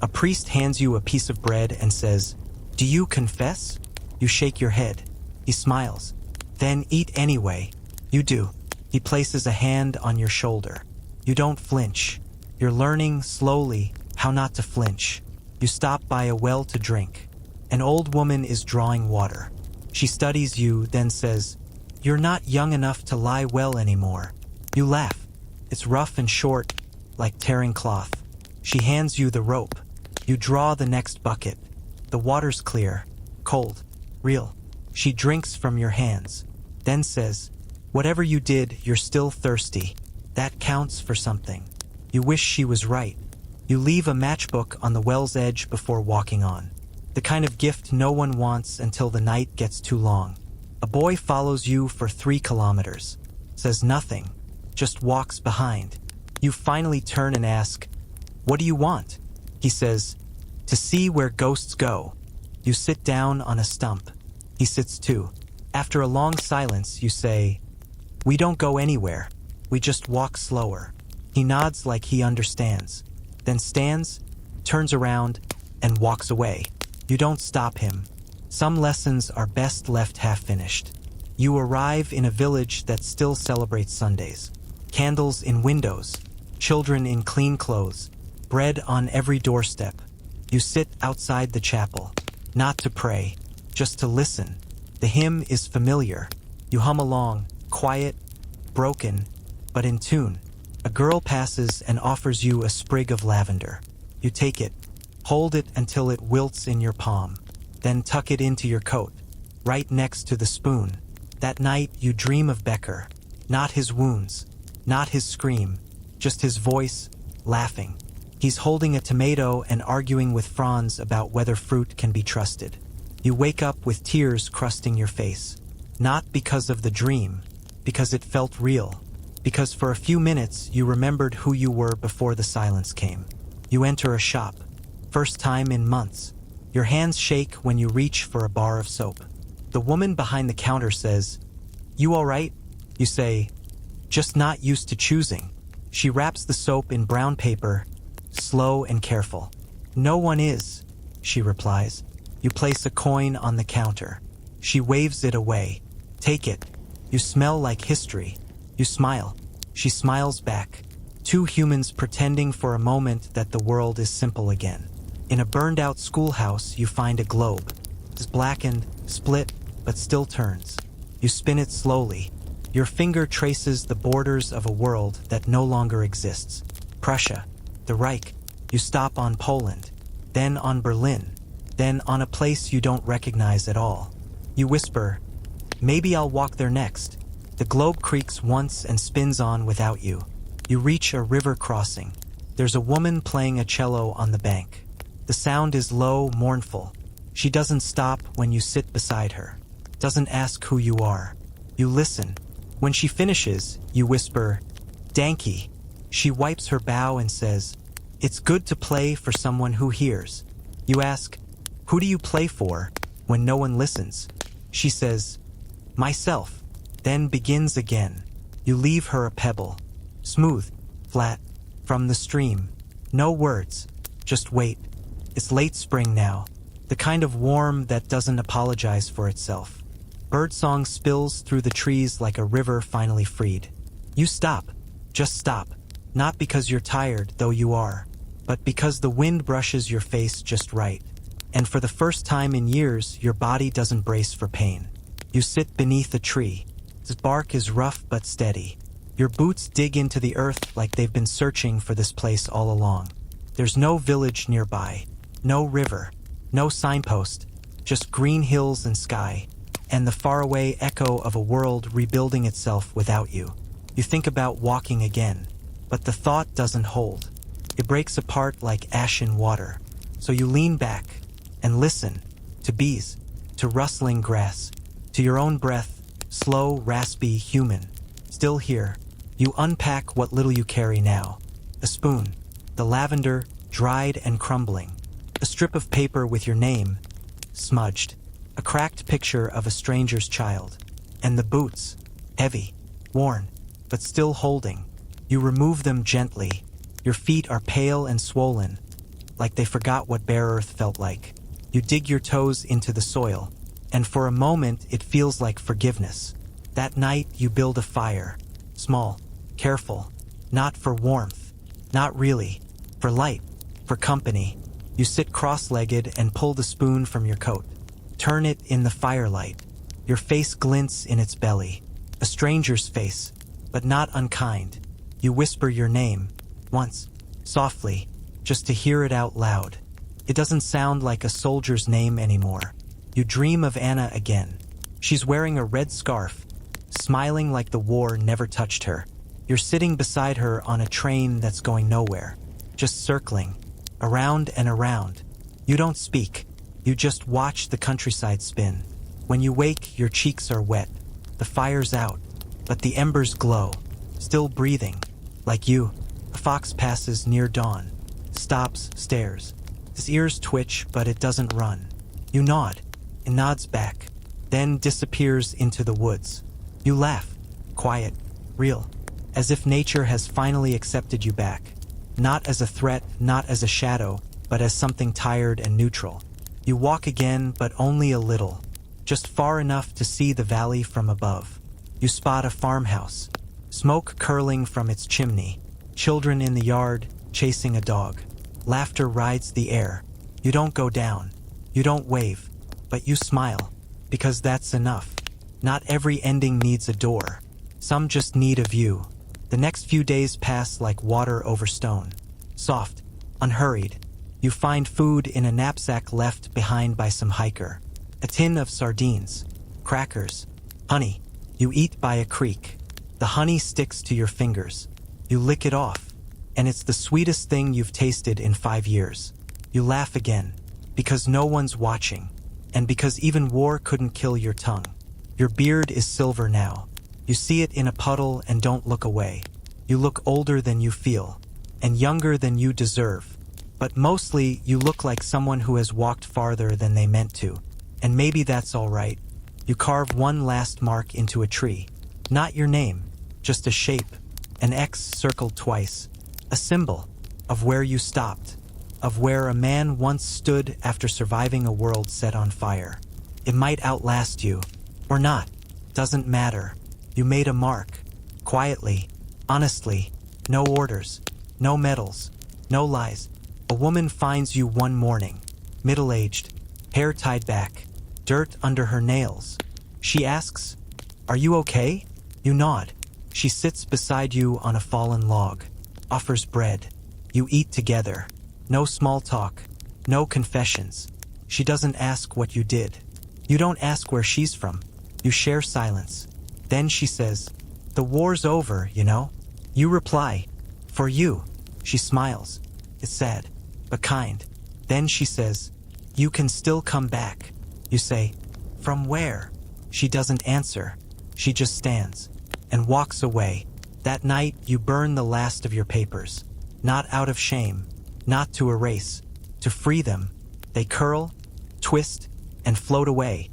a priest hands you a piece of bread and says, "Do you confess?" You shake your head. He smiles. "Then eat anyway." You do. He places a hand on your shoulder. You don't flinch. You're learning, slowly, how not to flinch. You stop by a well to drink. An old woman is drawing water. She studies you, then says, "You're not young enough to lie well anymore." You laugh. It's rough and short, like tearing cloth. She hands you the rope. You draw the next bucket. The water's clear, cold, real. She drinks from your hands, then says, "Whatever you did, you're still thirsty. That counts for something." You wish she was right. You leave a matchbook on the well's edge before walking on. The kind of gift no one wants until the night gets too long. A boy follows you for 3 kilometers, says nothing, just walks behind. You finally turn and ask, "What do you want?" He says, "To see where ghosts go." You sit down on a stump. He sits too. After a long silence, you say, "We don't go anywhere. We just walk slower." He nods like he understands, then stands, turns around, and walks away. You don't stop him. Some lessons are best left half-finished. You arrive in a village that still celebrates Sundays. Candles in windows, children in clean clothes, bread on every doorstep. You sit outside the chapel, not to pray, just to listen. The hymn is familiar. You hum along, quiet, broken, but in tune. A girl passes and offers you a sprig of lavender. You take it, hold it until it wilts in your palm, then tuck it into your coat, right next to the spoon. That night you dream of Becker, not his wounds, not his scream, just his voice, laughing. He's holding a tomato and arguing with Franz about whether fruit can be trusted. You wake up with tears crusting your face, not because of the dream, because it felt real, because for a few minutes you remembered who you were before the silence came. You enter a shop, first time in months. Your hands shake when you reach for a bar of soap. The woman behind the counter says, "You all right?" You say, "Just not used to choosing." She wraps the soap in brown paper, slow and careful. "No one is," she replies. You place a coin on the counter. She waves it away. "Take it. You smell like history." You smile. She smiles back. Two humans pretending for a moment that the world is simple again. In a burned-out schoolhouse, you find a globe. It's blackened, split, but still turns. You spin it slowly. Your finger traces the borders of a world that no longer exists. Prussia, the Reich. You stop on Poland, then on Berlin, then on a place you don't recognize at all. You whisper, "Maybe I'll walk there next." The globe creaks once and spins on without you. You reach a river crossing. There's a woman playing a cello on the bank. The sound is low, mournful. She doesn't stop when you sit beside her. Doesn't ask who you are. You listen. When she finishes, you whisper, "Danke." She wipes her bow and says, "It's good to play for someone who hears." You ask, "Who do you play for?" when no one listens. She says, "Myself," then begins again. You leave her a pebble. Smooth, flat, from the stream. No words, just wait. It's late spring now, the kind of warm that doesn't apologize for itself. Birdsong spills through the trees like a river finally freed. You stop, just stop, not because you're tired, though you are, but because the wind brushes your face just right. And for the first time in years, your body doesn't brace for pain. You sit beneath a tree. Its bark is rough but steady. Your boots dig into the earth like they've been searching for this place all along. There's no village nearby, no river, no signpost, just green hills and sky, and the faraway echo of a world rebuilding itself without you. You think about walking again, but the thought doesn't hold. It breaks apart like ash in water. So you lean back and listen to bees, to rustling grass, to your own breath, slow, raspy, human, still here. You unpack what little you carry now. A spoon, the lavender, dried and crumbling. A A strip of paper with your name, smudged. A cracked picture of a stranger's child. And the boots, heavy, worn, but still holding. You remove them gently. Your feet are pale and swollen, like they forgot what bare earth felt like. You dig your toes into the soil, and for a moment it feels like forgiveness. That night you build a fire. Small, careful, not for warmth, not really, for light, for company. You sit cross-legged and pull the spoon from your coat. Turn it in the firelight. Your face glints in its belly. A stranger's face, but not unkind. You whisper your name, once, softly, just to hear it out loud. It doesn't sound like a soldier's name anymore. You dream of Anna again. She's wearing a red scarf, smiling like the war never touched her. You're sitting beside her on a train that's going nowhere, just circling, around and around. You don't speak. You just watch the countryside spin. When you wake, your cheeks are wet. The fire's out, but the embers glow, still breathing, like you. A fox passes near dawn, stops, stares. His ears twitch, but it doesn't run. You nod. It nods back, then disappears into the woods. You laugh, quiet, real, as if nature has finally accepted you back. Not as a threat, not as a shadow, but as something tired and neutral. You walk again, but only a little, just far enough to see the valley from above. You spot a farmhouse, smoke curling from its chimney, children in the yard chasing a dog. Laughter rides the air. You don't go down. You don't wave. But you smile, because that's enough. Not every ending needs a door. Some just need a view. The next few days pass like water over stone. Soft, unhurried. You find food in a knapsack left behind by some hiker. A tin of sardines, crackers, honey. You eat by a creek. The honey sticks to your fingers. You lick it off, and it's the sweetest thing you've tasted in 5 years. You laugh again, because no one's watching, and because even war couldn't kill your tongue. Your beard is silver now. You see it in a puddle and don't look away. You look older than you feel, and younger than you deserve. But mostly, you look like someone who has walked farther than they meant to. And maybe that's all right. You carve one last mark into a tree. Not your name, just a shape, an X circled twice. A symbol of where you stopped, of where a man once stood after surviving a world set on fire. It might outlast you, or not. Doesn't matter. You made a mark. Quietly, honestly, no orders, no medals, no lies. A woman finds you one morning, middle-aged, hair tied back, dirt under her nails. She asks, "Are you okay?" You nod. She sits beside you on a fallen log, offers bread. You eat together. No small talk, no confessions. She doesn't ask what you did. You don't ask where she's from. You share silence. Then she says, "The war's over, you know?" You reply, "For you." She smiles. It's sad, but kind. Then she says, "You can still come back." You say, "From where?" She doesn't answer. She just stands and walks away. That night, you burn the last of your papers. Not out of shame, not to erase, to free them. They curl, twist, and float away.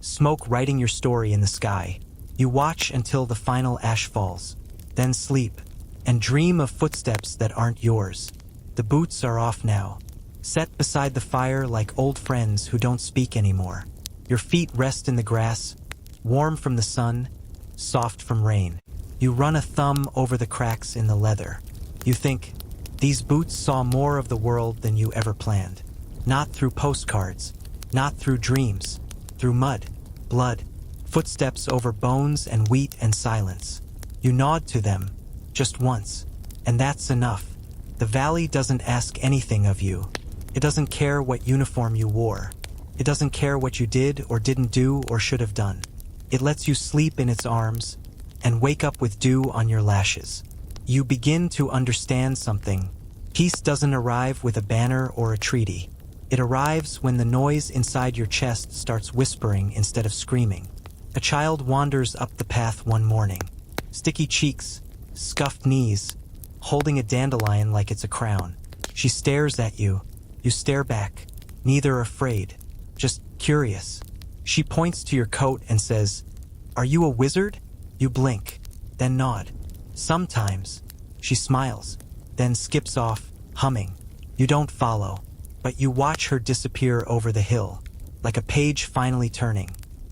Smoke writing your story in the sky. You watch until the final ash falls, then sleep, and dream of footsteps that aren't yours. The boots are off now, set beside the fire like old friends who don't speak anymore. Your feet rest in the grass, warm from the sun, soft from rain. You run a thumb over the cracks in the leather. You think, these boots saw more of the world than you ever planned. Not through postcards, not through dreams, through mud, blood, footsteps over bones and wheat and silence. You nod to them, just once, and that's enough. The valley doesn't ask anything of you. It doesn't care what uniform you wore. It doesn't care what you did or didn't do or should have done. It lets you sleep in its arms and wake up with dew on your lashes. You begin to understand something. Peace doesn't arrive with a banner or a treaty. It arrives when the noise inside your chest starts whispering instead of screaming. A child wanders up the path one morning. Sticky cheeks, scuffed knees, holding a dandelion like it's a crown. She stares at you, You stare back, neither afraid, just curious. She points to your coat and says, "Are you a wizard?" You blink, then nod. "Sometimes." She smiles, then skips off, humming. You don't follow, but you watch her disappear over the hill, like a page finally turning.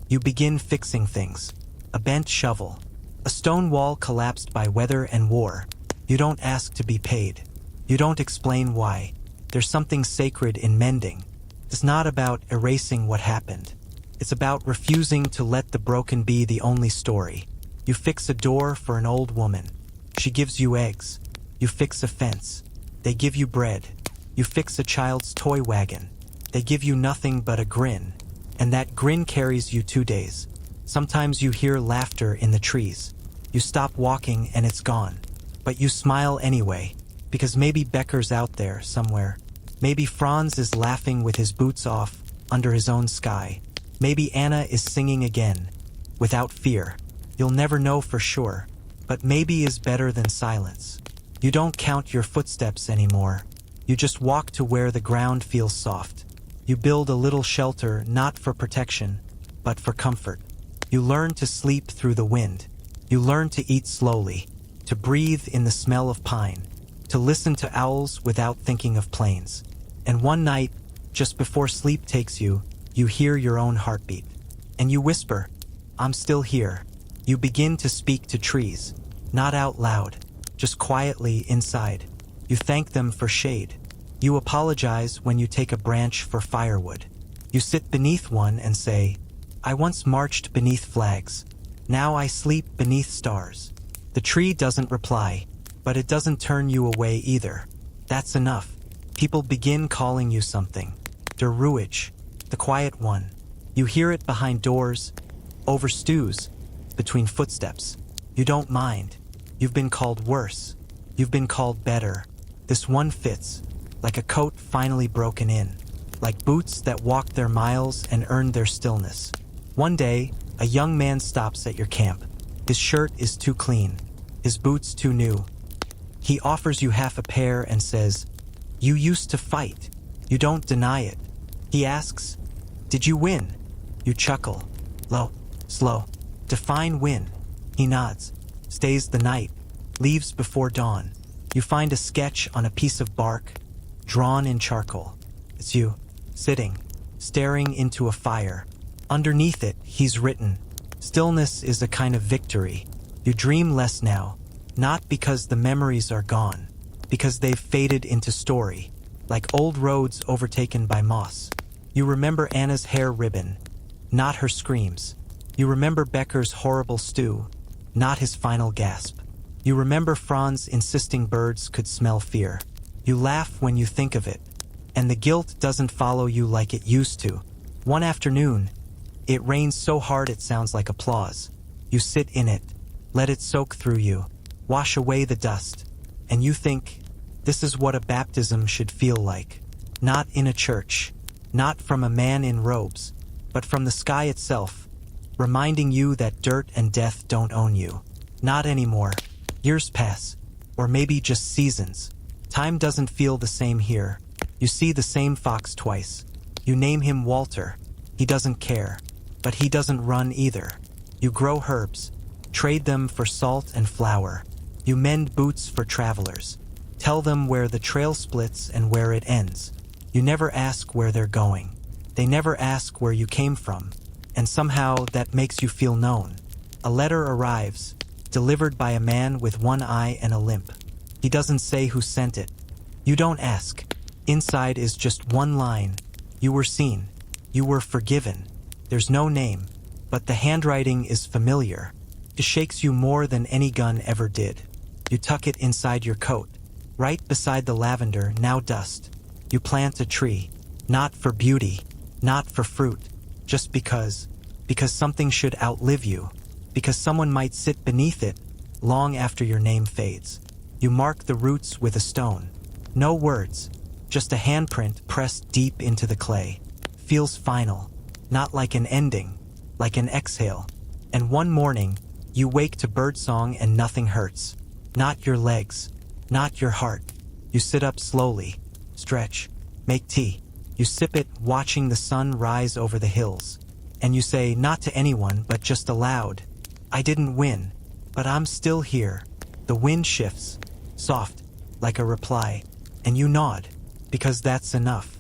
You begin fixing things. A bent shovel. A stone wall collapsed by weather and war. You don't ask to be paid. You don't explain why. There's something sacred in mending. It's not about erasing what happened. It's about refusing to let the broken be the only story. You fix a door for an old woman. She gives you eggs. You fix a fence. They give you bread. You fix a child's toy wagon. They give you nothing but a grin. And that grin carries you 2 days. Sometimes you hear laughter in the trees. You stop walking and it's gone. But you smile anyway, because maybe Becker's out there somewhere. Maybe Franz is laughing with his boots off, under his own sky. Maybe Anna is singing again, without fear. You'll never know for sure, but maybe is better than silence. You don't count your footsteps anymore. You just walk to where the ground feels soft. You build a little shelter not for protection, but for comfort. You learn to sleep through the wind. You learn to eat slowly, to breathe in the smell of pine, to listen to owls without thinking of planes. And one night, just before sleep takes you, you hear your own heartbeat. And you whisper, "I'm still here." You begin to speak to trees, not out loud, just quietly inside. You thank them for shade. You apologize when you take a branch for firewood. You sit beneath one and say, "I once marched beneath flags. Now I sleep beneath stars." The tree doesn't reply, but it doesn't turn you away either. That's enough. People begin calling you something. Der Ruhig, the quiet one. You hear it behind doors, over stews, between footsteps. You don't mind. You've been called worse. You've been called better. This one fits, like a coat finally broken in, like boots that walked their miles and earned their stillness. One day, a young man stops at your camp. His shirt is too clean, his boots too new. He offers you half a pair and says, "You used to fight." You don't deny it. He asks, "Did you win?" You chuckle. Low, slow. Define win. He nods, stays the night, leaves before dawn. You find a sketch on a piece of bark, drawn in charcoal. It's you, sitting, staring into a fire. Underneath it, he's written, "Stillness is a kind of victory." You dream less now, not because the memories are gone, because they've faded into story, like old roads overtaken by moss. You remember Anna's hair ribbon, not her screams. You remember Becker's horrible stew, not his final gasp. You remember Franz insisting birds could smell fear. You laugh when you think of it, and the guilt doesn't follow you like it used to. One afternoon, it rains so hard it sounds like applause. You sit in it, let it soak through you, wash away the dust, and you think, this is what a baptism should feel like. Not in a church, not from a man in robes, but from the sky itself, reminding you that dirt and death don't own you. Not anymore. Years pass, or maybe just seasons. Time doesn't feel the same here. You see the same fox twice. You name him Walter. He doesn't care, but he doesn't run either. You grow herbs, trade them for salt and flour. You mend boots for travelers. Tell them where the trail splits and where it ends. You never ask where they're going. They never ask where you came from. And somehow that makes you feel known. A letter arrives, delivered by a man with one eye and a limp. He doesn't say who sent it. You don't ask. Inside is just one line. You were seen. You were forgiven. There's no name, but the handwriting is familiar. It shakes you more than any gun ever did. You tuck it inside your coat, right beside the lavender, now dust. You plant a tree, not for beauty, not for fruit, just because something should outlive you, because someone might sit beneath it long after your name fades. You mark the roots with a stone. No words, just a handprint pressed deep into the clay. Feels final, not like an ending, like an exhale. And one morning, you wake to birdsong and nothing hurts. Not your legs, not your heart. You sit up slowly, stretch, Make tea. You sip it, watching the sun rise over the hills. And you say, not to anyone, but just aloud, I didn't win, but I'm still here. The wind shifts, soft, like a reply, and you nod, because that's enough.